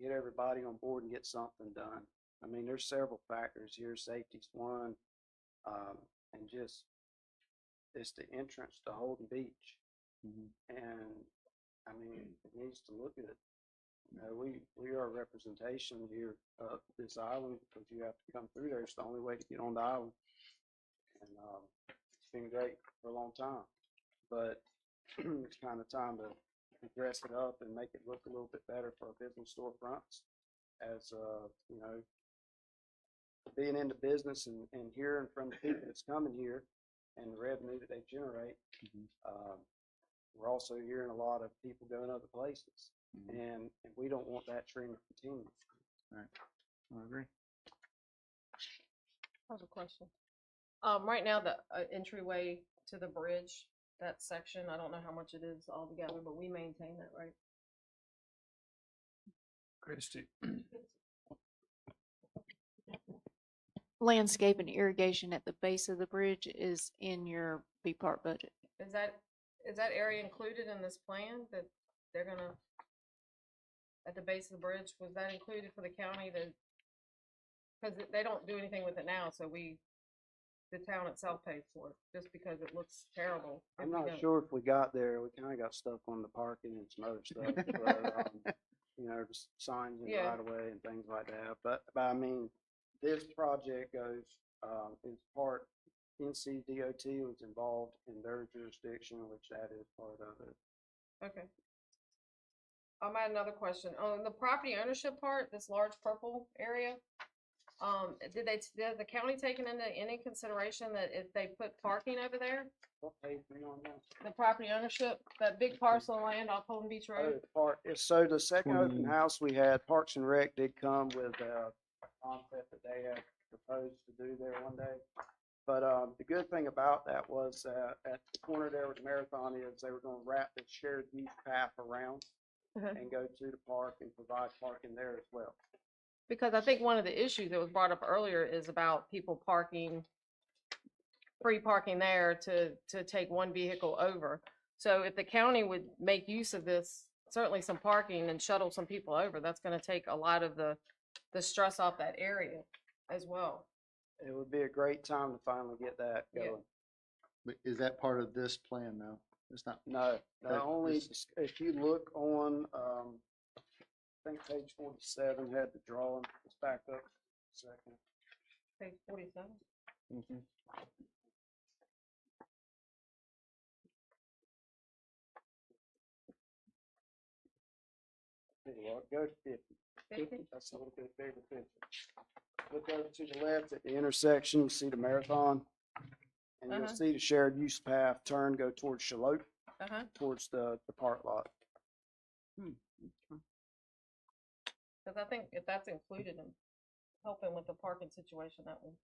get everybody on board and get something done. I mean, there's several factors here. Safety's one, and just it's the entrance to Holden Beach. And I mean, it needs to look at it. You know, we are a representation here of this island because you have to come through there. It's the only way to get on the island. And it's been great for a long time, but it's kind of time to dress it up and make it look a little bit better for our business storefronts. As you know, being in the business and hearing from the people that's coming here and the revenue that they generate, we're also hearing a lot of people going other places, and we don't want that trend to continue. Right. I agree. I have a question. Right now, the entryway to the bridge, that section, I don't know how much it is altogether, but we maintain that, right? Christie, Landscape and irrigation at the base of the bridge is in your B part budget. Is that area included in this plan that they're gonna, at the base of the bridge, was that included for the county to, because they don't do anything with it now, so the town itself pays for it, just because it looks terrible. if I'm we not don't. sure if we got there. We kind of got stuck on the parking and some other stuff, but, you know, just signs in the Yeah. right of way and things like that. But I mean, this project goes, is part, NCDOT was involved in their jurisdiction, which that is part of it. Okay. I had another question. On the property ownership part, this large purple area, did the county taken into any consideration that if they put parking over there, What page are you on now? the property ownership, that big parcel of land off Holden Beach Road? So the second open 20. house we had, Parks and Rec did come with a concept that they had proposed to do there one day. But the good thing about that was at the corner there where the marathon is, they were going to wrap the shared use path around and go to the park and provide parking there as well. Because I think one of the issues that was brought up earlier is about people parking, free parking there to take one vehicle over. So if the county would make use of this, certainly some parking and shuttle some people over, that's gonna take a lot of the stress off that area as well. It would be a great time to finally get that Yeah. going. But is that part of this plan though? It's not. No, the That only, is- if you look on, I think page 47 had the drawing. Let's back up a second. Page 47. Tell you what, go to 50. 50? That's a little bit bigger picture. Look over to the left at the intersection, you see the marathon. And you'll see the shared use path turn, go towards Shalote, towards the park lot. Because I think if that's included in helping with the parking situation, that would,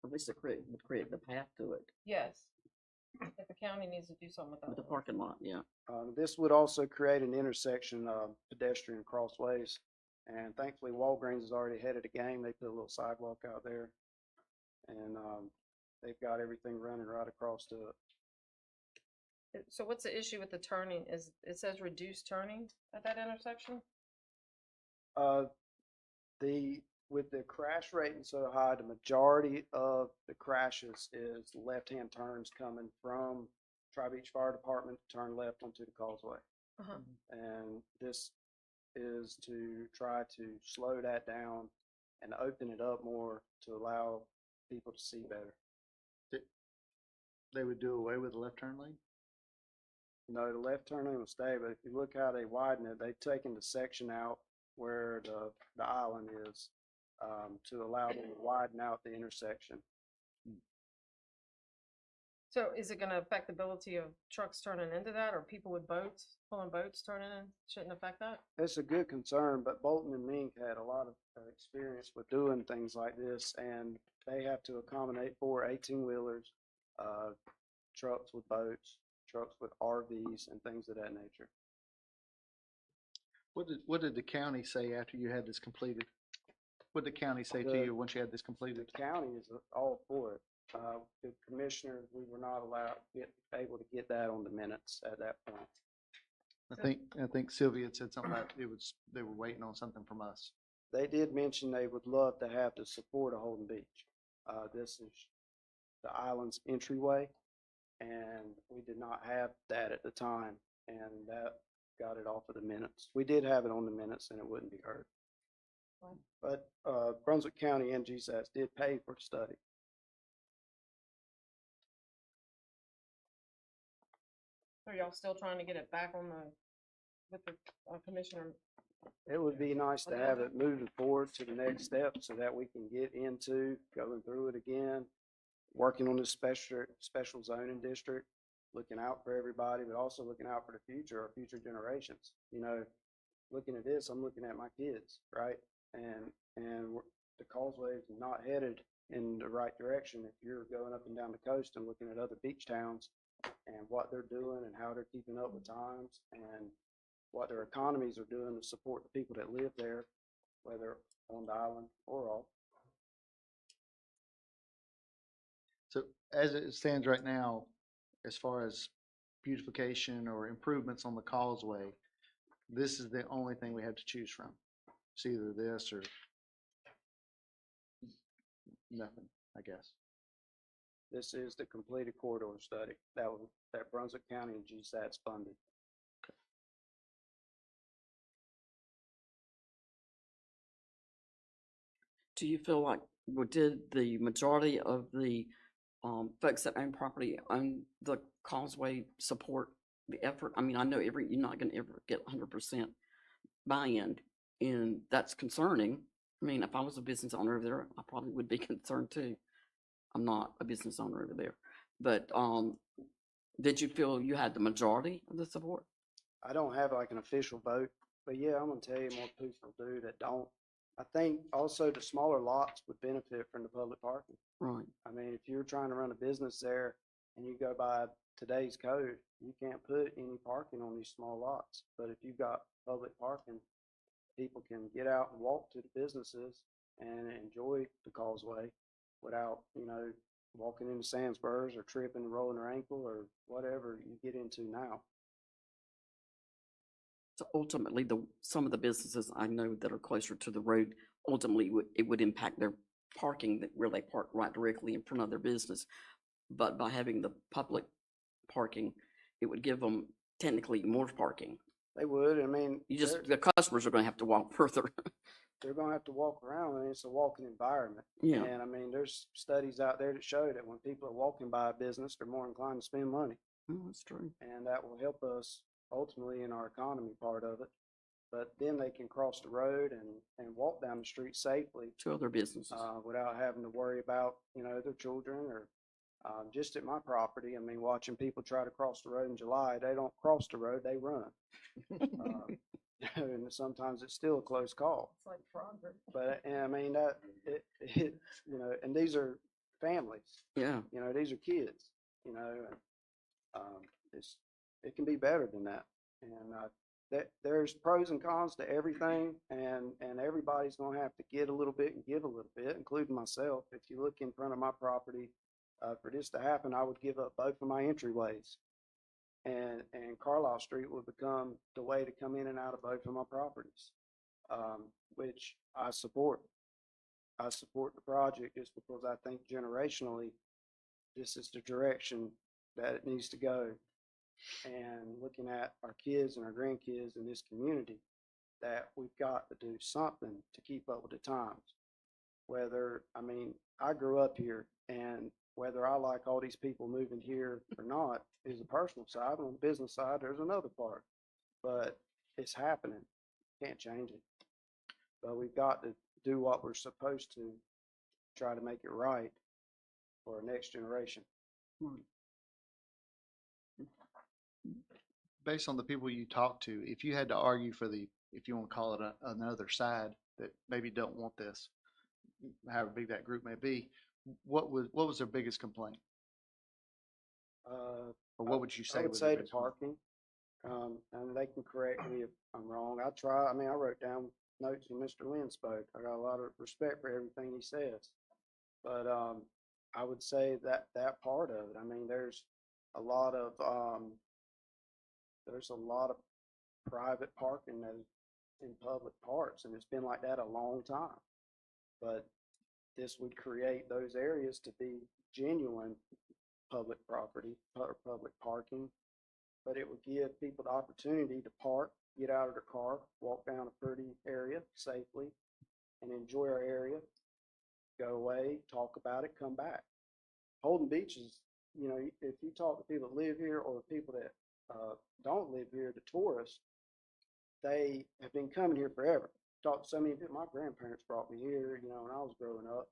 At least it would create the path to it, yes. If the county needs to do something with that. with the one. parking lot, yeah. This would also create an intersection of pedestrian crossways. And thankfully Walgreens is already ahead of the game. They put a little sidewalk out there. And they've got everything running right across to it. So what's the issue with the turning? Is, it says reduced turning at that intersection? With the crash rating so high, the majority of the crashes is left-hand turns coming from Tri-Beach Fire Department to turn left onto the causeway. And this is to try to slow that down and open it up more to allow people to see better. They would do away with the left turn lane? No, the left turn lane will stay, but if you look how they widen it, they've taken the section out where the island is to allow them to widen out the intersection. So is it gonna affect the ability of trucks turning into that, or people with boats, pulling boats turning in? Shouldn't affect that? It's a good concern, but Bolton and Mink had a lot of experience with doing things like this, and they have to accommodate 4 18-wheelers, trucks with boats, trucks with RVs, and things of that nature. What did the county say after you had this completed? What did the county say to you once you had this completed? The county is all for it. The commissioners, we were not able to get that on the minutes at that point. I think Sylvia had said something about they were waiting on something from us. they did mention they would love to have the support of Holden Beach. This is the island's entryway, and we did not have that at the time, and that got it off of the minutes. We did have it on the minutes, and it wouldn't be heard. But Brunswick County and GSAS did pay for the study. Are y'all still trying to get it back on with the commissioner? It would be nice to have it moving forward to the next step so that we can get into going through it again, working on this special zoning district, looking out for everybody, but also looking out for the future, our future generations. You know, looking at this, I'm looking at my kids, right? And the causeway is not headed in the right direction if you're going up and down the coast and looking at other beach towns and what they're doing and how they're keeping up with times and what their economies are doing to support the people that live there, whether on the island or off. So as it stands right now, as far as beautification or improvements on the causeway, this is the only thing we have to choose from. It's either this or nothing, I guess. This is the completed corridor study that Brunswick County and GSATs funded. Do you feel like, did the majority of the folks that own property on the causeway support the effort? I mean, I know you're not going to ever get 100% buy-in, and that's concerning. I mean, if I was a business owner over there, I probably would be concerned too. I'm not a business owner over there, but did you feel you had the majority of the support? I don't have like an official vote, but yeah, I'm gonna tell you more people do that don't. I think also the smaller lots would benefit from the public parking. Right. I mean, if you're trying to run a business there and you go by today's code, you can't put any parking on these small lots. But if you've got public parking, people can get out and walk to the businesses and enjoy the causeway without, you know, walking into sandspurs or tripping and rolling their ankle or whatever you get into now. So ultimately, some of the businesses I know that are closer to the road, ultimately it would impact their parking where they park right directly in front of their business. But by having the public parking, it would give them technically more parking. They would. I mean, the customers are going to have to walk further. They're going to have to walk around, and it's a walking environment. Yeah. And I mean, there's studies out there that show that when people are walking by a business, they're more inclined to spend money. That's true. And that will help us ultimately in our economy part of it. But then they can cross the road and walk down the street safely to other businesses without having to worry about, you know, their children or just at my property. I mean, watching people try to cross the road in July, they don't cross the road, they run. And sometimes it's still a close call. It's like progress. But and I mean you know, and these are families. Yeah. You know, these are kids. You know, and it can be better than that. And there's pros and cons to everything, and everybody's going to have to get a little bit and give a little bit, including myself. If you look in front of my property, for this to happen, I would give up both of my entryways. And Carlisle Street would become the way to come in and out of both of my properties, which I support. I support the project just because I think generationally, this is the direction that it needs to go. And looking at our kids and our grandkids in this community, that we've got to do something to keep up with the times. I mean, I grew up here, and whether I like all these people moving here or not is a personal side. On the business side, there's another part. But it's happening. Can't change it. But we've got to do what we're supposed to try to make it right for our next generation. Based on the people you talk to, if you had to argue for if you want to call it another side that maybe don't want this, however big that group may be, what was their biggest complaint? Or what would you say? I would say the parking. And they can correct me if I'm wrong. I wrote down notes when Mr. Lynn spoke. I got a lot of respect for everything he says. But I would say that part of it, I mean, there's a lot of private parking that in public parks, and it's been like that a long time. But this would create those areas to be genuine public property, public parking. But it would give people the opportunity to park, get out of their car, walk down a pretty area safely, and enjoy our area, go away, talk about it, come back. Holden Beach is, you know, if you talk to people that live here or people that don't live here, the tourists, they have been coming here forever. Talked to so many people. My grandparents brought me here, you know, when I was growing up,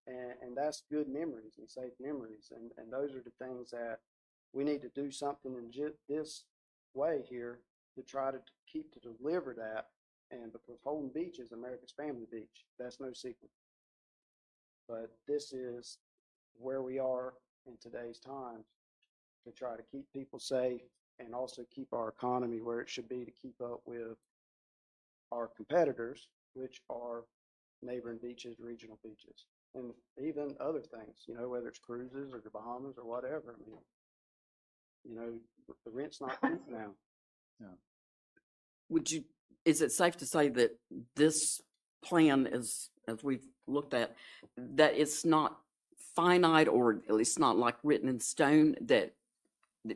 and that's good memories and safe memories, and those are the things that we need to do something in this way here to try to keep to deliver that. And because Holden Beach is America's family beach, that's no secret. But this is where we are in today's times to try to keep people safe and also keep our economy where it should be to keep up with our competitors, which are neighboring beaches, regional beaches, and even other things, you know, whether it's cruises or the Bahamas or whatever. I mean, you know, the rent's not cheap now. Is it safe to say that this plan is, as we've looked at, that it's not finite, or at least not like written in stone, that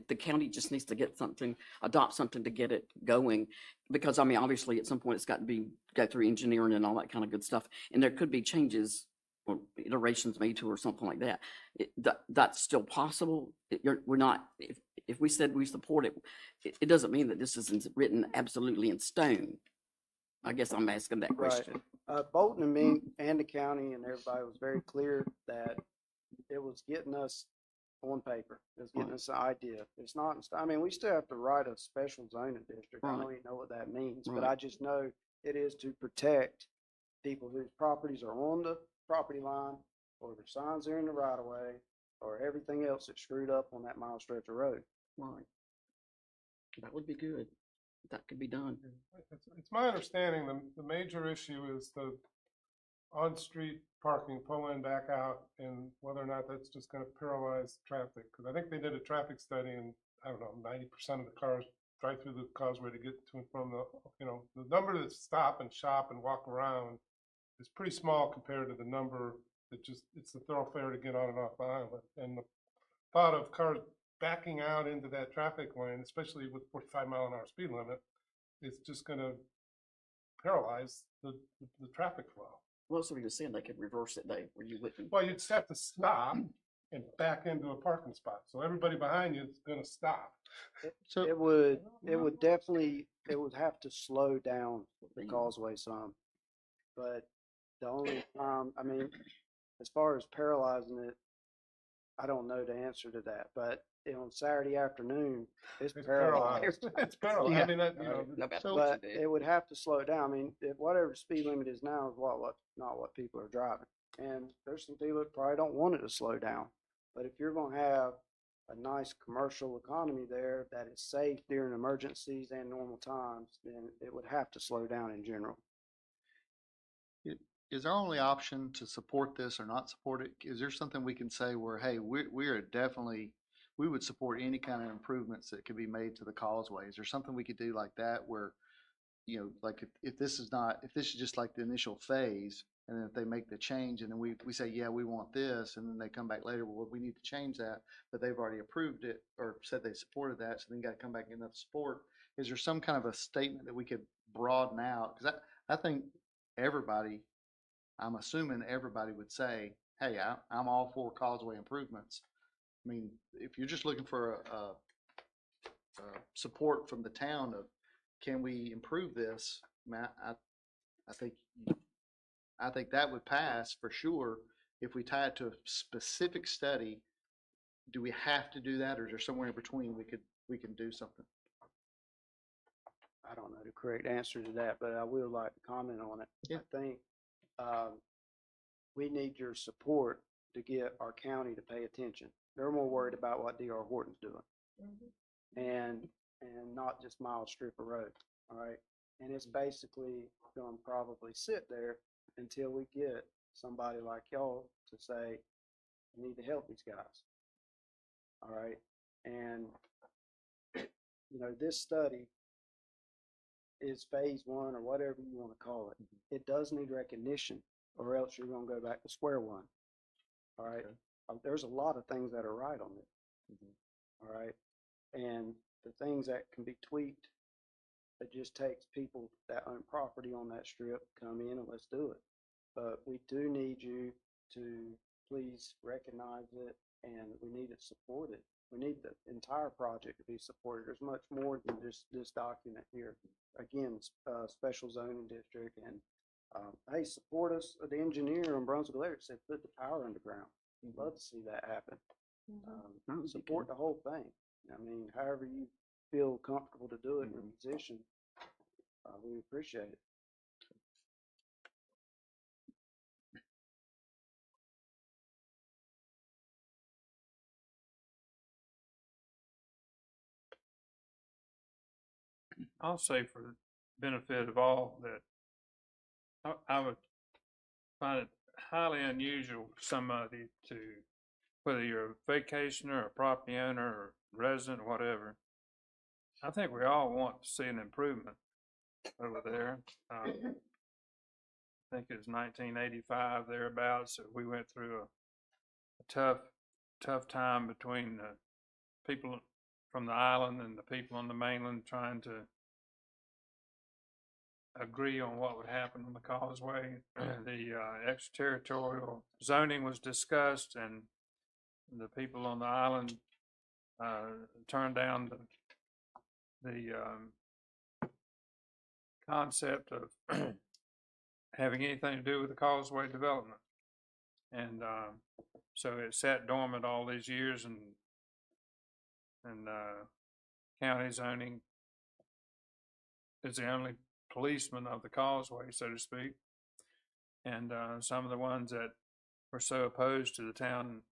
the county just needs to get something, adopt something to get it going? Because I mean, obviously at some point it's got to go through engineering and all that kind of good stuff. And there could be changes or iterations made to, or something like that. That's still possible. We're not, if we said we support it, it doesn't mean that this isn't written absolutely in stone. I guess I'm asking that question. Bolton and me and the county and everybody was very clear that it was getting us on paper. It was getting us an idea. It's not, I mean, we still have to write a special zoning district. I don't even know what that means, but I just know it is to protect people whose properties are on the property line, or their signs are in the right of way, or everything else that's screwed up on that mile stretch of road. Right. That would be good. That could be done. It's my understanding the major issue is the on-street parking, pull in, back out, and whether or not that's just going to paralyze traffic. Because I think they did a traffic study, and I don't know, 90% of the cars drive through the causeway to get to and from the, you know, the number that stop and shop and walk around is pretty small compared to the number that just, it's the thoroughfare to get on and off the island. And the thought of cars backing out into that traffic lane, especially with 45-mile-an-hour speed limit, is just going to paralyze the traffic flow. Well, so we were saying they could reverse it, Dave, where you wouldn't. Well, you'd just have to stop and back into a parking spot. So everybody behind you is going to stop. It would definitely, it would have to slow down the causeway some. But the only time, I mean, as far as paralyzing it, I don't know the answer to that. But on Saturday afternoon, it's paralyzed. It's paralyzed. Yeah. I mean, that, you know, But it would have to slow down. I mean, whatever the speed limit is now is not what people are driving. And there's some people that probably don't want it to slow down. But if you're going to have a nice commercial economy there that is safe during emergencies and normal times, then it would have to slow down in general. Is our only option to support this or not support it? Is there something we can say where, hey, we are definitely, we would support any kind of improvements that could be made to the causeway? Is there something we could do like that where, you know, like if this is just like the initial phase, and then if they make the change and then we say, yeah, we want this, and then they come back later, well, we need to change that, but they've already approved it or said they supported that, so then you got to come back and get enough support. Is there some kind of a statement that we could broaden out? Because I think everybody, I'm assuming everybody would say, hey, I'm all for causeway improvements. I mean, if you're just looking for a support from the town of, can we improve this? I think that would pass for sure. If we tie it to a specific study, do we have to do that, or is there somewhere in between we can do something? I don't know the correct answer to that, but I would like to comment on it. Yeah. I think we need your support to get our county to pay attention. They're more worried about what D.R. Horton's doing, and not just mile strip of road. All right, and it's basically going to probably sit there until we get somebody like y'all to say, we need to help these guys. All right, and you know, this study is phase one or whatever you want to call it. It does need recognition, or else you're going to go back to square one. All right. There's a lot of things that are right on it. All right. And the things that can be tweaked, it just takes people that own property on that strip, come in and let's do it. But we do need you to please recognize it, and we need it supported. We need the entire project to be supported. There's much more than just this document here. Again, special zoning district, and hey, support us. The engineer on Brunswick Electric said put the power underground. We'd love to see that happen. Support the whole thing. I mean, however you feel comfortable to do it in your position, we appreciate it. I'll say for the benefit of all that I would find it highly unusual for somebody to, whether you're a vacationer, a property owner, or resident, whatever, I think we all want to see an improvement over there. I think it was 1985 thereabouts that we went through a tough time between the people from the island and the people on the mainland trying to agree on what would happen on the causeway. The extraterritorial zoning was discussed, and the people on the island turned down the concept of having anything to do with the causeway development. And so it sat dormant all these years, and county zoning is the only policeman of the causeway, so to speak. And some of the ones that were so opposed to the town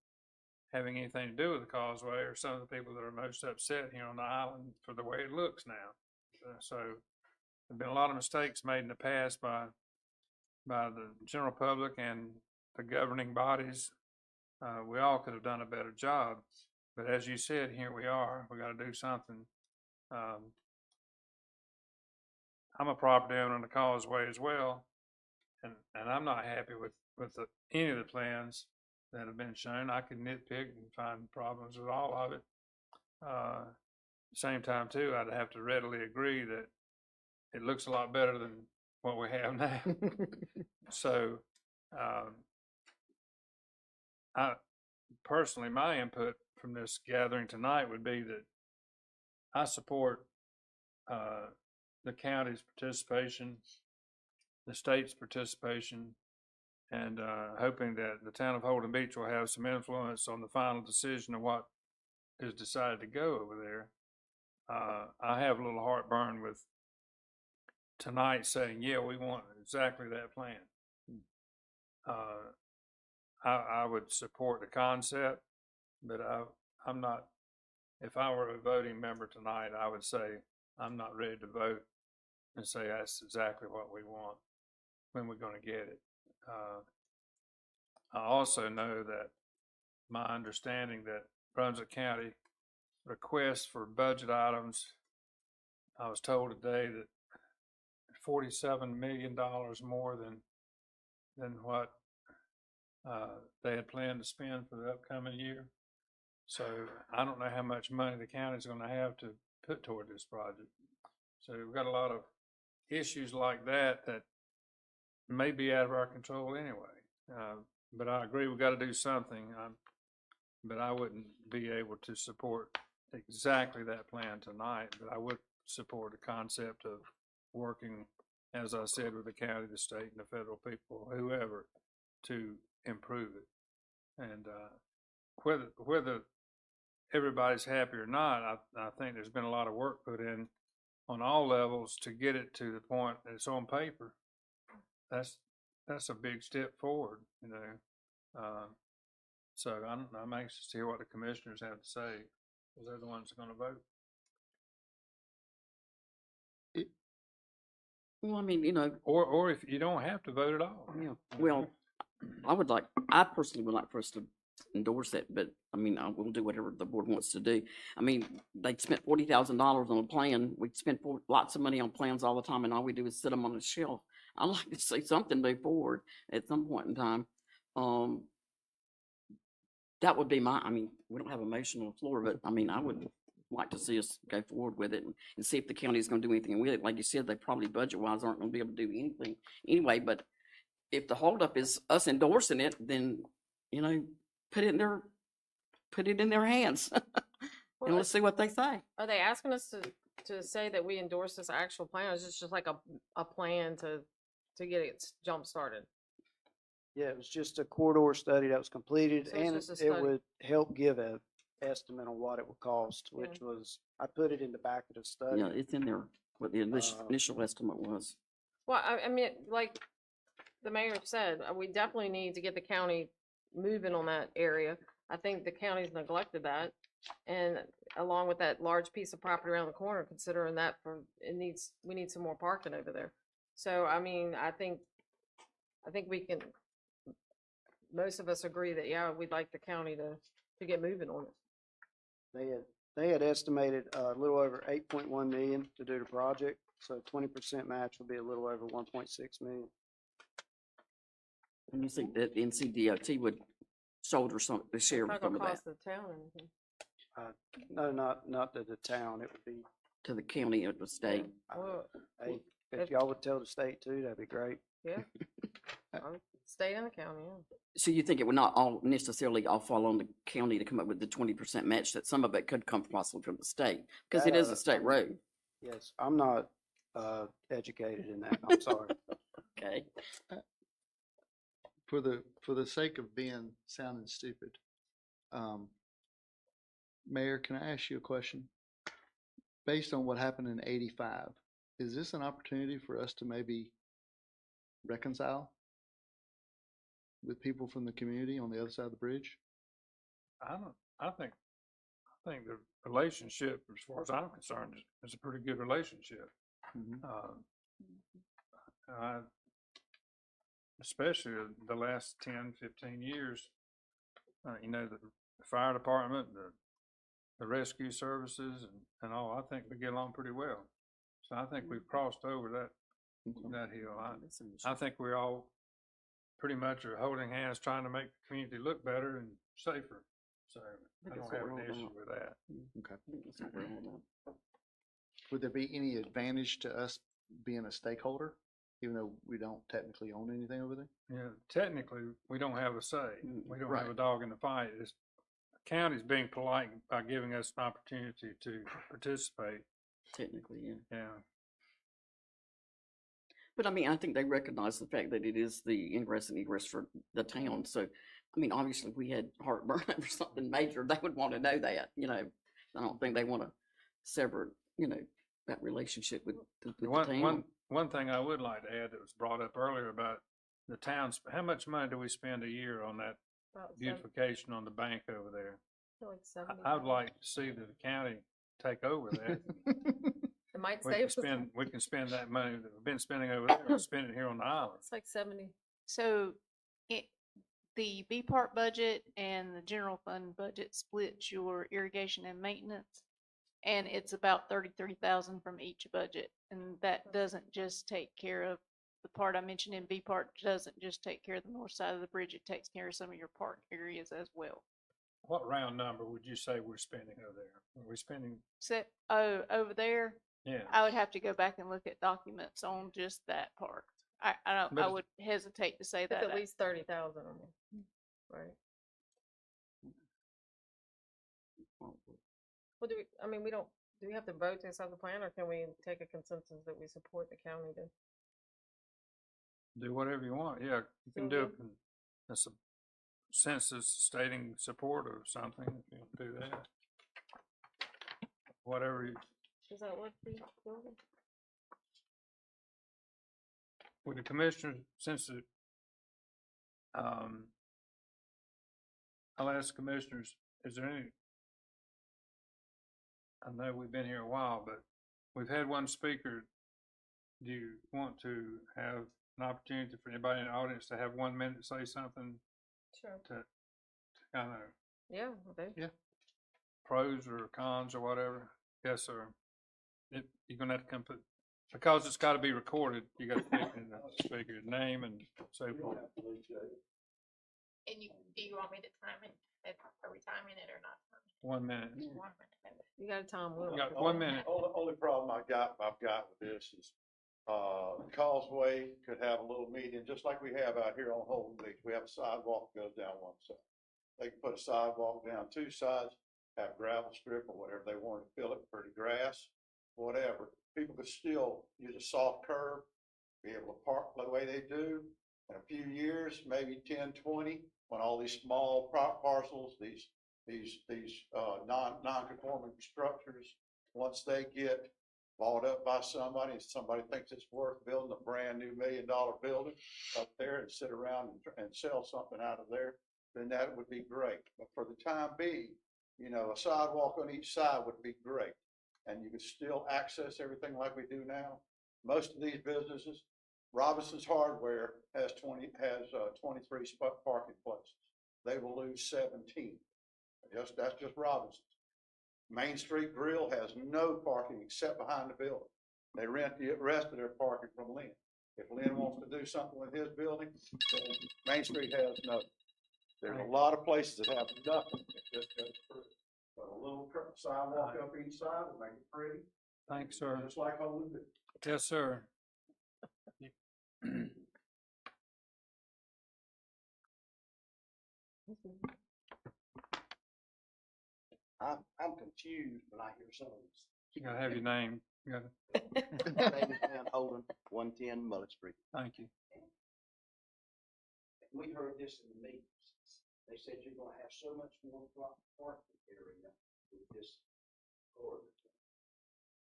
having anything to do with the causeway are some of the people that are most upset here on the island for the way it looks now. So there've been a lot of mistakes made in the past by the general public and the governing bodies. We all could have done a better job, but as you said, here we are. We got to do something. I'm a property owner on the causeway as well, and I'm not happy with any of the plans that have been shown. I can nitpick and find problems with all of it. At the same time, too, I'd have to readily agree that it looks a lot better than what we have now. So, I personally, my input from this gathering tonight would be that I support the county's participation, the state's participation, and hoping that the town of Holden Beach will have some influence on the final decision of what is decided to go over there. I have a little heartburn with tonight saying, yeah, we want exactly that plan. I would support the concept, but I'm not, if I were a voting member tonight, I would say I'm not ready to vote and say that's exactly what we want when we're going to get it. I also know that my understanding that Brunswick County requests for budget items, I was told today that $47 million more than what they had planned to spend for the upcoming year. So I don't know how much money the county's going to have to put toward this project. So we've got a lot of issues like that may be out of our control anyway. But I agree we've got to do something. But I wouldn't be able to support exactly that plan tonight. But I would support the concept of working, as I said, with the county, the state, and the federal people, whoever, to improve it. And whether everybody's happy or not, I think there's been a lot of work put in on all levels to get it to the point that it's on paper. That's a big step forward, you know. So I'm anxious to hear what the commissioners have to say, because they're the ones that are going to vote. Well, I mean, you know, or if you don't have to vote at all. Yeah. Well, I personally would like for us to endorse it, but I mean, I will do whatever the board wants to do. I mean, they spent $40,000 on a plan. We spend lots of money on plans all the time, and all we do is sit them on a shelf. I'd like to see something move forward at some point in time. That would be I mean, we don't have a motion on the floor, but I mean, I would like to see us go forward with it and see if the county is gonna do anything with it. Like you said, they probably budget-wise aren't gonna be able to do anything anyway, but if the holdup is us endorsing it, then, you know, put it in their hands. And let's see what they say. Are they asking us to say that we endorse this actual plan, or is this just like a plan to get it jump started? Yeah, it was just a corridor study that was completed, So it's and just a it study. would help give a estimate on what it would cost, which was, I put it in the back of the study. Yeah, it's in there, what the initial estimate was. Well, I mean, like the mayor said, we definitely need to get the county moving on that area. I think the county's neglected that. And along with that large piece of property around the corner, considering that we need some more parking over there. So, I mean, I think we can, most of us agree that, yeah, we'd like the county to get moving on it. They had estimated a little over 8.1 million to do the project, so 20% match would be a little over 1.6 million. And you think that NCDOT would shoulder the share It's of not some gonna of cost that the town anything. No, not to the town, it would be, to the county or the state? Well, hey, if y'all would tell the state too, that'd be great. yeah. State and the county, yeah. So you think it would not all necessarily all fall on the county to come up with the 20% match, that some of it could come possibly from the state? Because it is a state road. Yes, I'm not educated in that, I'm sorry. Okay. For the sake of being sounding stupid, Mayor, can I ask you a question? Based on what happened in '85, is this an opportunity for us to maybe reconcile with people from the community on the other side of the bridge? I think the relationship, as far as I'm concerned, is a pretty good relationship. Especially the last 10, 15 years, you know, the fire department, the rescue services and all, I think we get along pretty well. So I think we've crossed over that hill. I think we all pretty much are holding hands, trying to make the community look better and safer. So I don't have an issue with that. Okay. Would there be any advantage to us being a stakeholder, even though we don't technically own anything over there? Yeah, technically, we don't have a say. We don't have a Right. dog in the fight. The county's being polite by giving us an opportunity to participate. Technically, yeah. Yeah. But I mean, I think they recognize the fact that it is the ingress and egress for the town. So, I mean, obviously, if we had heartburn over something major, they would want to know that, you know. I don't think they want to sever, you know, that relationship with the town. One thing I would like to add that was brought up earlier about the towns, how much money do we spend a year on that About beautification on the bank over there? like 70. I would like to see the county take over that. It might We save can us. spend, we can spend that money that we've been spending over there, and spend it here on the island. It's like 70. So the B part budget and the general fund budget splits your irrigation and maintenance. And it's about 33,000 from each budget. And that doesn't just take care of the part I mentioned in B part, doesn't just take care of the north side of the bridge. It takes care of some of your park areas as well. What round number would you say we're spending over there? Are we spending, So, over there, yeah, I would have to go back and look at documents on just that part. I don't, But I it's- would hesitate to say It's that. at least 30,000 or more. Right. Well, do we have to vote to accept the plan, or can we take a consensus that we support the county to? do whatever you want, yeah, you can do a census stating support or something, if you want to do that. Whatever, Does that work for you, Jordan? with the commissioners, since I'll ask commissioners, is there any, I know we've been here a while, but we've had one speaker. Do you want to have an opportunity for anybody in the audience to have 1 minute to say something Sure. to kind of Yeah, they, pros or cons or whatever? Yes, sir. You're gonna have to come put, because it's gotta be recorded, you gotta pick the speaker's name and so forth. And do you want me to time it? Are we timing it or not? 1 minute. 1 minute. you got a time You limit. got 1 minute. Only problem I've got with this is, Causeway could have a little median, just like we have out here on Holden Beach. We have a sidewalk that goes down one side. They can put a sidewalk down two sides, have gravel strip or whatever they want to fill it for the grass, whatever. People could still use a soft curb, be able to park the way they do. In a few years, maybe 10, 20, when all these small parcels, these non-conforming structures, once they get bought up by somebody and somebody thinks it's worth building a brand new $1 million building up there and sit around and sell something out of there, then that would be great. But for the time being, you know, a sidewalk on each side would be great. And you could still access everything like we do now. Most of these businesses, Robinson's Hardware has 23 parking places. They will lose 17. That's just Robinson's. Main Street Grill has no parking except behind the building. They rent the rest of their parking from Lynn. If Lynn wants to do something with his building, then Main Street has nothing. There's a lot of places that have nothing that just goes through. But a little sidewalk up each side will make it pretty. Thanks, sir. Just like Holden Beach. Yes, sir. I'm confused when I hear some of this. You gotta have your name. You gotta, My name is Van Holden, 110 Mullet Street. thank you. We heard this in the meetings. They said you're gonna have so much more parking area with this corridor.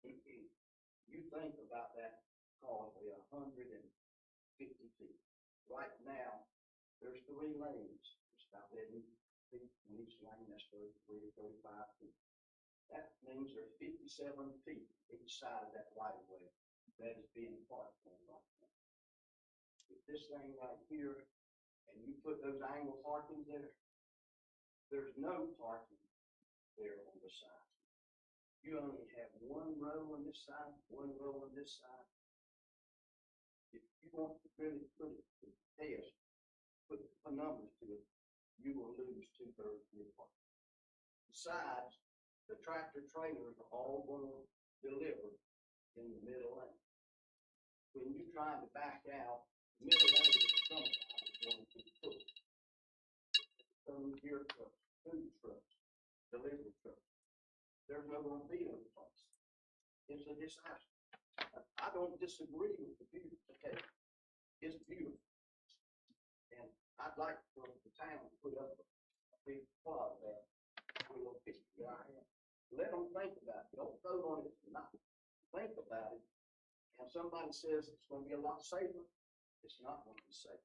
You think about that causeway 150 feet. Right now, there's 3 lanes. It's about 11 feet in each lane. That's 33 to 35 feet. That means there's 57 feet each side of that right of way that is being parked on right now. If this thing right here, and you put those angle parkings there, there's no parking there on the side. You only have 1 row on this side, 1 row on this side. If you want to really put it to the test, put numbers to it, you will lose 2/3 of your parking. Besides, the tractor trailers are all going to deliver in the middle lane. When you're trying to back out, the middle lane is sometimes going to be full. Some gear trucks, food trucks, delivery trucks. There's no going to be no place. It's a disaster. I don't disagree with the beautification. It's beautiful. And I'd like for the town to put up a big plot there. Let them think about it. Don't vote on it tonight. Think about it. And somebody says it's going to be a lot safer, it's not going to be safe.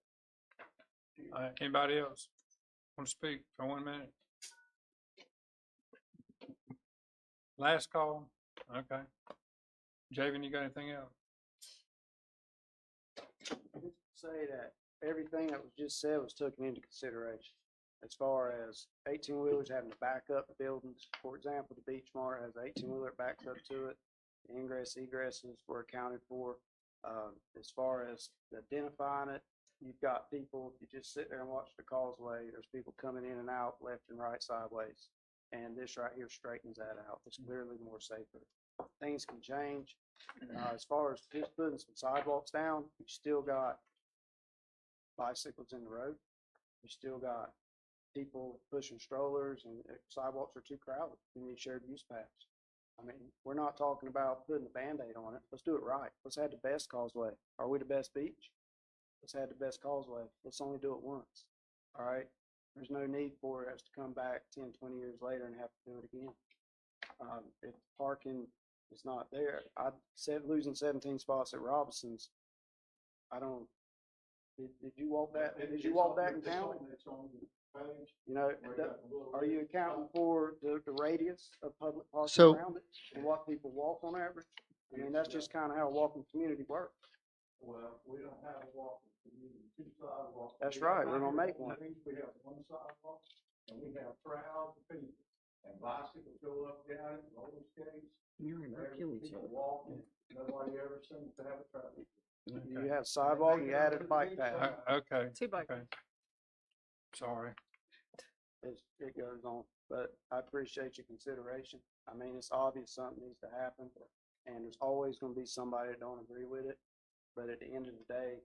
Anybody else want to speak for 1 minute? Last call? Okay. Javen, you got anything else? Say that everything that was just said was taken into consideration. As far as 18-wheelers having to back up buildings, for example, the Beach Mart has an 18-wheeler backs up to it. The ingress, egresses were accounted for. As far as identifying it, you've got people, if you just sit there and watch the causeway, there's people coming in and out, left and right, sideways. And this right here straightens that out. It's clearly more safer. Things can change. As far as just putting some sidewalks down, you still got bicycles in the road. You still got people pushing strollers, and sidewalks are too crowded. You need shared use paths. I mean, we're not talking about putting a Band-Aid on it. Let's do it right. Let's have the best causeway. Are we the best beach? Let's have the best causeway. Let's only do it once. All right? There's no need for us to come back 10, 20 years later and have to do it again. If parking is not there, I said losing 17 spots at Robinson's. I don't. Did you walk that? Did you walk that in county? You know, are you accounting for the radius of public parking around it and what people walk on average? I mean, that's just kind of how a walking community works. Well, we don't have a walking community, 2 sidewalks. That's right, we're gonna make one. We have 1 sidewalk, and we have crowds of people, and bicycles go up, down, and roller skates. You're in There's Achilles people heel. walking, nobody ever seems to have a traffic. You have sidewalk, you added a bike path. Okay. Two bike. Okay. Sorry. It goes on, but I appreciate your consideration. I mean, it's obvious something needs to happen, and there's always gonna be somebody that don't agree with it. But at the end of the day,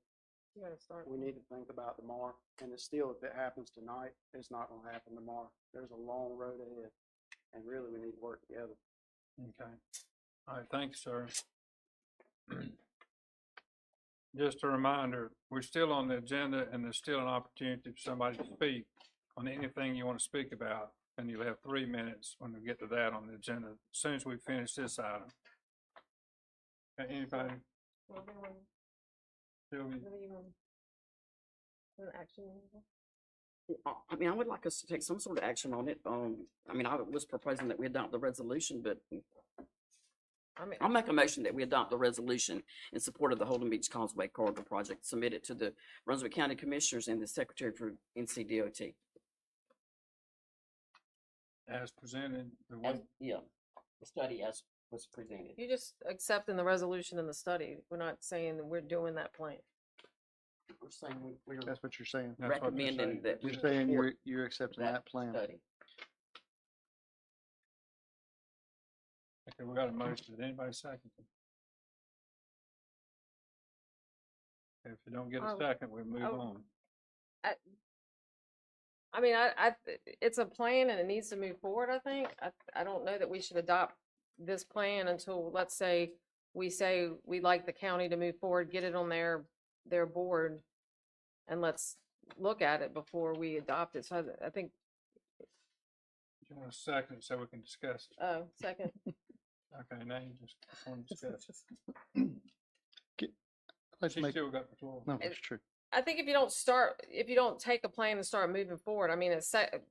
You gotta start. we need to think about tomorrow, and it's still, if it happens tonight, it's not gonna happen tomorrow. There's a long road ahead, and really, we need to work together. Okay. All right, thanks, sir. Just a reminder, we're still on the agenda and there's still an opportunity for somebody to speak on anything you want to speak about. And you'll have 3 minutes when we get to that on the agenda, as soon as we finish this item. Okay, anybody? Sylvia? An action. I mean, I would like us to take some sort of action on it. I mean, I was proposing that we adopt the resolution, but I mean, I'll make a motion that we adopt the resolution in support of the Holden Beach Causeway Corridor Project submitted to the Brunswick County Commissioners and the Secretary for NCDOT. As presented, the As, way, yeah, the study as was presented. you just accepting the resolution and the study. We're not saying that we're doing that plan. We're saying we're That's what you're saying. that's what you're recommending saying. that we You're saying support you're accepting that that plan. study. Okay, we got a motion. Did anybody second it? If you don't get a Oh, second, we move oh. on. I mean, it's a plan and it needs to move forward, I think. I don't know that we should adopt this plan until, let's say we'd like the county to move forward, get it on their board, and let's look at it before we adopt it. So I think, You want a second so we can discuss it? oh, second. Okay, now you just want to discuss it. Let's She make, still got the floor. no, that's true. I think if you don't take a plan and start moving forward, I mean,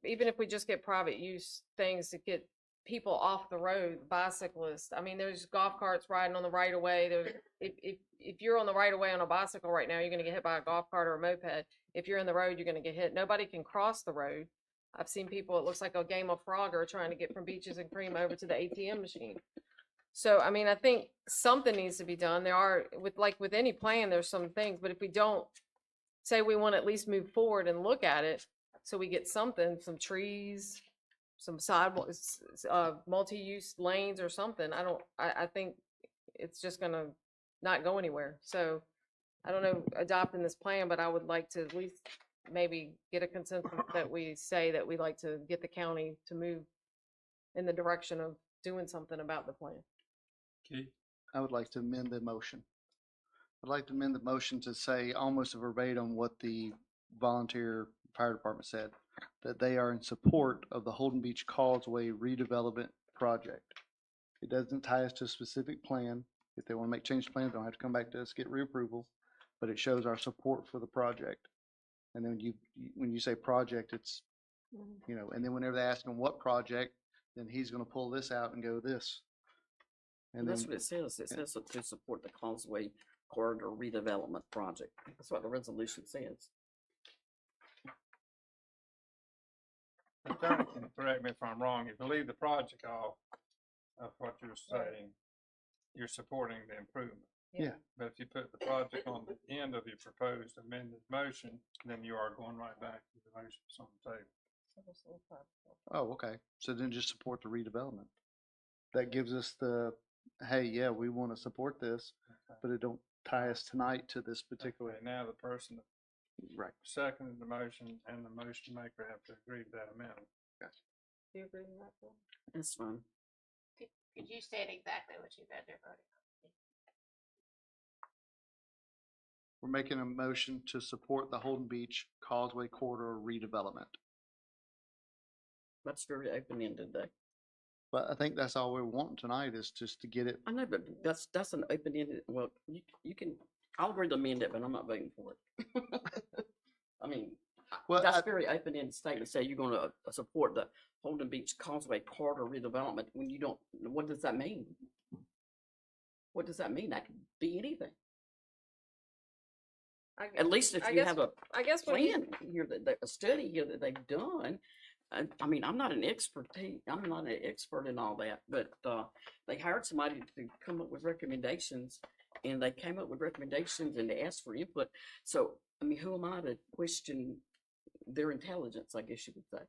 even if we just get private use things to get people off the road, bicyclists, I mean, there's golf carts riding on the right of way. If you're on the right of way on a bicycle right now, you're gonna get hit by a golf cart or a moped. If you're in the road, you're gonna get hit. Nobody can cross the road. I've seen people, it looks like a game of Frogger trying to get from Beaches and Cream over to the ATM machine. So, I mean, I think something needs to be done. There are, with any plan, there's some things, but if we don't say we want to at least move forward and look at it, so we get something, some trees, some sidewalks, multi-use lanes or something, I think it's just gonna not go anywhere. So, I don't know, adopting this plan, but I would like to at least maybe get a consensus that we say that we'd like to get the county to move in the direction of doing something about the plan. Keith? I would like to amend the motion. I'd like to amend the motion to say almost verbatim what the volunteer fire department said, that they are in support of the Holden Beach Causeway redevelopment project. It doesn't tie us to a specific plan. If they want to make change to plans, they don't have to come back to us, get reapproval, but it shows our support for the project. And then when you say project, it's, you know, and then whenever they ask him what project, then he's gonna pull this out and go this. And That's then, what it says. It says to support the Causeway Corridor redevelopment project. That's what the resolution says. Attorney can correct me if I'm wrong. If you leave the project off of what you're saying, you're supporting the improvement. Yeah. But if you put the project on the end of your proposed amended motion, then you are going right back to the motion that's on the table. oh, okay. So then just support the redevelopment. That gives us the, hey, yeah, we want to support this, but it don't tie us tonight to this particular. Okay, now the person that Right. seconded the motion and the motion maker have to agree to that amendment. Do you agree with that, Bill? That's fine. Could you state exactly what you guys are voting on? We're making a motion to support the Holden Beach Causeway Corridor redevelopment. That's very open-ended though. But I think that's all we're wanting tonight is just to get it. I know, but that's an open-ended, well, you can, I'll agree to amend it, but I'm not voting for it. I mean, Well, that's very open-ended statement, say you're gonna support the Holden Beach Causeway Corridor redevelopment when you don't, what does that mean? What does that mean? That could be anything. At least if I you guess- have a I guess when you- plan here, a study here that they've done, I mean, I'm not an expert, I'm not an expert in all that, but, they hired somebody to come up with recommendations, and they came up with recommendations and they asked for input. So, I mean, who am I to question their intelligence, I guess you would say?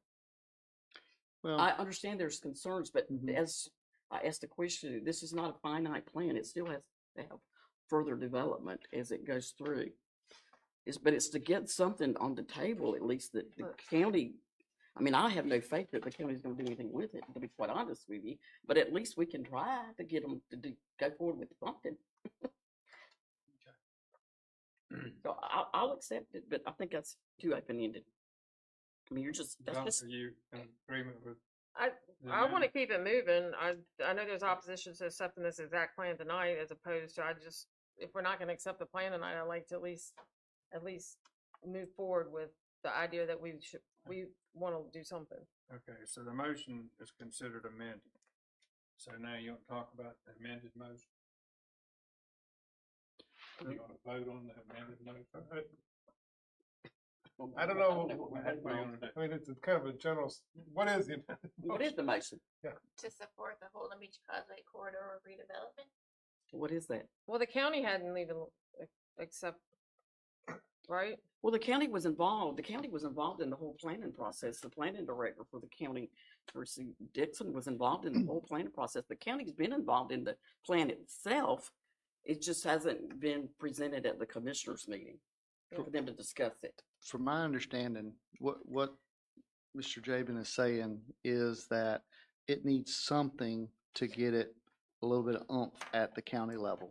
Well, I understand there's concerns, but Mhm. as I asked the question, this is not a finite plan. It still has to have further development as it goes through. But it's to get something on the table, at least that the county, I mean, I have no faith that the county's gonna do anything with it, to be quite honest with you, but at least we can try to get them to go forward with something. So I'll accept it, but I think that's too open-ended. I mean, that's John, just, are you in agreement with? I the I want to amendment? keep it moving. I know there's opposition to accepting this exact plan tonight, as opposed to if we're not going to accept the plan tonight, I'd like to at least move forward with the idea that we want to do something. Okay, so the motion is considered amended. So now you want to talk about the amended motion? You want to vote on the amended motion? I don't know, What do you want to do? I mean, it's a kind of a general, what is the? what is the motion? To support the Holden Beach Causeway corridor redevelopment. What is that? Well, the county hadn't even accept, right? Well, the county was involved. The county was involved in the whole planning process. The planning director for the county, Percy Dixon, was involved in the whole planning process. The county's been involved in the plan itself. It just hasn't been presented at the commissioners meeting for them to discuss it. from my understanding, what Mr. Jabin is saying is that it needs something to get it a little bit of oomph at the county level.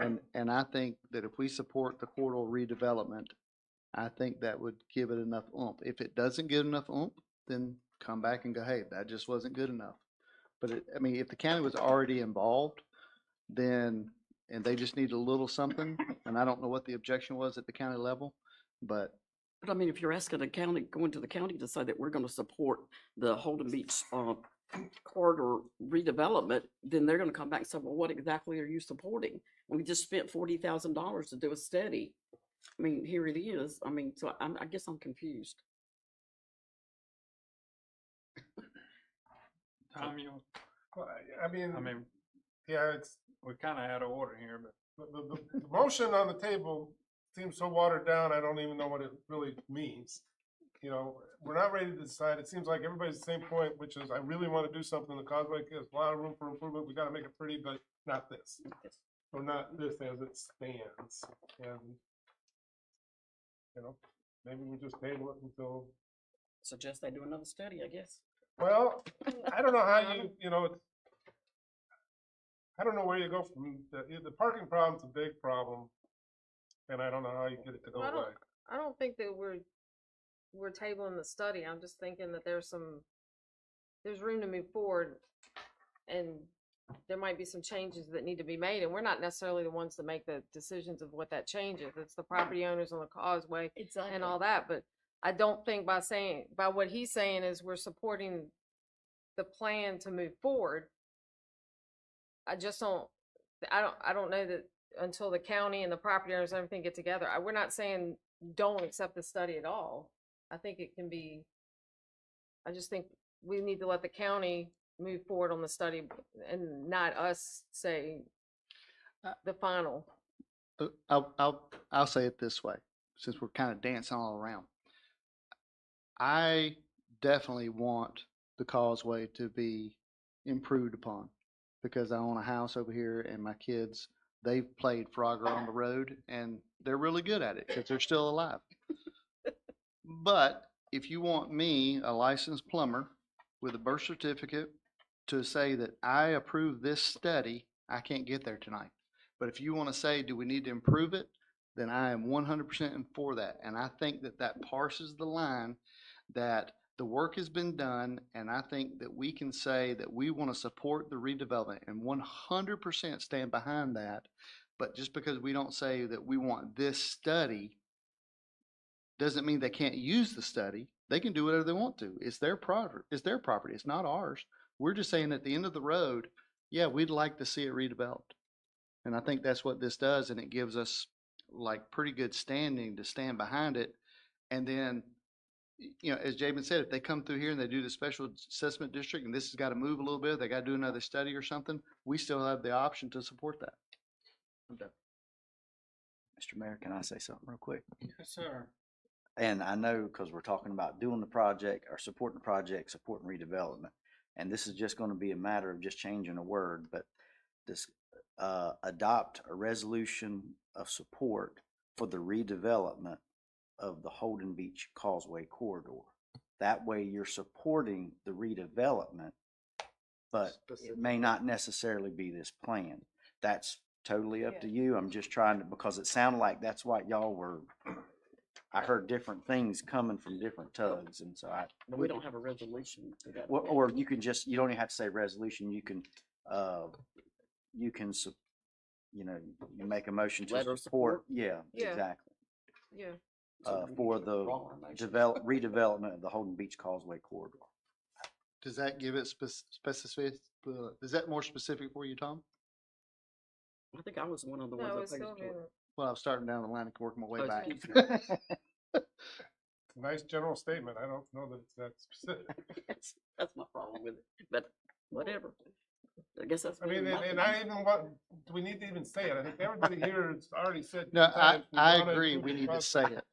And I think that if we support the corridor redevelopment, I think that would give it enough oomph. If it doesn't get enough oomph, then come back and go, hey, that just wasn't good enough. But I mean, if the county was already involved, then, and they just need a little something, and I don't know what the objection was at the county level, but But I mean, if you're asking the county, going to the county to say that we're gonna support the Holden Beach, corridor redevelopment, then they're gonna come back and say, well, what exactly are you supporting? We just spent $40,000 to do a study. I mean, here it is. I mean, so I guess I'm confused. Tom, you, Well, I mean, yeah, it's, we're kind of out of order here, but the motion on the table seems so watered down, I don't even know what it really means. You know, we're not ready to decide. It seems like everybody's at the same point, which is, I really want to do something. The causeway has a lot of room for improvement. We got to make it pretty, but not this. Or not this as it stands. And, you know, maybe we just table it until, Suggest they do another study, I guess. well, I don't know how you know, I don't know where you go from, the parking problem's a big problem. And I don't know how you get it to go Well, away. I don't think that we're tabling the study. I'm just thinking that there's room to move forward, and there might be some changes that need to be made, and we're not necessarily the ones to make the decisions of what that change is. It's the property owners on the causeway and all that, but I don't think by what he's saying is we're supporting the plan to move forward. I don't know that until the county and the property owners and everything get together. We're not saying don't accept the study at all. I think it can be, I just think we need to let the county move forward on the study and not us say the final. I'll say it this way, since we're kind of dancing all around. I definitely want the causeway to be improved upon because I own a house over here and my kids, they've played Frogger on the road and they're really good at it because they're still alive. But if you want me, a licensed plumber with a birth certificate, to say that I approve this study, I can't get there tonight. But if you want to say, do we need to improve it? Then I am 100% for that. And I think that that parses the line that the work has been done. And I think that we can say that we want to support the redevelopment and 100% stand behind that. But just because we don't say that we want this study doesn't mean they can't use the study. They can do whatever they want to. It's their property. It's not ours. We're just saying at the end of the road, yeah, we'd like to see it redeveloped. And I think that's what this does. And it gives us like pretty good standing to stand behind it. And then you know, as Jamin said, if they come through here and they do the special assessment district and this has got to move a little bit, they got to do another study or something, we still have the option to support that. Mr. Mayor, can I say something real quick? Yes, sir. And I know because we're talking about doing the project or supporting the project, supporting redevelopment. And this is just going to be a matter of just changing a word, but this, adopt a resolution of support for the redevelopment of the Holden Beach Causeway corridor. That way you're supporting the redevelopment, but it may not necessarily be this plan. That's totally up to you. I'm just trying to, because it sounded like that's what y'all were, I heard different things coming from different tugs, and so But we don't have a resolution for that. or you can just, you don't even have to say resolution, you can, you know, you make a motion to Letter of support, support? yeah, Yeah. exactly. Yeah. For the redevelopment of the Holden Beach Causeway corridor. Does that give it specific, is that more specific for you, Tom? I think I was one of the No, ones it's that still paid for being, it. Well, I'm starting down the line and working my way Oh, back. excuse Nice general statement. I don't know that it's that specific. That's my problem with it, but whatever. I guess that's. I mean, my and I even want, do we need to even say it? I think everybody here has already said. No, two times we I wanna agree, improve we the need to process. say it.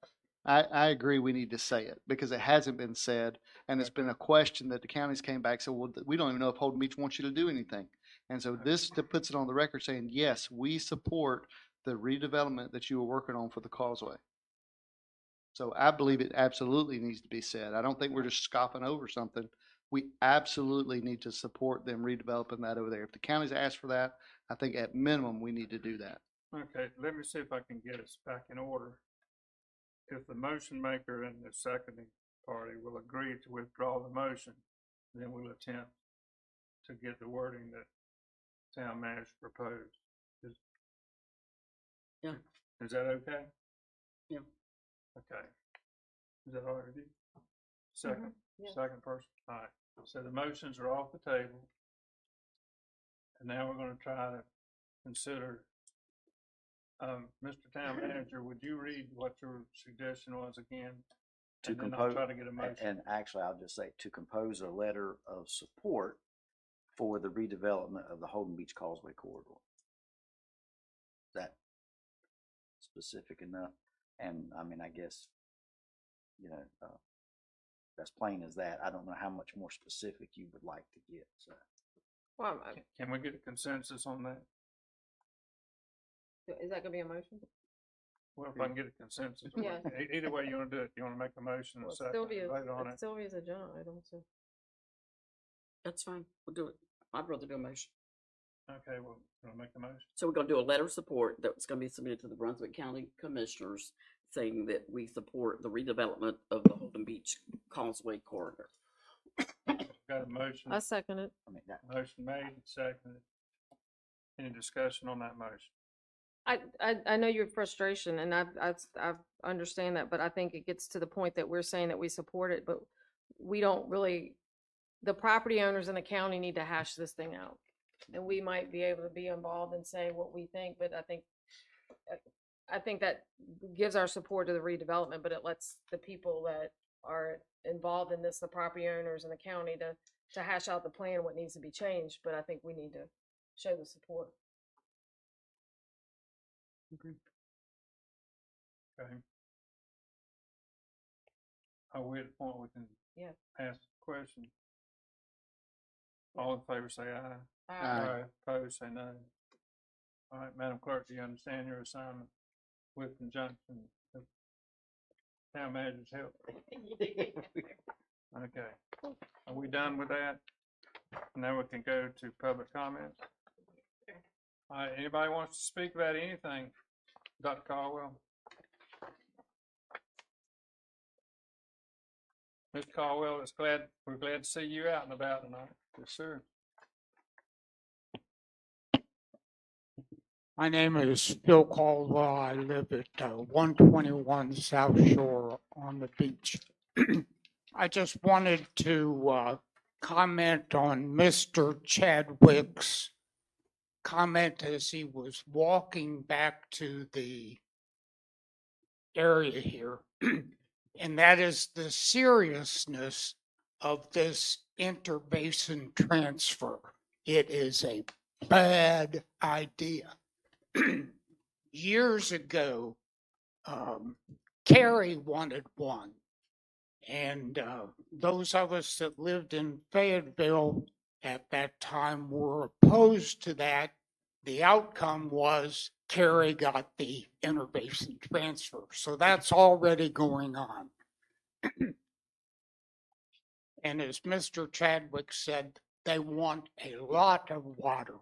I agree, we need to say it, because it hasn't been said, and it's been a question that the counties came back, so well, we don't even know if Holden Beach wants you to do anything. And so this puts it on the record saying, yes, we support the redevelopment that you were working on for the causeway. So I believe it absolutely needs to be said. I don't think we're just scoffing over something. We absolutely need to support them redeveloping that over there. If the counties ask for that, I think at minimum, we need to do that. Okay, let me see if I can get us back in order. If the motion maker and the seconding party will agree to withdraw the motion, then we'll attempt to get the wording that town manager proposed. Yeah. Is that okay? Yeah. Okay. Is that all right with you? Second, yeah. second person, all right. So the motions are off the table. And now we're gonna try to consider, Mr. Town Manager, would you read what your suggestion was again? To And then I'll compose, try to get a motion. and actually, I'll just say to compose a letter of support for the redevelopment of the Holden Beach Causeway corridor. Is that specific enough? And I mean, I guess, you know, that's plain as that. I don't know how much more specific you would like to get, so. well, Can we get a consensus on that? is that gonna be a motion? Well, if I can get a consensus. Yeah. Either way you wanna do it, you wanna make a motion and Well, it's second, Sylvia's, vote on it. it's Sylvia's agenda item, so. That's fine, we'll do it. I'd rather do a motion. Okay, well, you wanna make a motion? So we're gonna do a letter of support that's gonna be submitted to the Brunswick County Commissioners saying that we support the redevelopment of the Holden Beach Causeway corridor. Got a motion, I second it. I mean, that, motion made, seconded. Any discussion on that motion? I know your frustration and I understand that, but I think it gets to the point that we're saying that we support it, but we don't really, the property owners in the county need to hash this thing out. And we might be able to be involved and say what we think, but I think that gives our support to the redevelopment, but it lets the people that are involved in this, the property owners in the county, to hash out the plan, what needs to be changed, but I think we need to show the support. Okay. Are we at the point we can Yeah. ask a question? All in favor say aye. Aye. Opposed say no. All right, Madam Clerk, do you understand your assignment with conjunction of town manager's help? Okay. Are we done with that? Now we can go to public comments. All right, anybody wants to speak about anything? Dr. Caldwell? Mr. Caldwell, we're glad to see you out and about tonight. Yes, sir. My name is Phil Caldwell. I live at 121 South Shore on the beach. I just wanted to comment on Mr. Chadwick's comment as he was walking back to the area here. and that is the seriousness of this interbasin transfer. It is a bad idea. Years ago, Kerry wanted one. And those of us that lived in Fayetteville at that time were opposed to that. The outcome was Kerry got the interbasin transfer. So that's already going on. And as Mr. Chadwick said, they want a lot of water.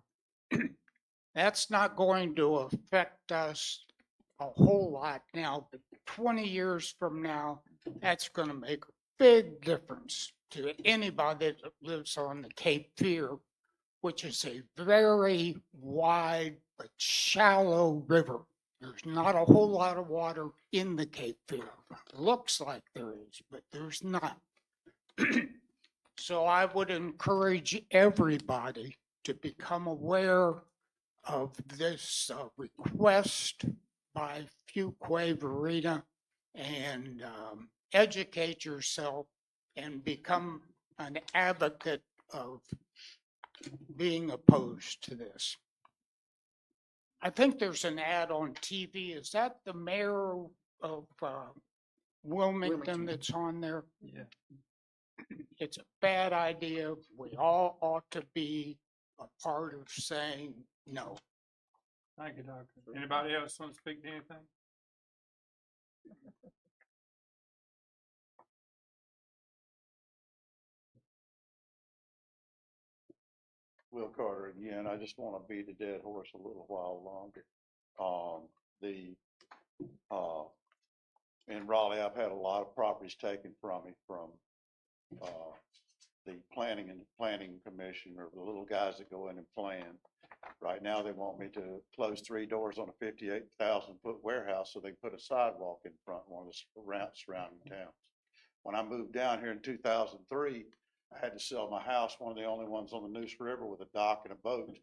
That's not going to affect us a whole lot now, but 20 years from now, that's going to make a big difference to anybody that lives on the Cape Fear, which is a very wide but shallow river. There's not a whole lot of water in the Cape Fear. It looks like there is, but there's not. So I would encourage everybody to become aware of this request by Fuquay Varina and educate yourself and become an advocate of being opposed to this. I think there's an ad on TV. Is that the mayor of Wilmington that's on there? Yeah. It's a bad idea. We all ought to be a part of saying no. Thank you, Doctor. Anybody else want to speak to anything? Will Carter again. I just want to beat a dead horse a little while longer. In Raleigh, I've had a lot of properties taken from me from the planning commission, or the little guys that go in and plan. Right now, they want me to close 3 doors on a 58,000-foot warehouse so they can put a sidewalk in front of one of the surrounding towns. When I moved down here in 2003, I had to sell my house, one of the only ones on the Neuse River with a dock and a boat,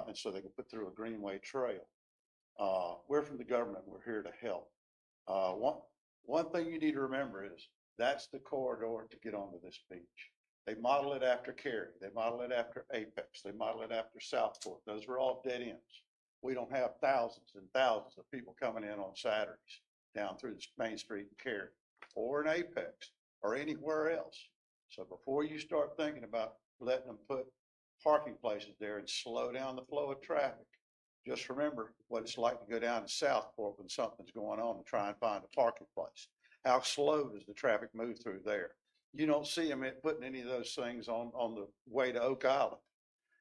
and so they could put through a greenway trail. We're from the government. We're here to help. One thing you need to remember is that's the corridor to get onto this beach. They model it after Cary. They model it after Apex. They model it after Southport. Those are all dead ends. We don't have thousands and thousands of people coming in on Saturdays down through Main Street in Cary or in Apex or anywhere else. So before you start thinking about letting them put parking places there and slow down the flow of traffic, just remember what it's like to go down to Southport when something's going on and try and find a parking place. How slow does the traffic move through there? You don't see them putting any of those things on the way to Oak Island.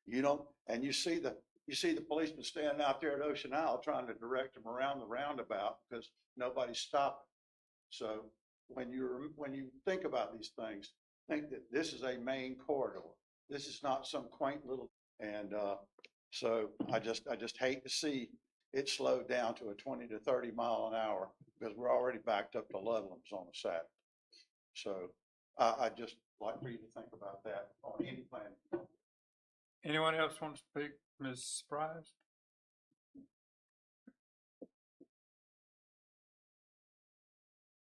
You don't, and you see the policeman standing out there at Ocean Isle trying to direct them around the roundabout because nobody's stopping. So when you think about these things, think that this is a main corridor. This is not some quaint little, and so I just hate to see it slowed down to a 20 to 30 mile an hour because we're already backed up to Ludlam's on a Saturday. So I just like for you to think about that on any plan. Anyone else want to speak? Ms. Price?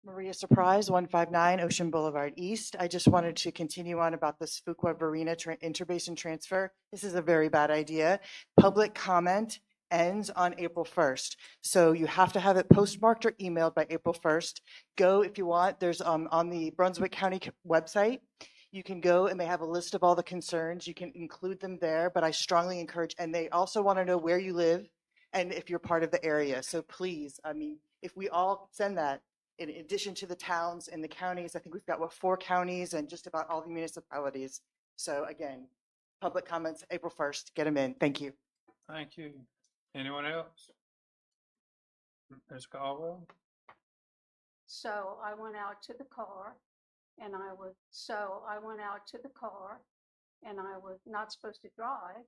Maria Surprise, 159 Ocean Boulevard East. I just wanted to continue on about this Fuqua Varina interbasin transfer. This is a very bad idea. Public comment ends on April 1st. So you have to have it postmarked or emailed by April 1st. Go if you want. There's on the Brunswick County website. You can go and they have a list of all the concerns. You can include them there, but I strongly encourage, and they also want to know where you live and if you're part of the area. So please, I mean, if we all send that, in addition to the towns and the counties, I think we've got 4 counties and just about all the municipalities. So again, public comments, April 1st, get them in. Thank you. Thank you. Anyone else? Ms. Caldwell? So I went out to the car and I was not supposed to drive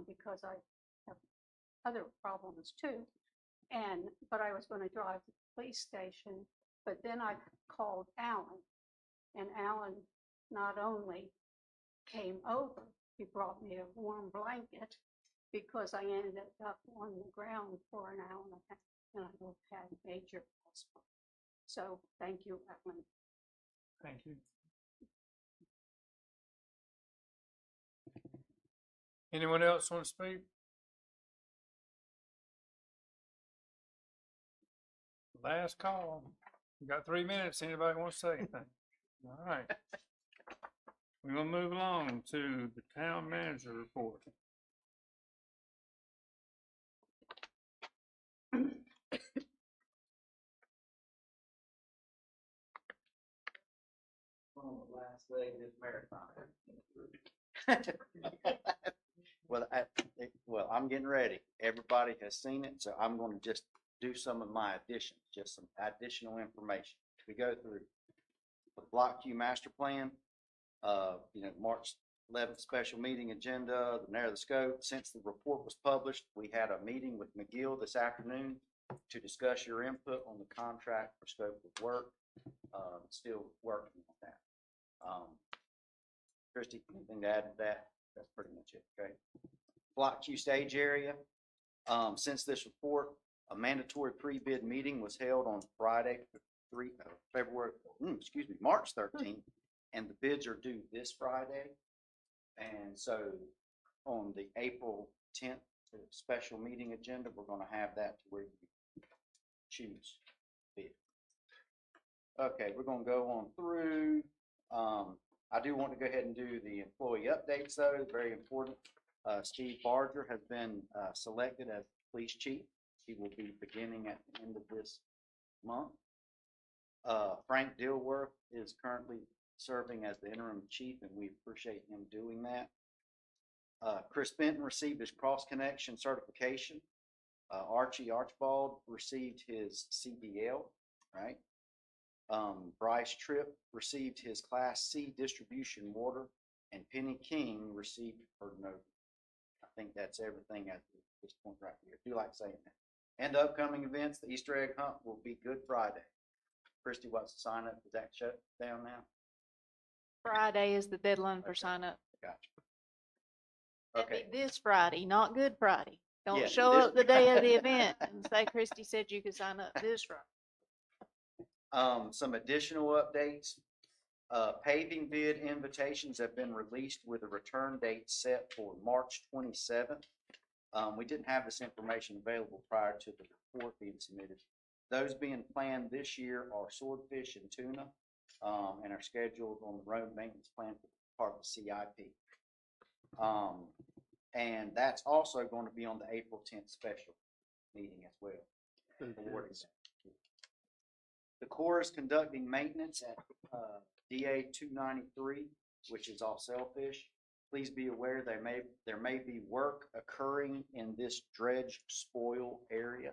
because I have other problems too. But I was going to drive to the police station, but then I called Alan, and Alan not only came over, he brought me a warm blanket because I ended up on the ground for an hour and a half, and I had major asthma. So thank you, Ellen. Thank you. Anyone else want to speak? Last call. You got 3 minutes. Anybody want to say anything? All right. We're gonna move along to the town manager report. Last leg of this marathon. Well, I'm getting ready. Everybody has seen it, so I'm going to just do some of my additions, just some additional information. We go through the Block Q master plan, March 11th special meeting agenda, the narrow the scope. Since the report was published, we had a meeting with McGill this afternoon to discuss your input on the contract for scope of work. Still working on that. Christie, anything to add to that? That's pretty much it, okay? Block Q stage area. Since this report, a mandatory pre-bid meeting was held on Friday, March 13th, and the bids are due this Friday. And so on the April 10th special meeting agenda, we're going to have that to where you choose bid. Okay, we're going to go on through. I do want to go ahead and do the employee updates, though. Very important. Steve Barger has been selected as police chief. He will be beginning at the end of this month. Frank Dilworth is currently serving as the interim chief, and we appreciate him doing that. Chris Benton received his cross connection certification. Archie Archibald received his CDL, right? Bryce Tripp received his Class C distribution water, and Penny King received her note. I think that's everything at this point right here. I do like saying that. And upcoming events, the Easter egg hunt will be Good Friday. Christy, what's the sign up? Is that shut down now? Friday is the deadline for sign up. Gotcha. Okay. This Friday, not Good Friday. Don't Yeah, show this- up the day of the event and say Christy said you could sign up this Friday. Some additional updates. Paving bid invitations have been released with a return date set for March 27th. We didn't have this information available prior to the report being submitted. Those being planned this year are swordfish and tuna, and are scheduled on the road maintenance plan for part of the CIP. And that's also going to be on the April 10th special meeting as well. The Corps is conducting maintenance at DA 293, which is off Sailfish. Please be aware there may be work occurring in this dredge spoil area.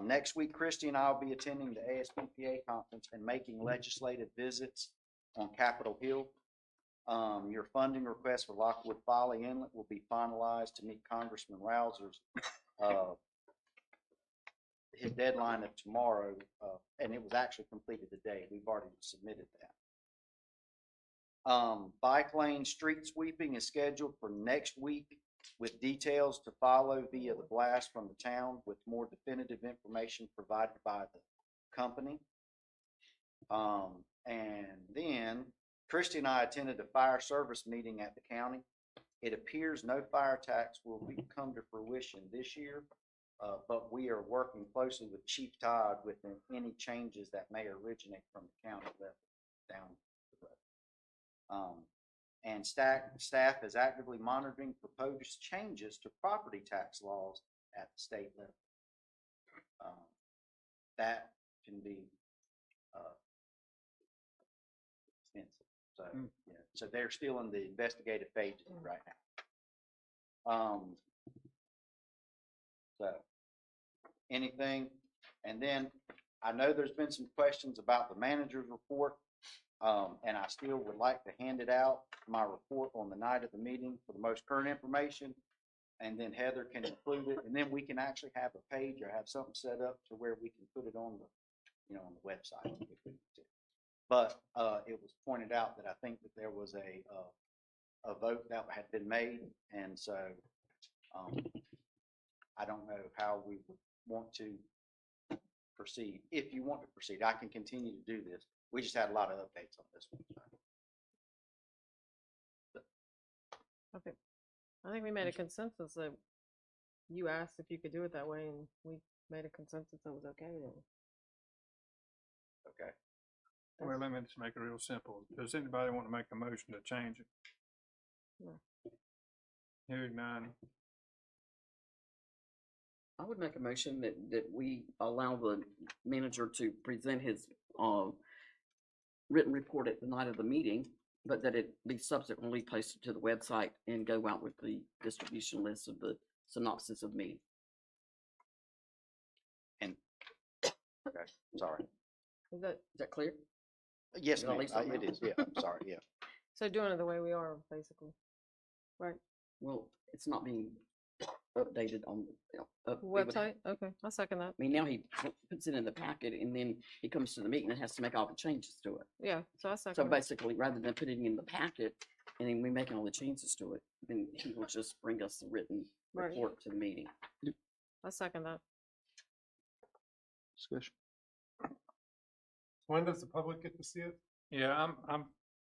Next week, Christy and I will be attending the ASPPA conference and making legislative visits on Capitol Hill. Your funding request for Lockwood Folly Inlet will be finalized to meet Congressman Rouser's his deadline of tomorrow, and it was actually completed today. We've already submitted that. Bike lane street sweeping is scheduled for next week with details to follow via the blast from the town with more definitive information provided by the company. And then Christy and I attended a fire service meeting at the county. It appears no fire tax will come to fruition this year. But we are working closely with Chief Todd with any changes that may originate from the county level down the road. And staff is actively monitoring proposed changes to property tax laws at the state level. That can be expensive. So, yeah, so they're still in the investigative phases right now. So anything, and then I know there's been some questions about the manager's report, and I still would like to hand it out, my report on the night of the meeting for the most current information, and then Heather can include it, and then we can actually have a page or have something set up to where we can put it on the, on the website. But it was pointed out that I think that there was a vote that had been made, and so I don't know how we would want to proceed, if you want to proceed. I can continue to do this. We just had a lot of updates on this one. I think we made a consensus that you asked if you could do it that way, and we made a consensus that was okay then. Okay. Well, let me just make it real simple. Does anybody want to make a motion to change it? No. Hearing none. I would make a motion that we allow the manager to present his, written report at the night of the meeting, but that it be subsequently posted to the website and go out with the distribution list of the synopsis of meeting. And, okay, sorry. Is that clear? Yes, You know, ma'am, at least it is, yeah, I'm sorry, yeah. So doing it the way we are, basically, right? Well, it's not being updated on it would- Website? Okay, I'll second that. I mean, now he puts it in the packet and then he comes to the meeting and has to make all the changes to it. Yeah, so I So second it. basically, rather than putting it in the packet and then we making all the changes to it, then he will just bring us the written Right. report to the meeting. I second that. Discussion. When does the public get to see it? Yeah,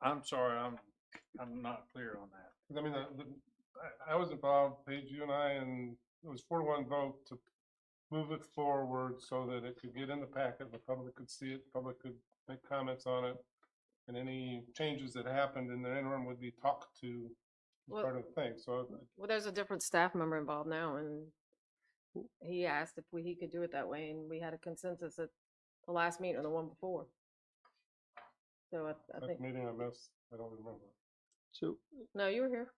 I'm sorry, I'm not clear on that. 'Cause I mean, I was involved, Paige, you and I, and it was 4-1 vote to move it forward so that it could get in the packet, the public could see it, the public could make comments on it. And any changes that happened in the interim would be talked to as Well- part of the thing, so. Well, there's a different staff member involved now, and he asked if he could do it that way, and we had a consensus at the last meeting or the one before. So I That think, meeting I missed, I don't remember. So, no, you were here.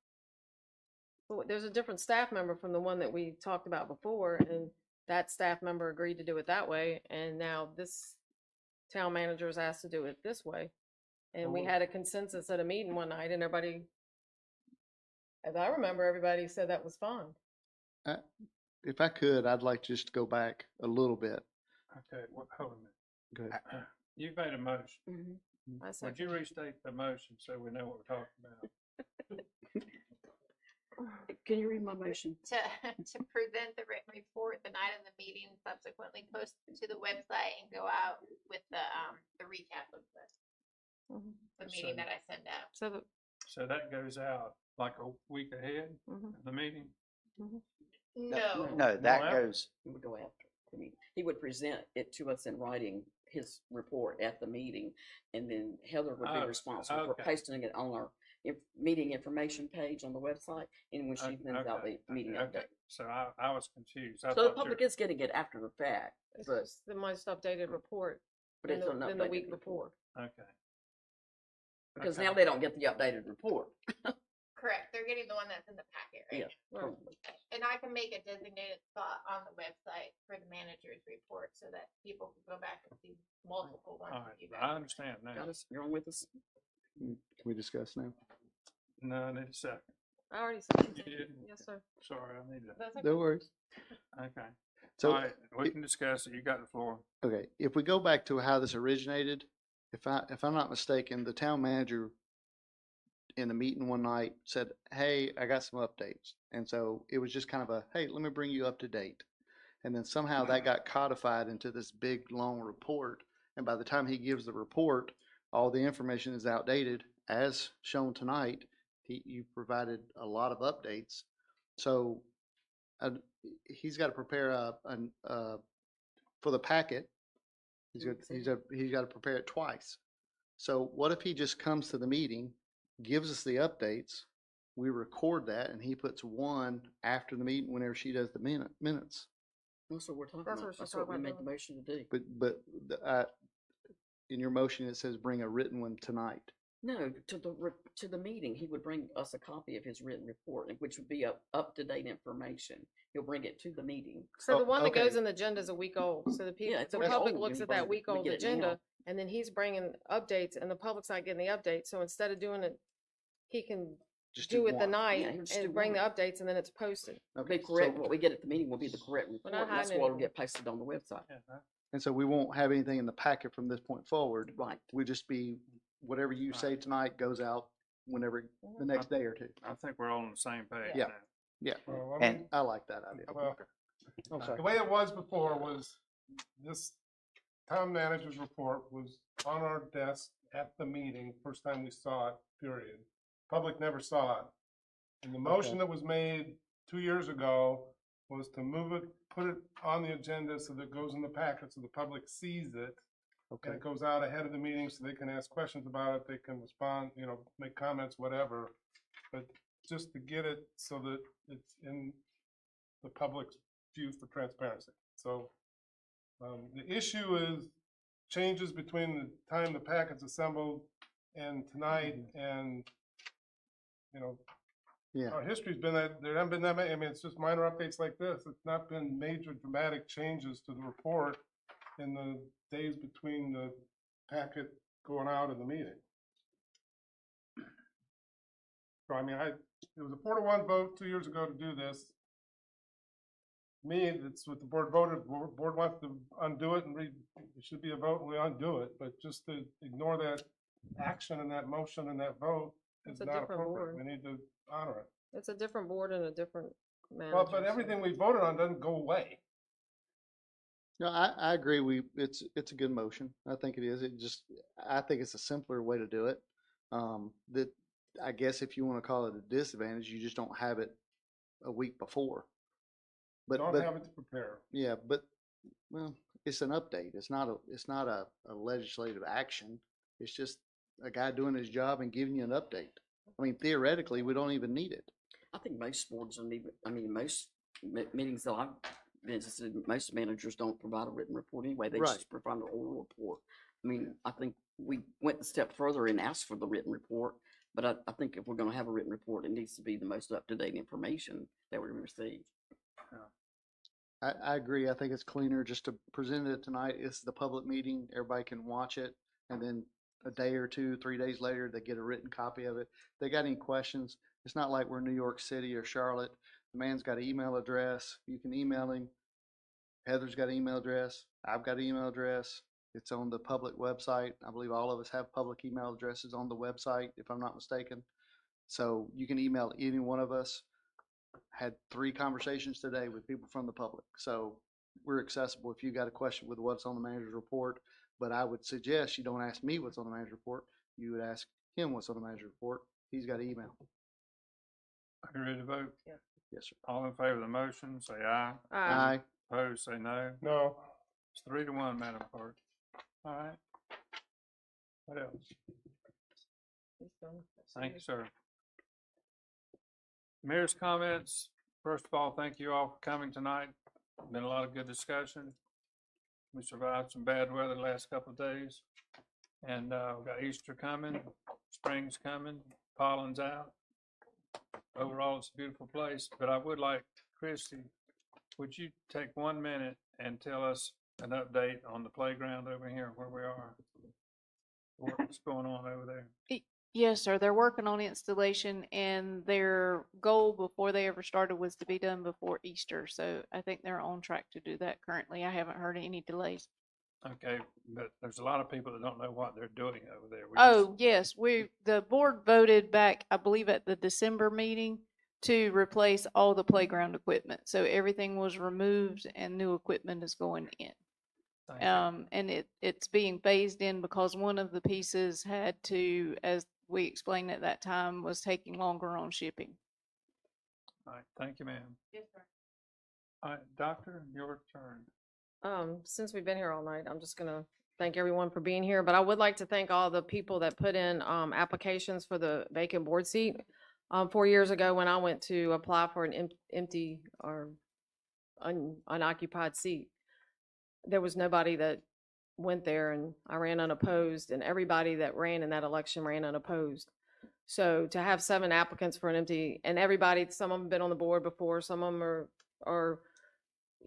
But there's a different staff member from the one that we talked about before, and that staff member agreed to do it that way, and now this town manager is asked to do it this way. And we Oh. had a consensus at a meeting one night, and everybody, as I remember, everybody said that was fine. if I could, I'd like just to go back a little bit. Okay, hold a minute. Go ahead. You've made a motion. I Would second. you restate the motion so we know what we're talking about? Can you read my motion? To present the written report the night of the meeting, subsequently post it to the website and go out with the recap of the meeting So- that I send out. So that goes out like a week ahead of the meeting? No. No, that Well, goes, It would go after the meeting. He would present it to us in writing, his report at the meeting, and then Heather would be Oh, responsible for okay. posting it on our meeting information page on the website, and when she sends out the meeting okay. update. So I was confused. I So the thought public you- is getting it after the fact, It's but, just the most updated report but than it's an the week updated before. Okay. because Okay. now they don't get the updated report. Correct. They're getting the one that's in the packet right Yeah. now. probably. And I can make a designated spot on the website for the manager's report so that people can go back and see multiple ones All that right, you guys. I understand now. Got us, you're on with us? Can we discuss now? No, I need a second. I already said You it. did? Yes, sir. Sorry, I need to. That's okay. No worries. Okay. So, All right, we can discuss it. You got the floor. okay, if we go back to how this originated, if I'm not mistaken, the town manager in the meeting one night said, "Hey, I got some updates," and so it was just kind of a, "Hey, let me bring you up to date," and then somehow that got codified into this big long report, and by the time he gives the report, all the information is outdated, as shown tonight. You provided a lot of updates, so he's got to prepare for the packet. He's got to prepare it twice. So what if he just comes to the meeting, gives us the updates, we record that, and he puts one after the meeting whenever she does the minutes. That's what we're talking That's about. what she's That's what talking we about made the doing. motion to do. But in your motion, it says bring a written one tonight. No, to the meeting, he would bring us a copy of his written report, which would be up-to-date information. He'll bring it to the meeting. So the one that goes okay. in the agenda is a week old, so the Yeah, people, it's the a week public old, looks at everybody, that week we old get it now. agenda, and then he's bringing updates, and the public's not getting the updates, so instead of doing it, he can Just do do it the one. night Yeah, he'll just do and bring the one. updates, and then it's posted. Be correct, what we get at the meeting will be the correct report, not and that's hiding what will anything. get posted on the website. And so we won't have anything in the packet from this point forward. Right. We just be, whatever you say tonight goes out whenever, the next day or two. I think we're all on the same page Yeah. now. Yeah, Well, I and mean, I like that idea. well, I'm sorry. the way it was before was this town manager's report was on our desk at the meeting, first time we saw it, period. Public never saw it. And the motion that was made 2 years ago was to move it, put it on the agenda so that it goes in the packet, so the public sees it. Okay. And it goes out ahead of the meeting so they can ask questions about it, they can respond, make comments, whatever. But just to get it so that it's in the public's view for transparency. So the issue is changes between the time the packet's assembled and tonight, and, Yeah. our history's been that, there haven't been that many, it's just minor updates like this. It's not been major dramatic changes to the report in the days between the packet going out and the meeting. So, it was a 4-1 vote 2 years ago to do this. Me, that's what the board voted. Board wants to undo it, and it should be a vote and we undo it, but just to ignore that action and that motion and that vote is It's a not different appropriate. board. We need to honor it. It's a different board and a different manager. Well, but everything we voted on doesn't go away. No, I agree. It's a good motion. I think it is. I think it's a simpler way to do it. That I guess if you want to call it a disadvantage, you just don't have it a week before. But Don't have it to prepare. Yeah, but well, it's an update. It's not a legislative action. It's just a guy doing his job and giving you an update. I mean, theoretically, we don't even need it. I think most boards don't even, most meetings that I've visited, most managers don't provide a written report anyway. They Right. just provide an oral report. I think we went a step further and asked for the written report, but I think if we're gonna have a written report, it needs to be the most up-to-date information that we receive. I agree. I think it's cleaner just to present it tonight. It's the public meeting. Everybody can watch it. And then a day or 2, 3 days later, they get a written copy of it. If they got any questions, it's not like we're New York City or Charlotte. The man's got an email address. You can email him. Heather's got an email address. I've got an email address. It's on the public website. I believe all of us have public email addresses on the website, if I'm not mistaken. So you can email any one of us. Had 3 conversations today with people from the public. So we're accessible if you got a question with what's on the manager's report. But I would suggest you don't ask me what's on the manager's report. You would ask him what's on the manager's report. He's got an email. Are you ready to vote? Yeah. Yes, sir. All in favor of the motion, say aye. Aye. Opposed, say no. No. It's 3-1, Madam Clerk. All right. What else? Thank you, sir. Mayor's comments. First of all, thank you all for coming tonight. Been a lot of good discussion. We survived some bad weather the last couple of days. And we've got Easter coming, spring's coming, pollen's out. Overall, it's a beautiful place, but I would like, Christy, would you take 1 minute and tell us an update on the playground over here, where we are? What's going on over there? Yes, sir. They're working on installation, and their goal before they ever started was to be done before Easter. So I think they're on track to do that currently. I haven't heard any delays. Okay, but there's a lot of people that don't know what they're doing over there. Yes, the board voted back, I believe at the December meeting, to replace all the playground equipment. So everything was removed and new equipment is going in. And it's being phased in because one of the pieces had to, as we explained at that time, was taking longer on shipping. All right, thank you, ma'am. Yes, sir. All right, Doctor, your turn. Since we've been here all night, I'm just gonna thank everyone for being here, but I would like to thank all the people that put in, applications for the vacant board seat. 4 years ago, when I went to apply for an empty or unoccupied seat, there was nobody that went there, and I ran unopposed, and everybody that ran in that election ran unopposed. So to have 7 applicants for an empty, and everybody, some of them have been on the board before, some of them are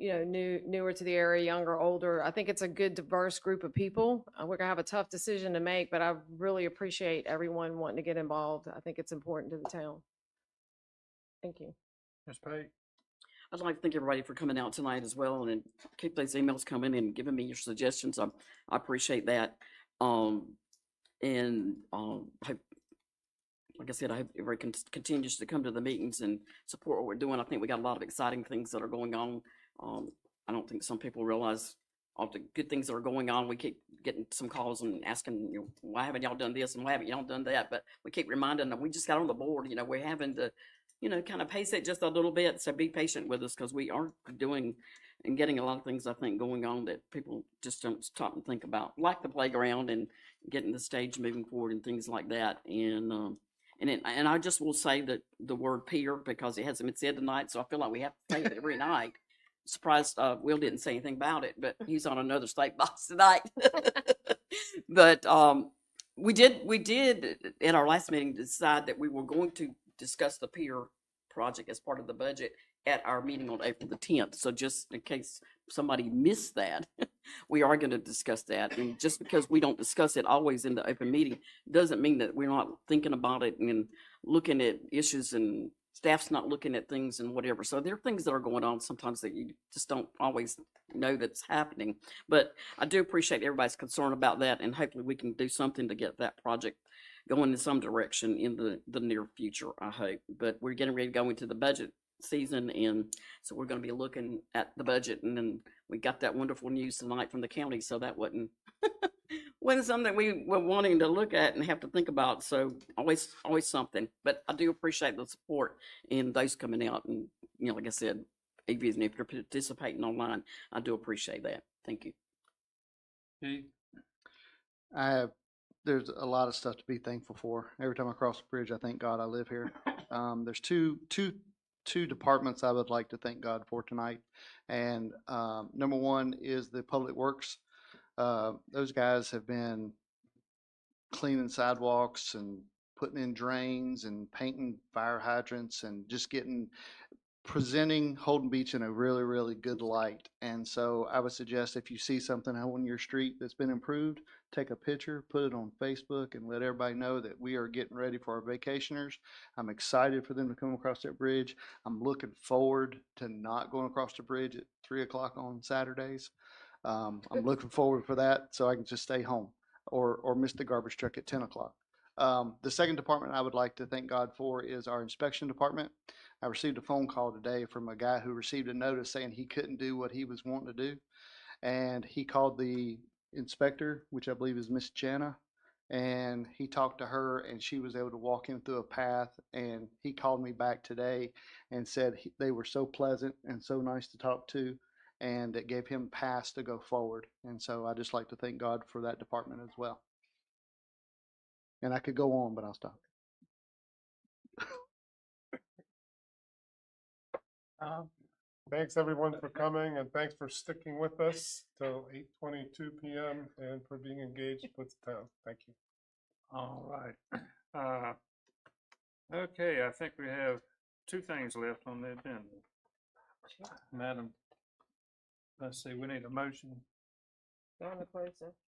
newer to the area, younger, older. I think it's a good, diverse group of people. We're gonna have a tough decision to make, but I really appreciate everyone wanting to get involved. I think it's important to the town. Thank you. Ms. Pate? I'd like to thank everybody for coming out tonight as well, and keep those emails coming and giving me your suggestions. I appreciate that. Hope, like I said, I hope everybody continues to come to the meetings and support what we're doing. I think we got a lot of exciting things that are going on. I don't think some people realize all the good things that are going on. We keep getting some calls and asking, why haven't y'all done this and why haven't y'all done that? But we keep reminding them, we just got on the board, we're having to, kind of pace it just a little bit. So be patient with us because we are doing and getting a lot of things, I think, going on that people just don't stop and think about, like the playground and getting the stage moving forward and things like that. And I just will say that the word peer, because it hasn't been said tonight, so I feel like we have to say it every night. Surprised Will didn't say anything about it, but he's on another state box tonight. But we did at our last meeting decide that we were going to discuss the peer project as part of the budget at our meeting on April the 10th. So just in case somebody missed that, we are going to discuss that. And just because we don't discuss it always in the open meeting doesn't mean that we're not thinking about it and looking at issues, and staff's not looking at things and whatever. So there are things that are going on sometimes that you just don't always know that's happening. But I do appreciate everybody's concern about that, and hopefully we can do something to get that project going in some direction in the near future, I hope. But we're getting ready to go into the budget season, and so we're going to be looking at the budget, and then we got that wonderful news tonight from the county, so that wasn't something we were wanting to look at and have to think about. So always something. But I do appreciate the support in those coming out, and like I said, even if you're participating online, I do appreciate that. Thank you. There's a lot of stuff to be thankful for. Every time I cross the bridge, I thank God I live here. There's two departments I would like to thank God for tonight. And number one is the Public Works. Those guys have been cleaning sidewalks and putting in drains and painting fire hydrants and just presenting Holden Beach in a really, really good light. And so I would suggest if you see something on your street that's been improved, take a picture, put it on Facebook, and let everybody know that we are getting ready for our vacationers. I'm excited for them to come across that bridge. I'm looking forward to not going across the bridge at 3 o'clock on Saturdays. I'm looking forward for that so I can just stay home or miss the garbage truck at 10 o'clock. The second department I would like to thank God for is our inspection department. I received a phone call today from a guy who received a notice saying he couldn't do what he was wanting to do. And he called the inspector, which I believe is Miss Jana, and he talked to her and she was able to walk him through a path. And he called me back today and said they were so pleasant and so nice to talk to, and it gave him pass to go forward. And so I just like to thank God for that department as well. And I could go on, but I'll stop. Thanks everyone for coming, and thanks for sticking with us till 8:22 p.m. and for being engaged with the town. Thank you. All right. Okay, I think we have two things left on the agenda. Madam, let's see, we need a motion.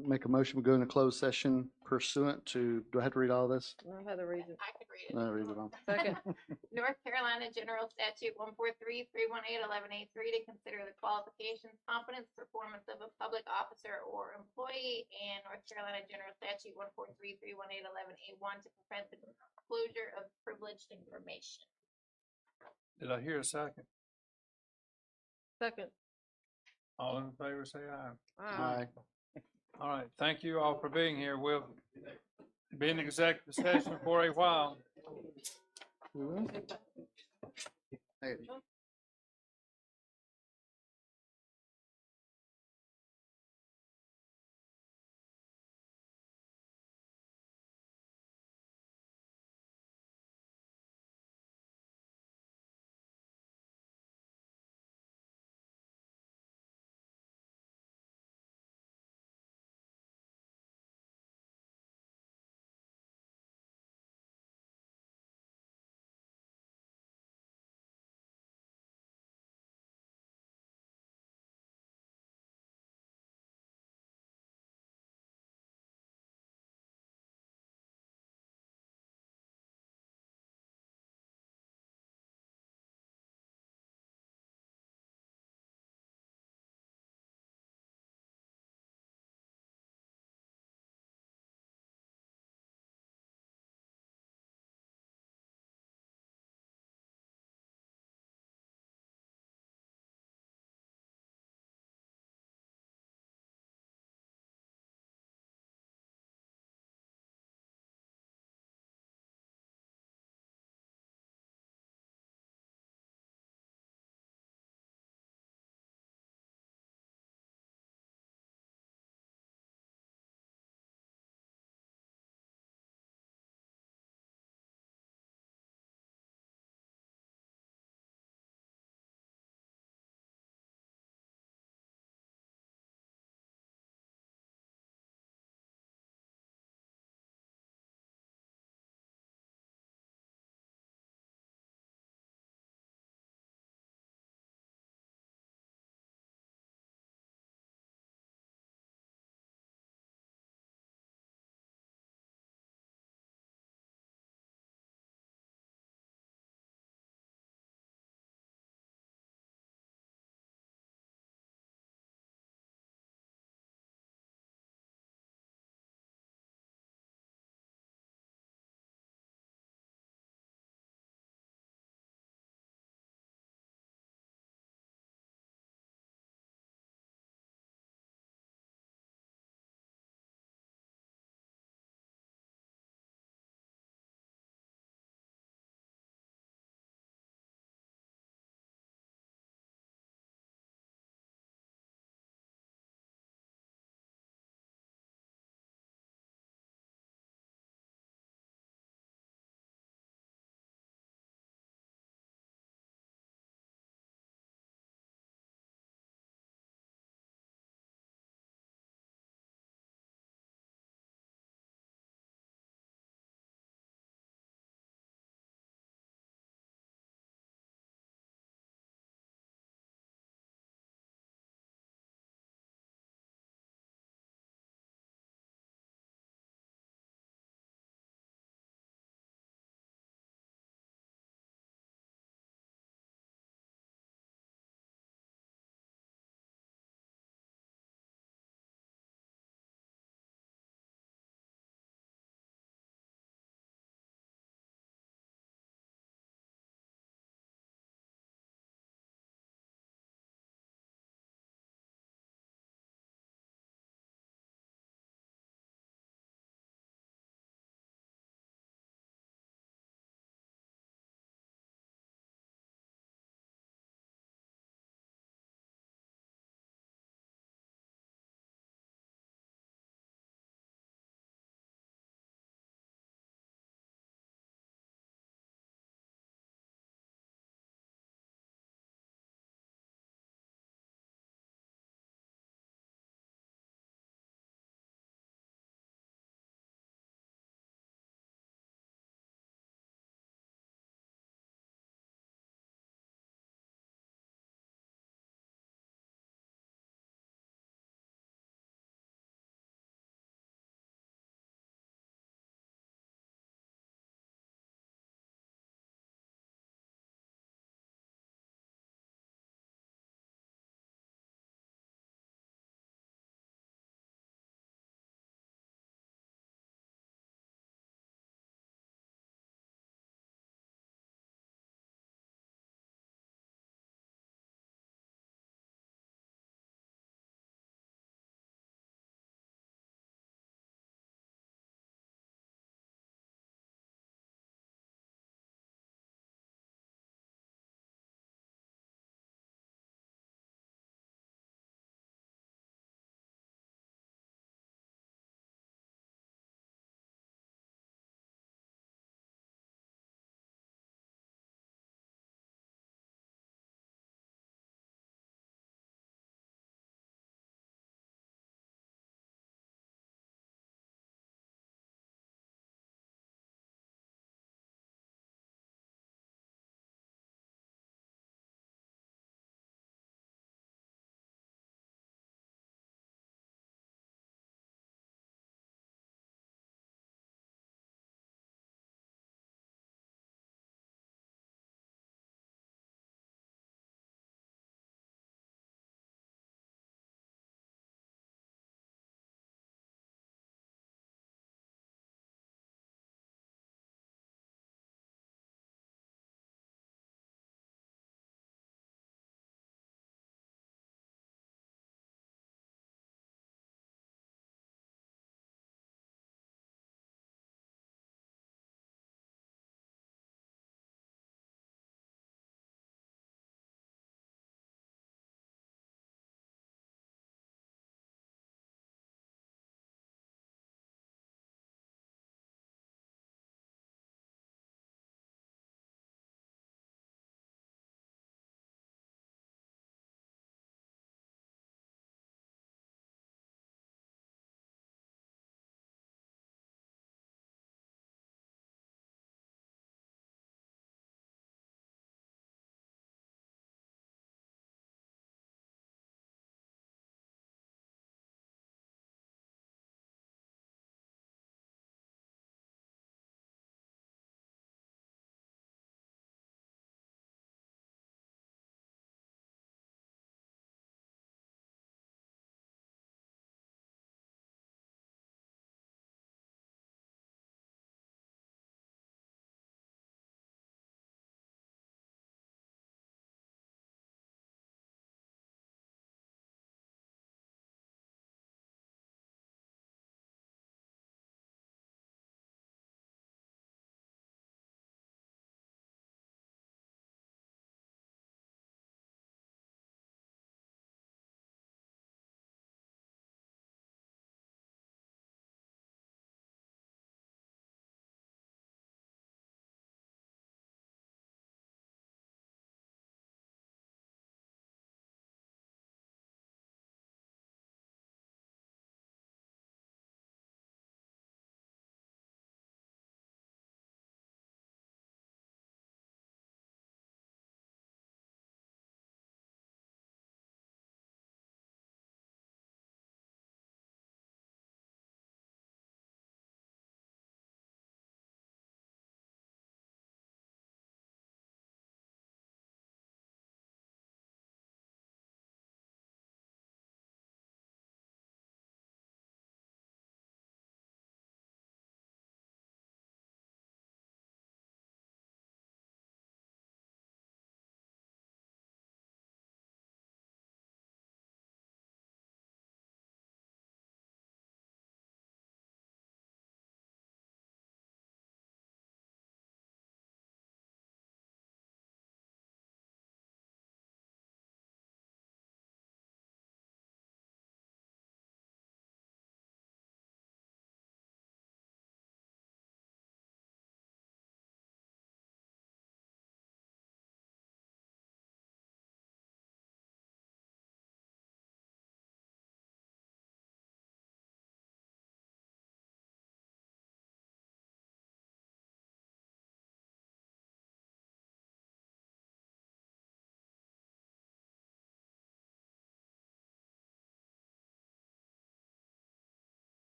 Make a motion, we go into closed session pursuant to, do I have to read all this? I had to read it. I could read it. No, read it on. Second. North Carolina General Statute 143-318-11A3 to consider the qualifications, competence, performance of a public officer or employee, and North Carolina General Statute 143-318-11A1 to prevent the disclosure of privileged information. Did I hear a second? Second. All in favor, say aye. Aye. All right, thank you all for being here. We'll be in executive session for a while. Hey.